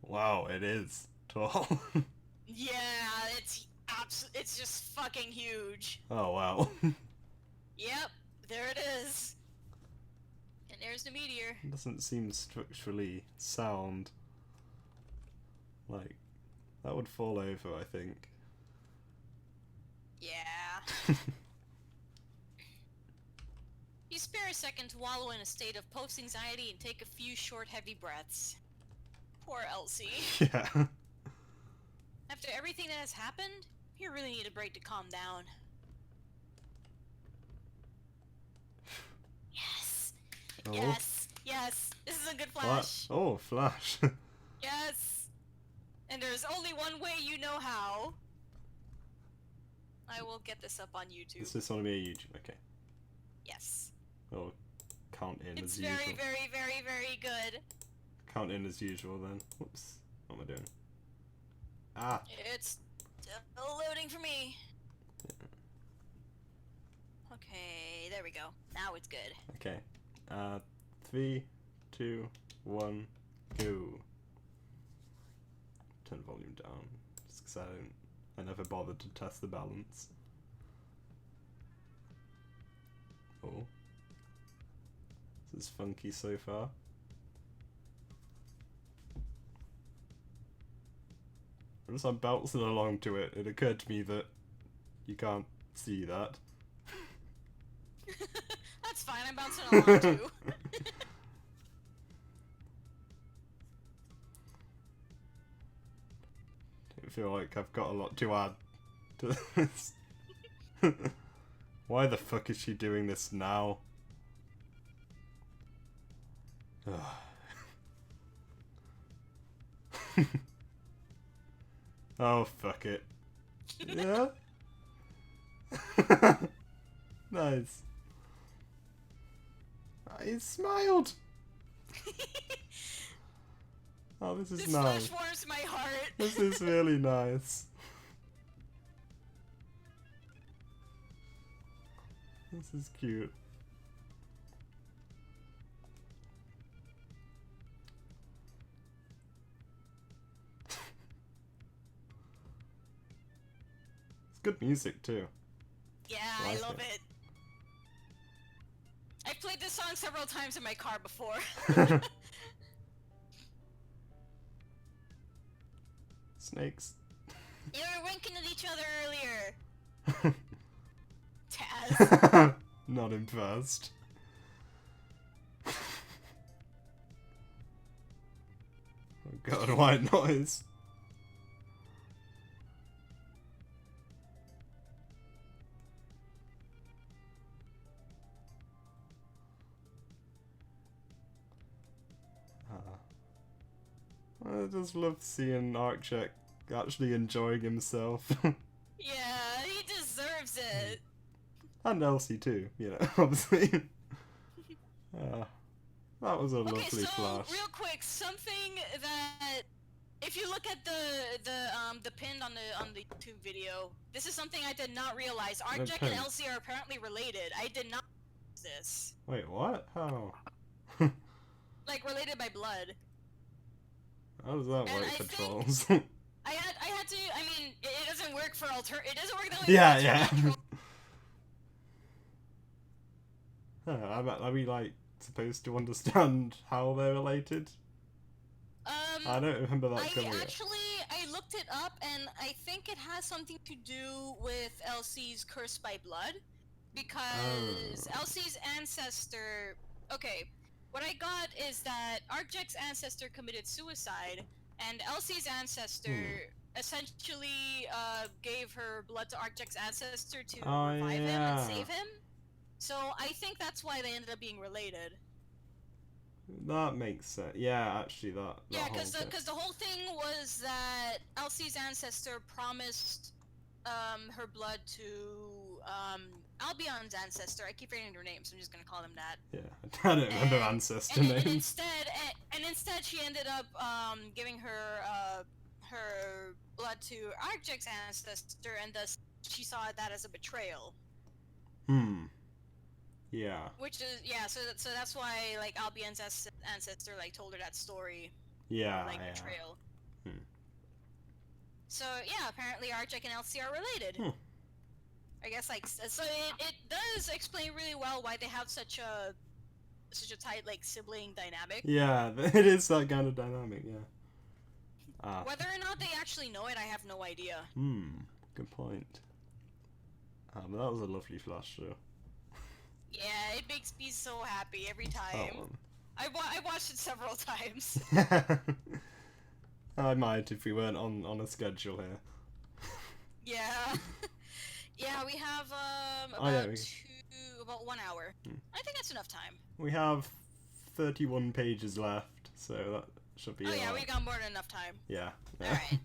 Wow, it is tall. Yeah, it's just fucking huge. Oh wow. Yep, there it is. And there's the meteor. It doesn't seem structurally sound. Like, that would fall over, I think. Yeah. You spare a second to wallow in a state of post-anxiety and take a few short, heavy breaths. Poor Elsie. Yeah. After everything that has happened, you really need a break to calm down. Yes! Oh. Yes! Yes! This is a good flash! What? Oh, flash. Yes! And there's only one way you know how. I will get this up on YouTube. Does this want to be a YouTube? Okay. Yes. Oh, count in It's as very, usual. very, very, very good. Count in as usual then. Whoops. What am I doing? Ah! It's still loading for me. Okay, there we go. Now it's good. Okay. 3, 2, 1, go. Turn the volume down. Just 'cause I never bothered to test the balance. Oh. This is funky so far. As I'm bouncing along to it, it occurred to me that you can't see that. That's fine, I'm bouncing along too. I feel like I've got a lot to add to this. Why the fuck is she doing this now? Oh, fuck it. Yeah? Nice. He smiled! Oh, this is This nice. flash warms my heart. This is really nice. This is cute. It's good music too. Yeah, I I like love it. it. I've played this song several times in my car before. Snakes. You were winking at each other earlier. Taz. Not impressed. Oh god, white noise. I just love seeing Arccheck actually enjoying himself. Yeah, he deserves it. And Elsie too, you know, obviously. That was a Okay, lovely so flash. real quick, something that if you look at the pin on the YouTube video, this is something I did not realize. Arccheck pin? and Elsie are apparently related. I did not realize this. Wait, what? How? Like related by blood. How does that And work I for think- trolls? I had to. I mean, it doesn't work for it doesn't work that Yeah, way. yeah. Are we like supposed to understand how they're related? I don't remember that coming up. I looked it up, and I think it has something to do with Elsie's curse by blood, because Elsie's ancestor. Okay, what I got is that Arcjeck's ancestor committed suicide, and Elsie's ancestor essentially gave her blood to Arcjeck's ancestor to revive him and save him. So I think that's why they ended up being related. That makes sense. Yeah, actually, that Yeah, whole thing. because the whole thing was that Elsie's ancestor promised her blood to Albion's ancestor. I keep forgetting their names, so I'm just gonna call them that. Yeah, I don't remember ancestor names. And instead she ended up giving her her blood to Arcjeck's ancestor, and thus she saw that as a betrayal. Yeah. Which is so that's why like Albion's ancestor like told her that story. Yeah. Like betrayal. So yeah, apparently Arcjeck and Elsie are related. I guess like so it does explain really well why they have such a tight like sibling dynamic. Yeah, it is that kind of dynamic. Yeah. Whether or not they actually know it, I have no idea. Good point. But that was a lovely flash show. Yeah, it makes me so happy every time. I watched it several times. I might if we weren't on a schedule here. Yeah. Yeah, we have about 1 hour. I think that's enough time. We have 31 pages left, so that should be. Oh yeah, we got more than enough time. Yeah. Alright.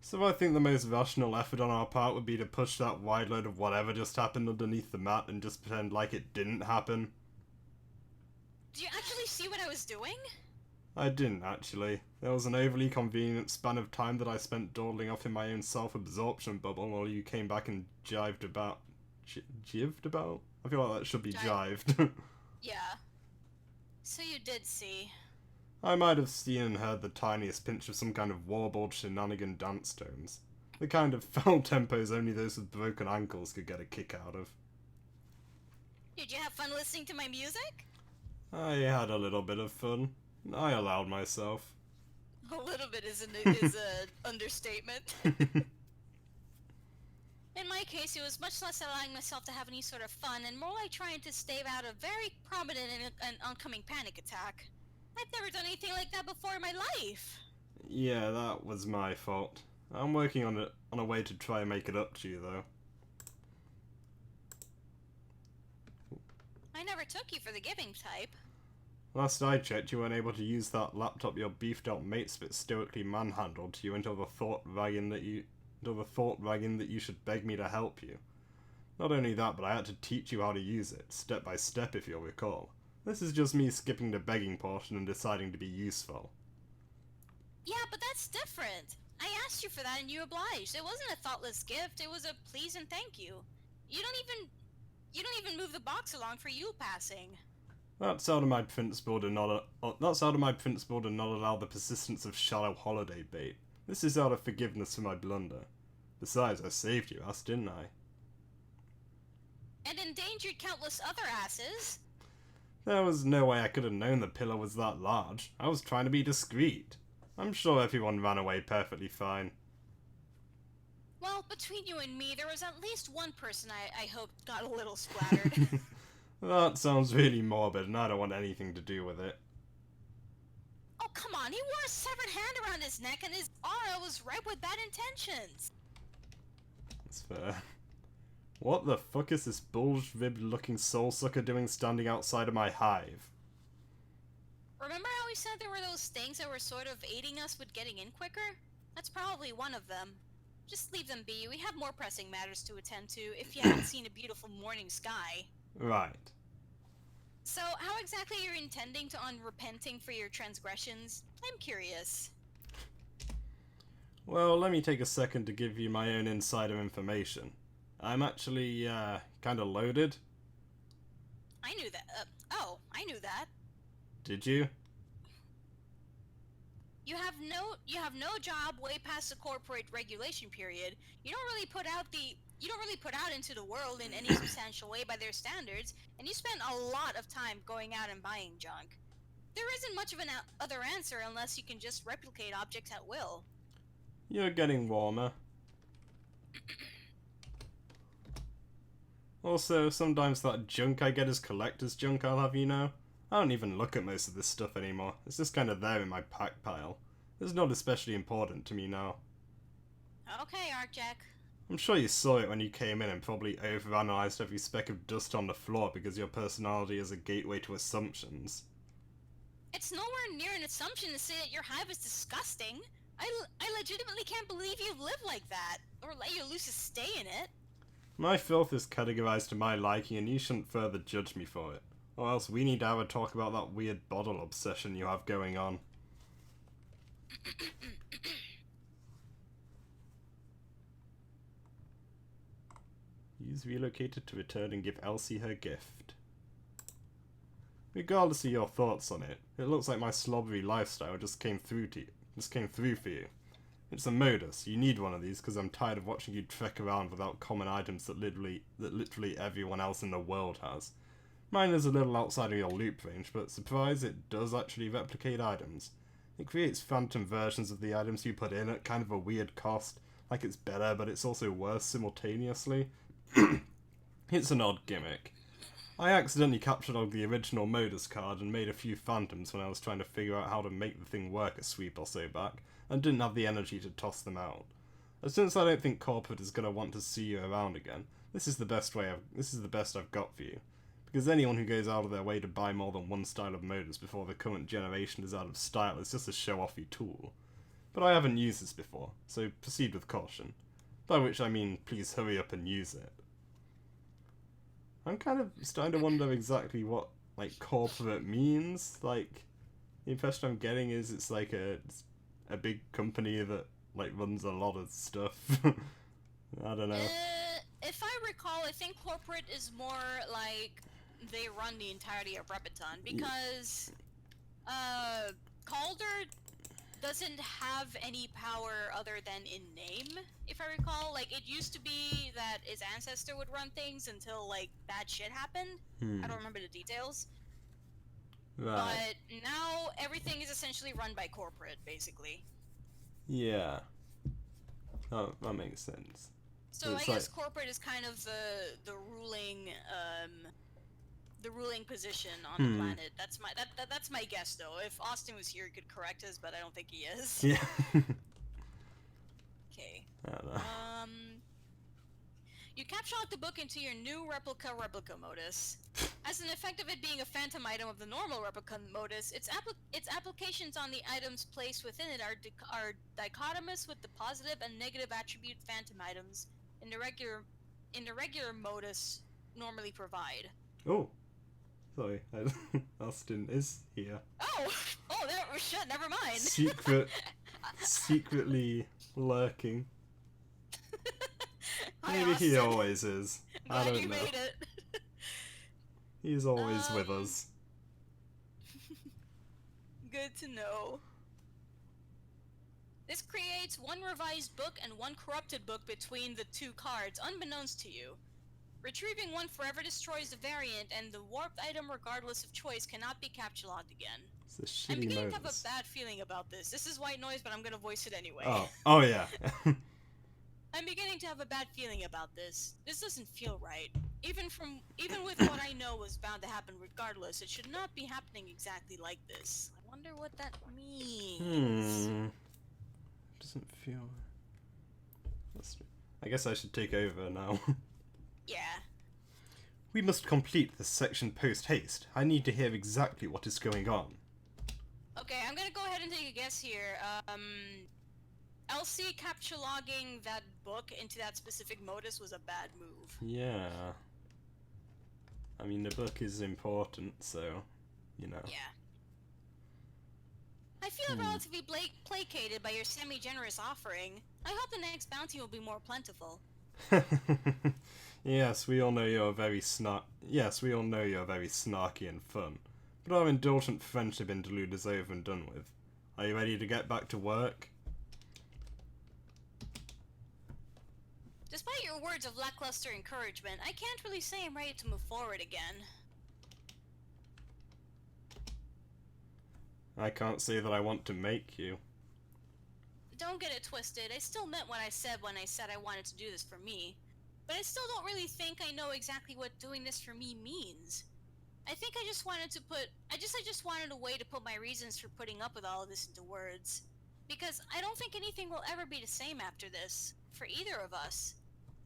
So I think the most rational effort on our part would be to push that wide load of whatever just happened underneath the mat and just pretend like it didn't happen. Do you actually see what I was doing? I didn't, actually. There was an overly convenient span of time that I spent dawdling off in my own self-absorption bubble while you came back and jived about. Jived about? I feel like that should be jived. Yeah. So you did see. I might have seen and heard the tiniest pinch of some kind of warbled shenanigan dance tones. The kind of foul tempos only those with broken ankles could get a kick out of. Did you have fun listening to my music? I had a little bit of fun. I allowed myself. A little bit is an understatement. In my case, it was much less allowing myself to have any sort of fun and more like trying to stave out a very prominent and oncoming panic attack. I've never done anything like that before in my life. Yeah, that was my fault. I'm working on a way to try and make it up to you, though. I never took you for the giving type. Last I checked, you weren't able to use that laptop your beefed-out mates bit stoically manhandled to you until the thought wagging that you should beg me to help you. Not only that, but I had to teach you how to use it, step by step if you'll recall. This is just me skipping the begging portion and deciding to be useful. Yeah, but that's different. I asked you for that and you obliged. It wasn't a thoughtless gift, it was a please and thank you. You don't even move the box along for you passing. That's out of my principle to not allow the persistence of shallow holiday bait. This is out of forgiveness for my blunder. Besides, I saved your ass, didn't I? And endangered countless other asses. There was no way I could have known the pillar was that large. I was trying to be discreet. I'm sure everyone ran away perfectly fine. Well, between you and me, there was at least one person I hoped got a little splattered. That sounds really morbid, and I don't want anything to do with it. Oh, come on, he wore a severed hand around his neck and his aura was ripe with bad intentions. That's fair. What the fuck is this bulge-ribbed looking soul sucker doing standing outside of my hive? Remember how we said there were those things that were sort of aiding us with getting in quicker? That's probably one of them. Just leave them be. We have more pressing matters to attend to if you haven't seen a beautiful morning sky. Right. So, how exactly are you intending to unrepenting for your transgressions? I'm curious. Well, let me take a second to give you my own insider information. I'm actually, kinda loaded. I knew that. I knew that. Did you? You have no job way past the corporate regulation period. You don't really put out into the world in any substantial way by their standards, and you spend a lot of time going out and buying junk. There isn't much of an other answer unless you can just replicate objects at will. You're getting warmer. Also, sometimes that junk I get is collector's junk, I'll have you know. I don't even look at most of this stuff anymore. It's just kind of there in my pack pile. It's not especially important to me now. Okay, Arcjack. I'm sure you saw it when you came in and probably overanalyzed every speck of dust on the floor because your personality is a gateway to assumptions. It's nowhere near an assumption to say that your hive is disgusting. I legitimately can't believe you live like that, or let your Lucis stay in it. My filth is categorized to my liking and you shouldn't further judge me for it. Or else we need to have a talk about that weird bottle obsession you have going on. He's relocated to return and give Elsie her gift. Regardless of your thoughts on it, it looks like my slobbery lifestyle just came through for you. It's a modus. You need one of these because I'm tired of watching you trek around without common items that literally everyone else in the world has. Mine is a little outside of your loop range, but surprise, it does actually replicate items. It creates phantom versions of the items you put in at kind of a weird cost, like it's better but it's also worse simultaneously. It's an odd gimmick. I accidentally captured the original modus card and made a few phantoms when I was trying to figure out how to make the thing work a sweep or so back, and didn't have the energy to toss them out. And since I don't think corporate is going to want to see you around again, this is the best I've got for you. Because anyone who goes out of their way to buy more than one style of modus before the current generation is out of style is just a show-offy tool. But I haven't used this before, so proceed with caution. By which I mean, please hurry up and use it. I'm kind of starting to wonder exactly what, like, corporate means. Like, the impression I'm getting is it's like a big company that, like, runs a lot of stuff. I don't know. If I recall, I think corporate is more like they run the entirety of Repeton, because Calder doesn't have any power other than in name, if I recall. Like, it used to be that his ancestor would run things until, like, bad shit happened. I don't remember the details. Right. But now everything is essentially run by corporate, basically. Yeah. Oh, that makes sense. So I guess corporate is kind of the ruling position on the planet. That's my guess, though. If Austin was here, he could correct us, but I don't think he is. Yeah. Okay. I don't know. You capture-lock the book into your new replica modus. As an effect of it being a phantom item of the normal replica modus, its applications on the items placed within it are dichotomous with the positive and negative attribute phantom items in the regular modus normally provide. Oh, sorry, Austin is here. Oh, shit, never mind. Secretly lurking. Hi, Maybe Austin. he always is. I Glad don't you know. made it. He's always with us. Good to know. This creates one revised book and one corrupted book between the two cards, unbeknownst to you. Retrieving one forever destroys the variant, and the warped item, regardless of choice, cannot be capture-locked again. It's a shitty I'm beginning modus. to have a bad feeling about this. This is white noise, but I'm gonna voice it anyway. Oh yeah. I'm beginning to have a bad feeling about this. This doesn't feel right. Even with what I know was bound to happen regardless, it should not be happening exactly like this. I wonder what that means. Doesn't feel... I guess I should take over now. Yeah. We must complete this section post-haste. I need to hear exactly what is going on. Okay, I'm gonna go ahead and take a guess here. LC capture logging that book into that specific modus was a bad move. Yeah. I mean, the book is important, so, you know. Yeah. I feel relatively placated by your semi-generous offering. I hope the next bounty will be more plentiful. Yes, we all know you're very snarky and fun. But our indulgent friendship interlude is over and done with. Are you ready to get back to work? Despite your words of lackluster encouragement, I can't really say I'm ready to move forward again. I can't say that I want to make you. Don't get it twisted. I still meant what I said when I said I wanted to do this for me. But I still don't really think I know exactly what doing this for me means. I think I just wanted a way to put my reasons for putting up with all of this into words. Because I don't think anything will ever be the same after this, for either of us.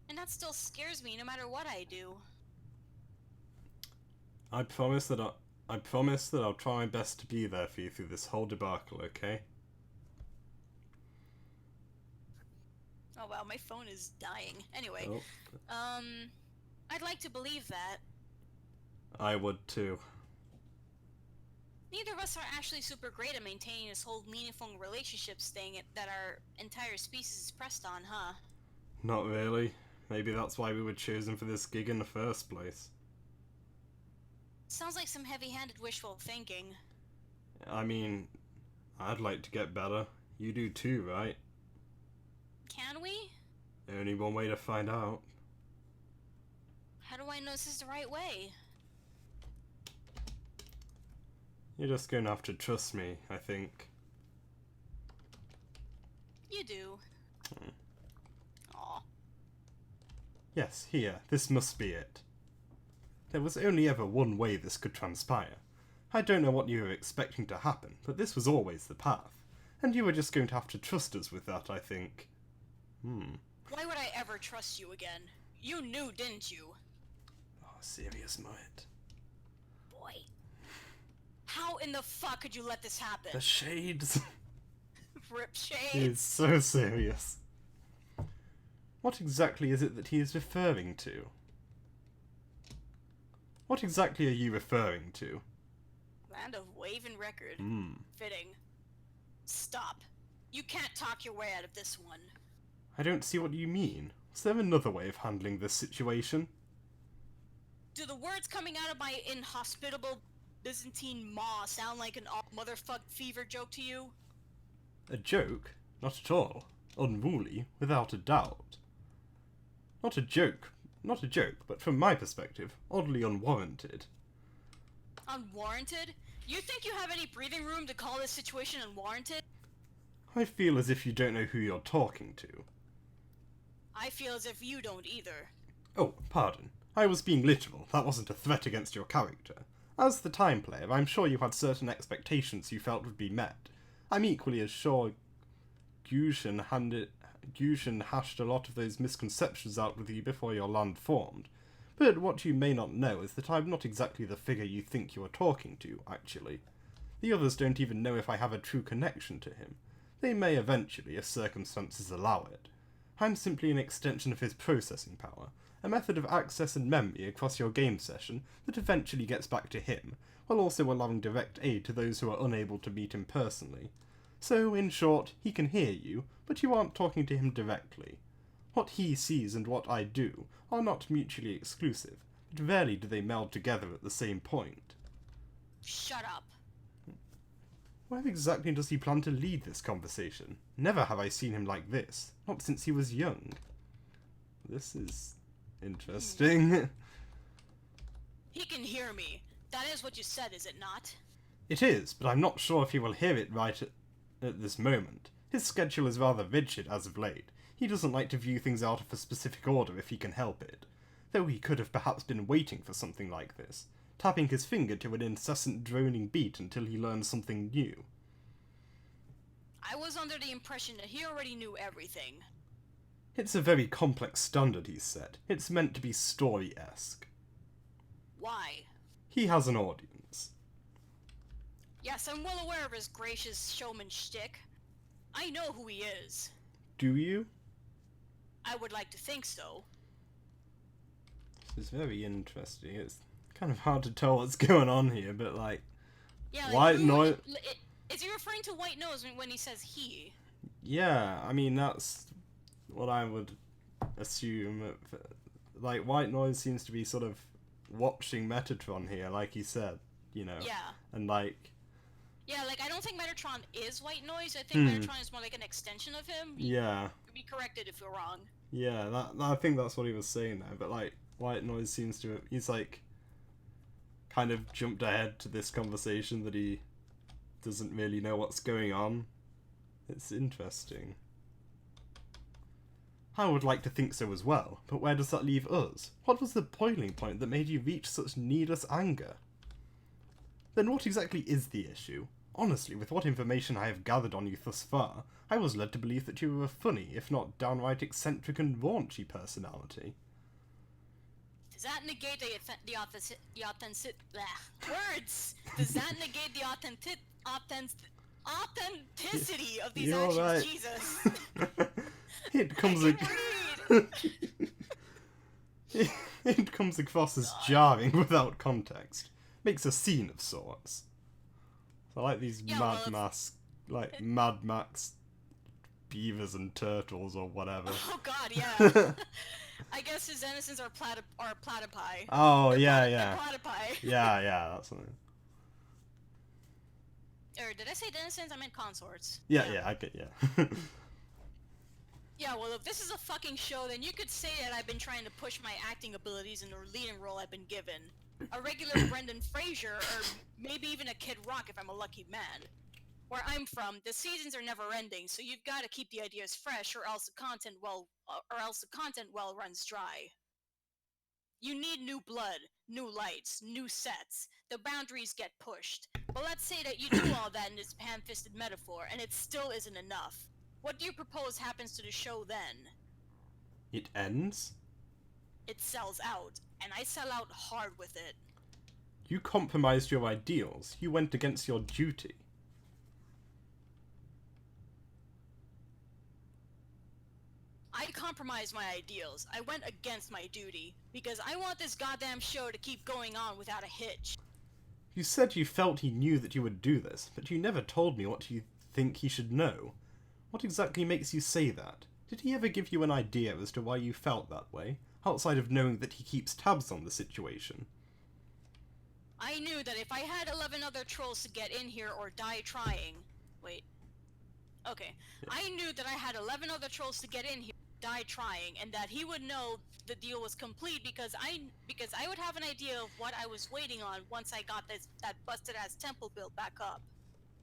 And that still scares me no matter what I do. I promise that I'll try my best to be there for you through this whole debacle, okay? Oh wow, my phone is dying. Anyway, Oh. I'd like to believe that. I would too. Neither of us are actually super great at maintaining this whole meaningful relationships thing that our entire species is pressed on, huh? Not really. Maybe that's why we were chosen for this gig in the first place. Sounds like some heavy-handed wishful thinking. I mean, I'd like to get better. You do too, right? Can we? Only one way to find out. How do I know this is the right way? You're just gonna have to trust me, I think. You do. Aw. Yes, here. This must be it. There was only ever one way this could transpire. I don't know what you were expecting to happen, but this was always the path. And you were just going to have to trust us with that, I think. Why would I ever trust you again? You knew, didn't you? Oh, serious Moet. Boy. How in the fuck could you let this happen? The shades. Rip shade. It's so serious. What exactly is it that he is referring to? What exactly are you referring to? Land of waving record. Fitting. Stop. You can't talk your way out of this one. I don't see what you mean. Is there another way of handling this situation? Do the words coming out of my inhospitable Byzantine maw sound like an all motherfuck fever joke to you? A joke? Not at all. Unruly, without a doubt. Not a joke, but from my perspective, oddly unwarranted. Unwarranted? You think you have any breathing room to call this situation unwarranted? I feel as if you don't know who you're talking to. I feel as if you don't either. Oh, pardon. I was being literal. That wasn't a threat against your character. As the time player, I'm sure you had certain expectations you felt would be met. I'm equally as sure Gushan Yushin hashed a lot of those misconceptions out with you before your land formed. But what you may not know is that I'm not exactly the figure you think you are talking to, actually. The others don't even know if I have a true connection to him. They may eventually, if circumstances allow it. I'm simply an extension of his processing power, a method of access and memory across your game session that eventually gets back to him, while also allowing direct aid to those who are unable to meet him personally. So, in short, he can hear you, but you aren't talking to him directly. What he sees and what I do are not mutually exclusive, but rarely do they meld together at the same point. Shut up. Where exactly does he plan to lead this conversation? Never have I seen him like this, not since he was young. This is interesting. He can hear me. That is what you said, is it not? It is, but I'm not sure if he will hear it right at this moment. His schedule is rather rigid as of late. He doesn't like to view things out of a specific order if he can help it. Though he could have perhaps been waiting for something like this, tapping his finger to an incessant droning beat until he learns something new. I was under the impression that he already knew everything. It's a very complex standard he's set. It's meant to be story-esque. Why? He has an audience. Yes, I'm well aware of his gracious showman shtick. I know who he is. Do you? I would like to think so. This is very interesting. It's kind of hard to tell what's going on here, but Yeah, White Noise. Is he referring to White Nose when he says he? Yeah, I mean that's what I would assume. White Noise seems to be sort of watching Metatron here, like he said, you know. Yeah. And Yeah, I don't think Metatron is White Noise. I think Metatron is more like an extension of him. Yeah. Be corrected if you're wrong. Yeah, I think that's what he was saying there. But White Noise seems to he's kind of jumped ahead to this conversation that he doesn't really know what's going on. It's interesting. I would like to think so as well, but where does that leave us? What was the boiling point that made you reach such needless anger? Then what exactly is the issue? Honestly, with what information I have gathered on you thus far, I was led to believe that you were a funny, if not downright eccentric and raunchy personality. Does that negate the words? Does that negate the authenticity of these You're actions? right. Jesus. It comes it comes across as jarring without context. Makes a scene of sorts. I like these Mad Max beavers and turtles or whatever. Oh god, yeah. I guess his denizens are platypi. Oh, They're yeah. platypi. Yeah, that's something. Or did I say denizens? I meant consorts. Yeah, I get, yeah. Yeah, well, if this is a fucking show, then you could say that I've been trying to push my acting abilities in the leading role I've been given. A regular Brendan Fraser, or maybe even a Kid Rock if I'm a lucky man. Where I'm from, the seasons are never ending, so you've got to keep the ideas fresh, or else the content well runs dry. You need new blood, new lights, new sets. The boundaries get pushed. But let's say that you do all that in this ham-fisted metaphor, and it still isn't enough. What do you propose happens to the show then? It ends? It sells out, and I sell out hard with it. You compromised your ideals. You went against your duty. I compromised my ideals. I went against my duty, because I want this goddamn show to keep going on without a hitch. You said you felt he knew that you would do this, but you never told me what you think he should know. What exactly makes you say that? Did he ever give you an idea as to why you felt that way, outside of knowing that he keeps tabs on the situation? I knew that if I had 11 other trolls to get in here or die trying... Wait. Okay. Yeah. I knew that I had 11 other trolls to get in here, die trying, and that he would know the deal was complete because I would have an idea of what I was waiting on once I got that busted-ass temple built back up.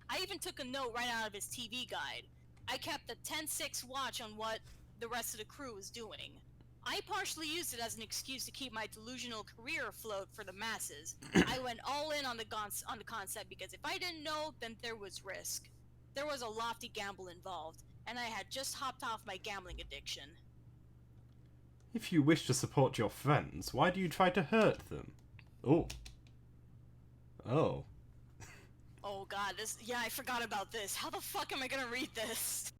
I even took a note right out of his TV guide. I kept a 10-6 watch on what the rest of the crew was doing. I partially used it as an excuse to keep my delusional career afloat for the masses. I went all in on the concept because if I didn't know, then there was risk. There was a lofty gamble involved. and I had just hopped off my gambling addiction. If you wish to support your friends, why do you try to hurt them? Oh. Oh. Oh god, I forgot about this. How the fuck am I gonna read this?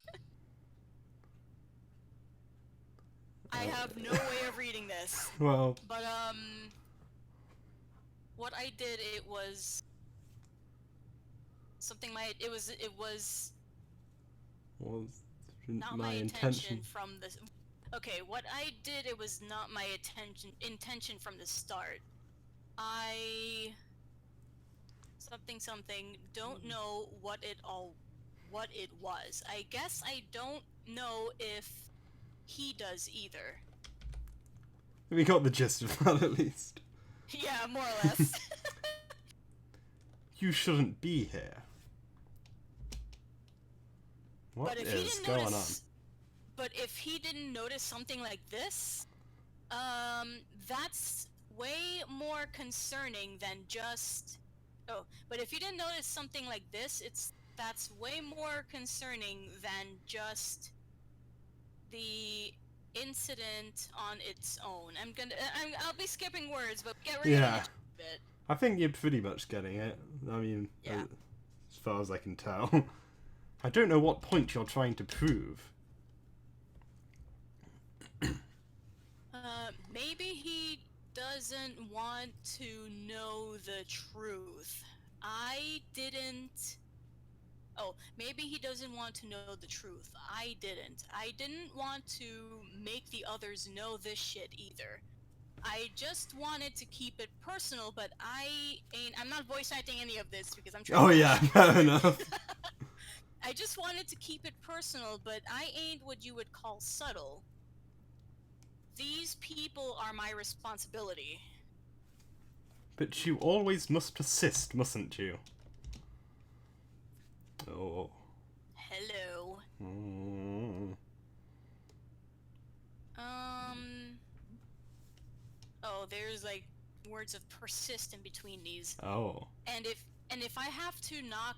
I have no way of reading this. Well... But, what I did, it was... something it was... was not my intention from the... Okay, what I did, it was not my intention from the start. I... something, don't know what it was. I guess I don't know if he does either. We got the gist of that, at least. Yeah, more or less. You shouldn't be here. What is going on? But if he didn't notice something like this, that's way more concerning than just... Oh, but if you didn't notice something like this, that's way more concerning than just the incident on its own. I'll be skipping words, but get ready to bit. I think you're pretty much getting it. I mean, yeah. As far as I can tell. I don't know what point you're trying to prove. Maybe he doesn't want to know the truth. I didn't... Oh, maybe he doesn't want to know the truth. I didn't. I didn't want to make the others know this shit either. I just wanted to keep it personal, but I'm not voice acting any of this because I'm trying Oh yeah, fair enough. I just wanted to keep it personal, but I ain't what you would call subtle. These people are my responsibility. But you always must persist, mustn't you? Oh. Hello. Mm. Oh, there's like words of persist in between these. Oh. And if I have to knock...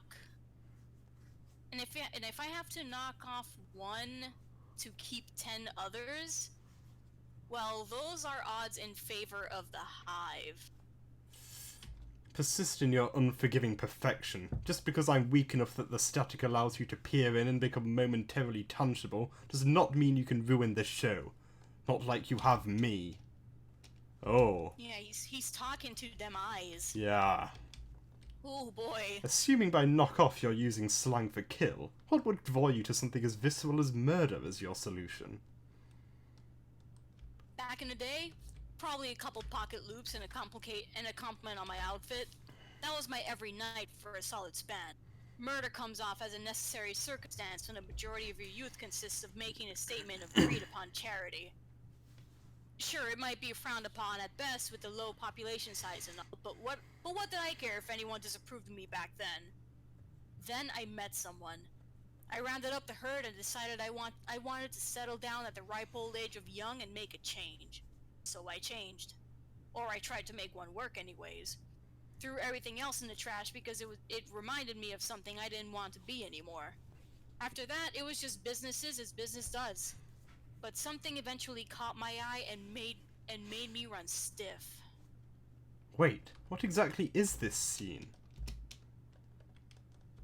And if I have to knock off one to keep 10 others, well, those are odds in favor of the hive. Persist in your unforgiving perfection. Just because I'm weak enough that the static allows you to peer in and become momentarily tangible does not mean you can ruin this show. Not like you have me. Oh. Yeah, he's talking to them eyes. Yeah. Oh boy. Assuming by knock off you're using slang for kill, what would draw you to something as visceral as murder as your solution? Back in the day, probably a couple pocket loops and a compliment on my outfit. That was my every night for a solid span. Murder comes off as a necessary circumstance when a majority of your youth consists of making a statement of agreed upon charity. Sure, it might be frowned upon at best with the low population size and all, but what did I care if anyone disapproved of me back then? Then I met someone. I rounded up the herd and decided I wanted to settle down at the ripe old age of young and make a change. So I changed. Or I tried to make one work anyways. Threw everything else in the trash because it reminded me of something I didn't want to be anymore. After that, it was just business as business does. But something eventually caught my eye and made me run stiff. Wait, what exactly is this scene?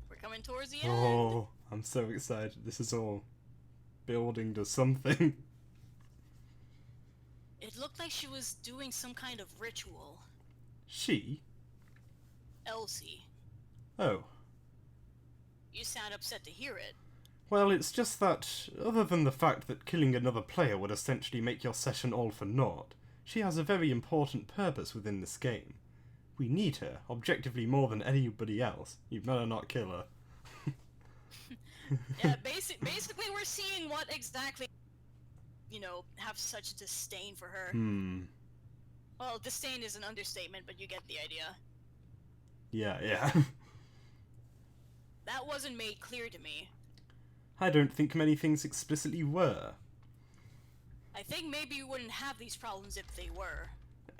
We're coming towards the end. Oh, I'm so excited. This is all building to something. It looked like she was doing some kind of ritual. She? Elsie. Oh. You sound upset to hear it. Well, it's just that, other than the fact that killing another player would essentially make your session all for naught, she has a very important purpose within this game. We need her, objectively more than anybody else. You'd better not kill her. Yeah, basically we're seeing what exactly, have such disdain for her. Well, disdain is an understatement, but you get the idea. Yeah. That wasn't made clear to me. I don't think many things explicitly were. I think maybe you wouldn't have these problems if they were.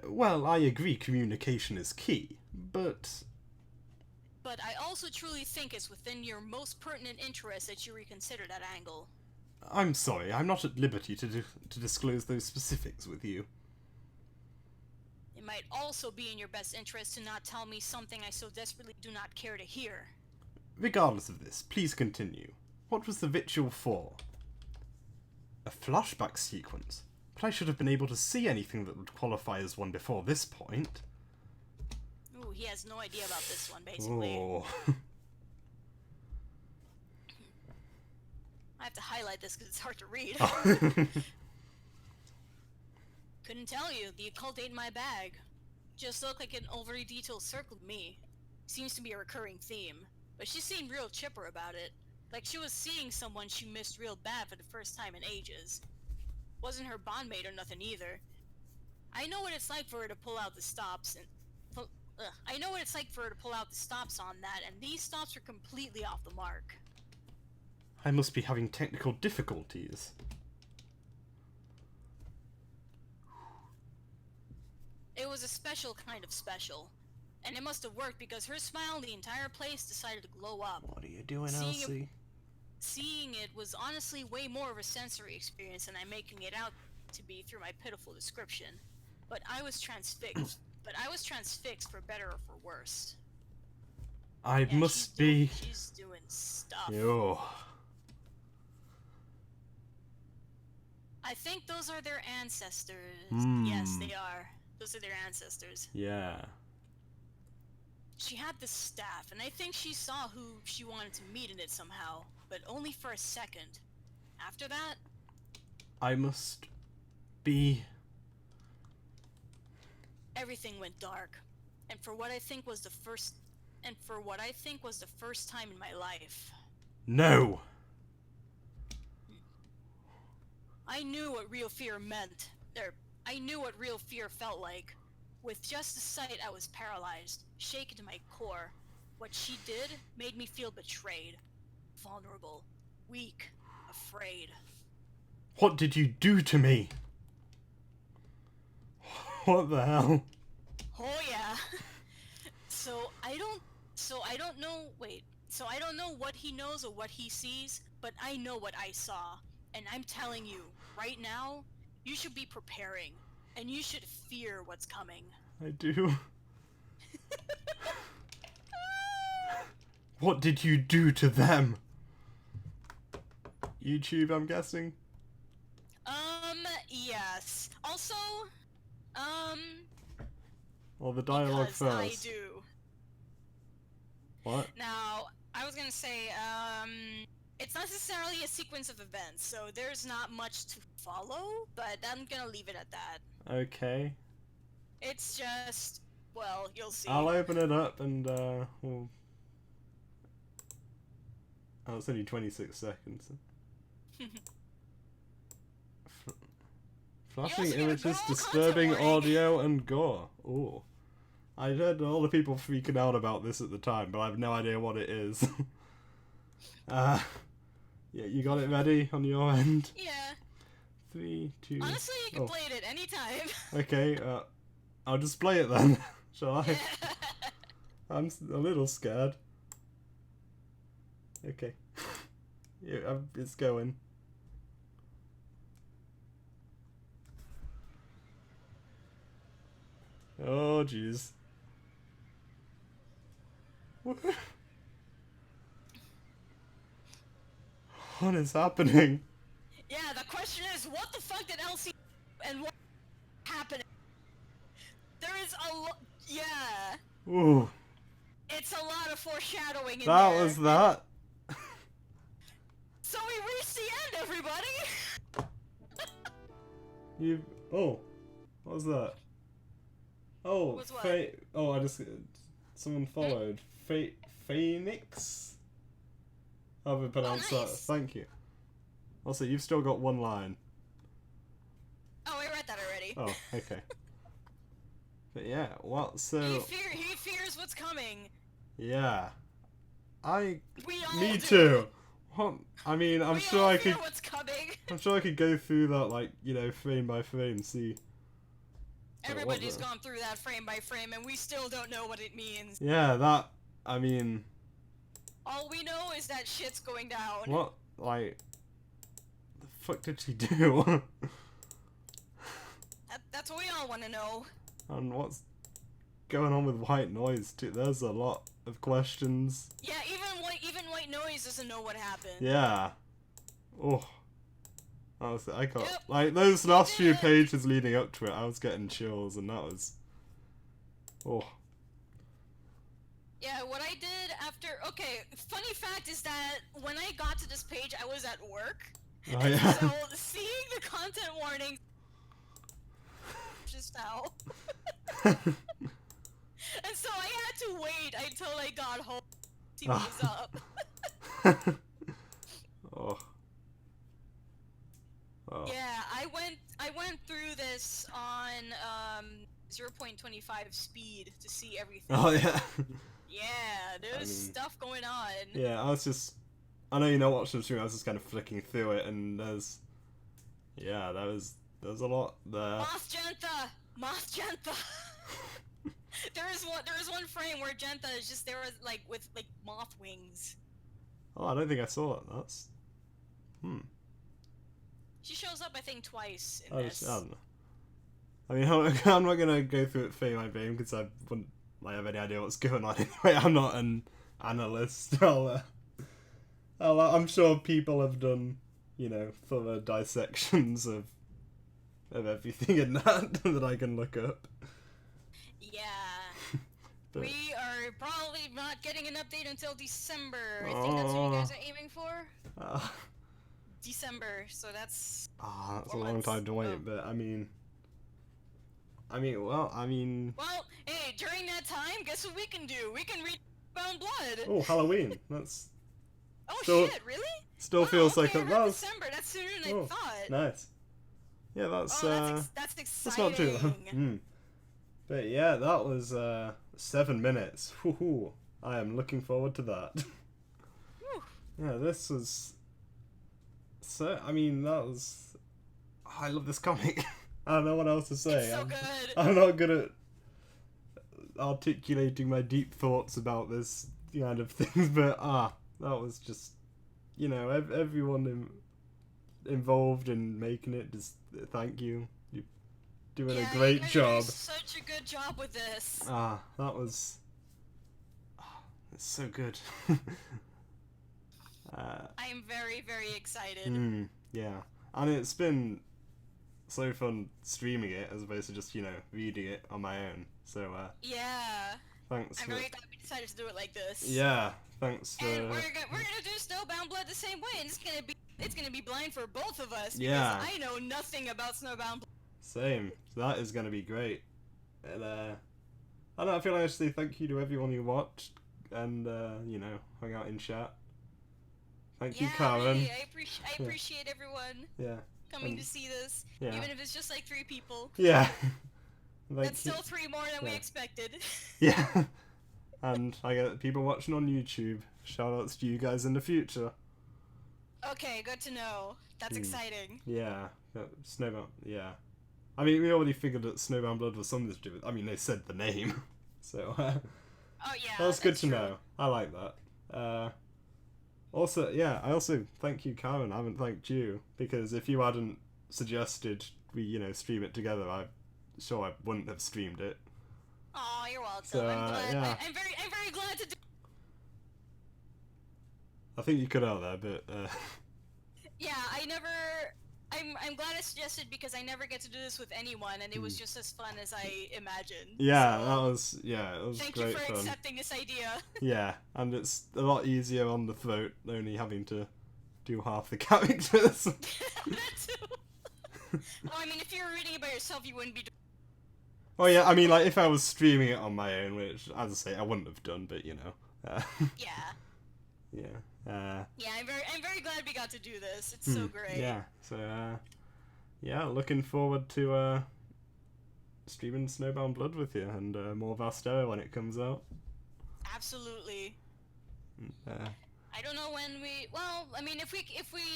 Well, I agree communication is key, but... But I also truly think it's within your most pertinent interest that you reconsider that angle. I'm sorry, I'm not at liberty to disclose those specifics with you. It might also be in your best interest to not tell me something I so desperately do not care to hear. Regardless of this, please continue. What was the ritual for? A flashback sequence? But I should have been able to see anything that would qualify as one before this point. Ooh, he has no idea about this one, basically. Oh. I have to highlight this because it's hard to read. Couldn't tell you. The occult ain't my bag. Just looked like an overly detailed circle to me. Seems to be a recurring theme. But she seemed real chipper about it. Like she was seeing someone she missed real bad for the first time in ages. Wasn't her bondmate or nothing either. I know what it's like for her to pull out the stops and... I know what it's like for her to pull out the stops on that, and these stops were completely off the mark. I must be having technical difficulties. It was a special kind of special. And it must have worked because her smile, the entire place decided to glow up. What are you doing, Seeing Elsie? Seeing it was honestly way more of a sensory experience than I'm making it out to be through my pitiful description. But I was transfixed. For better or for worse. I Yeah, must she's doing stuff. Yo. I think those are their ancestors. Hmm. Yes, they are. Those are their ancestors. Yeah. She had this staff, and I think she saw who she wanted to meet in it somehow, but only for a second. After that, I must be... everything went dark. And for what I think was the first time in my life. No! I knew what real fear meant. I knew what real fear felt like. With just the sight, I was paralyzed, shaken to my core. What she did made me feel betrayed, vulnerable, weak, afraid. What did you do to me? What the hell? Oh yeah. So I don't know what he knows or what he sees, but I know what I saw. And I'm telling you, right now, you should be preparing. And you should fear what's coming. I do. What did you do to them? YouTube, I'm guessing? Yes. Also, Well, the dialogue because first. I do. What? Now, I was gonna say, it's not necessarily a sequence of events, so there's not much to follow, but I'm gonna leave it at that. Okay. It's just, well, you'll see. I'll open it up and, we'll... Oh, it's only 26 seconds. Flashing also get a images, girl disturbing content warning. audio, and gore. Ooh. I heard all the people freaking out about this at the time, but I have no idea what it is. Yeah, you got it ready on your end? Yeah. 3, 2... Honestly, you can play it at any time. Okay, I'll just play it then, shall I? I'm a little scared. Okay. Yeah, it's going. Oh, jeez. What is happening? Yeah, the question is, what the fuck did Elsie and what happened? There is a lot. Yeah. Ooh. It's a lot of foreshadowing in That there. was that. So we reached the end, everybody! You. Oh. What was that? Oh, Was what? Oh, I just. Someone followed. Phoenix? However you pronounce that. nice. Thank you. Also, you've still got one line. Oh, I read that already. Oh, okay. But yeah, well, so... He fears what's coming. Yeah. We all Me do. too! What? I mean, I'm We sure all I fear could... what's coming. I'm sure I could go through that, like, you know, frame by frame, see... Everybody's the- gone through that frame by frame, and we still don't know what it means. Yeah, that... I mean, All we know is that shit's going down. what, like, the fuck did she do? That's what we all want to know. And what's going on with White Noise too? There's a lot of questions. Yeah, even White Noise doesn't know what happened. Yeah. Oh. Honestly, I got Yep. like those last few pages leading up to it. I was getting chills, and that was. Oh. Yeah, what I did after. Okay, funny fact is that when I got to this page, I was at work. Oh And yeah. so seeing the content warnings just now. And so I had to wait until I got home to see what was up. Oh. Oh. Yeah, I went through this on 0.25 speed to see everything. Oh yeah. Yeah, there's mean, stuff going on. Yeah, I know you're not watching the stream. I was just kind of flicking through it, and there's a lot there. Moth Gentha. There is one frame where Gentha is just there like with like moth wings. Oh, I don't think I saw it. That's. She shows up, I think, twice in I this. don't know. I mean, I'm not gonna go through it frame by frame because I wouldn't have any idea what's going on anyway. I'm not an analyst. I'm sure people have done, thorough dissections of everything in that I can look up. Yeah. But, We are probably not getting an update until December. I think that's what you guys are aiming for. December, so that's. That's 4 a long months. time to wait. But I mean, Well, hey, during that time, guess what we can do? We can read Snowbound Blood. oh, Halloween. That's Oh still- shit, really? still feels okay, like I that heard was December. That's sooner than I thought. nice. Yeah, that's That's that's exciting. not too. But yeah, that was 7 minutes. Woohoo! I am looking forward to that. Whew. Yeah, this was. So I mean, that was. I love this comic. I don't know what else to say. It's so good. I'm not good at articulating my deep thoughts about this kind of things, but that was just, everyone involved in making it. Just thank you. You're doing a great you guys job. did such a good job with this. That was. It's so good. I am very, very excited. Yeah, and it's been so fun streaming it as opposed to just reading it on my own. So Yeah. thanks. I'm very glad we decided to do it like this. Yeah, thanks for. And we're gonna do Snowbound Blood the same way, and it's gonna be blind for both of us. Yeah. Because I know nothing about Snowbound Blood. Same. So that is gonna be great. And I don't know, I feel like I should say thank you to everyone who watched and hung out in chat. Thank you, Karen. Really, I appreciate everyone Yeah. coming to see this, yeah. even if it's just like 3 people. Yeah. That's still 3 more than we expected. Yeah. And I get people watching on YouTube. Shoutouts to you guys in the future. Okay, good to know. That's exciting. Yeah. Snowbound. Yeah. I mean, we already figured that Snowbound Blood was something to do with. I mean, they said the name, so. Oh yeah. That's good to true. know. I like that. Also, yeah, I also thank you, Karen. I haven't thanked you because if you hadn't suggested we, stream it together, I'm sure I wouldn't have streamed it. Oh, you're welcome. So, I'm glad. yeah. I'm very glad to do. I think you cut out there, but. Yeah, I'm glad I suggested because I never get to do this with anyone, and it was just as fun as I imagined. Yeah, so it was thank great you for fun. accepting this idea. Yeah, and it's a lot easier on the throat, only having to do half the characters. That too. Well, I mean, if you were reading it by yourself, you wouldn't be. Oh yeah, I mean, like if I was streaming it on my own, which, as I say, I wouldn't have done, but Yeah. yeah. Yeah, I'm very glad we got to do this. It's so great. Yeah. So yeah, looking forward to streaming Snowbound Blood with you and more Vastera when it comes out. Absolutely. Uh, I don't know when we. Well, I mean, if we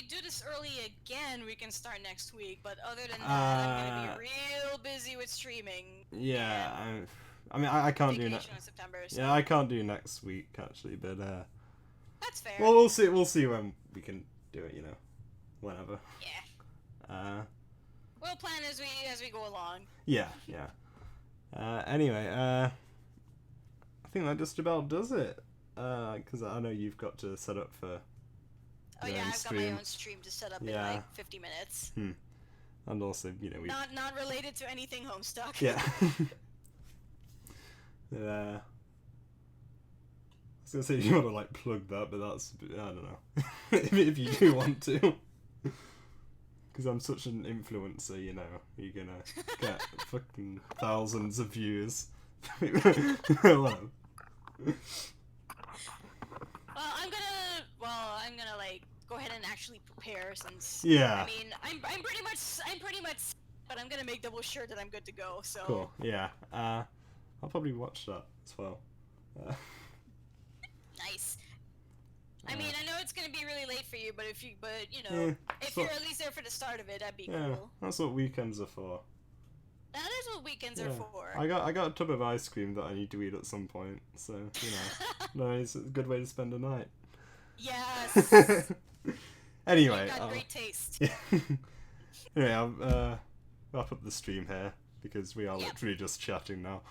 do this early again, we can start next week. But other than that, I'm gonna be real busy with streaming. yeah, I mean, I can't do vacation in September. So Yeah, I can't do next week actually, but that's fair. well, we'll see. We'll see when we can do it. You know, whenever. Yeah. We'll plan as we go along. Yeah. Anyway, I think that just about does it. Because I know you've got to set up for. Oh your yeah, own I've stream. got my own stream to set up in like 50 minutes. And also, you know, we. Not related to anything Homestuck. Yeah. I was gonna say if you want to like plug that, but that's I don't know. if you do want to. Because I'm such an influencer, you know, you're gonna get fucking thousands of views. Well, I'm gonna like go ahead and actually prepare since. Yeah. I mean, I'm pretty much, but I'm gonna make double sure that I'm good to go. So. Cool. Yeah. I'll probably watch that as well. Nice. I mean, I know it's gonna be really late for you, but if you you're at least there for the start of it, that'd be cool. That's what weekends are for. That is what weekends are for. I got a tub of ice cream that I need to eat at some point, so you know, no, it's a good way to spend a night. Yes. Anyway, you've got great taste. Anyway, I'll wrap up the stream here because we are literally just chatting now.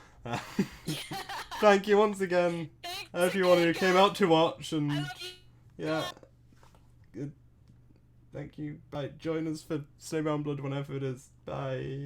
Thank you once again, everyone who came out to watch, and I love you. yeah, good. Thank you. Bye. Join us for Snowbound Blood whenever it is. Bye.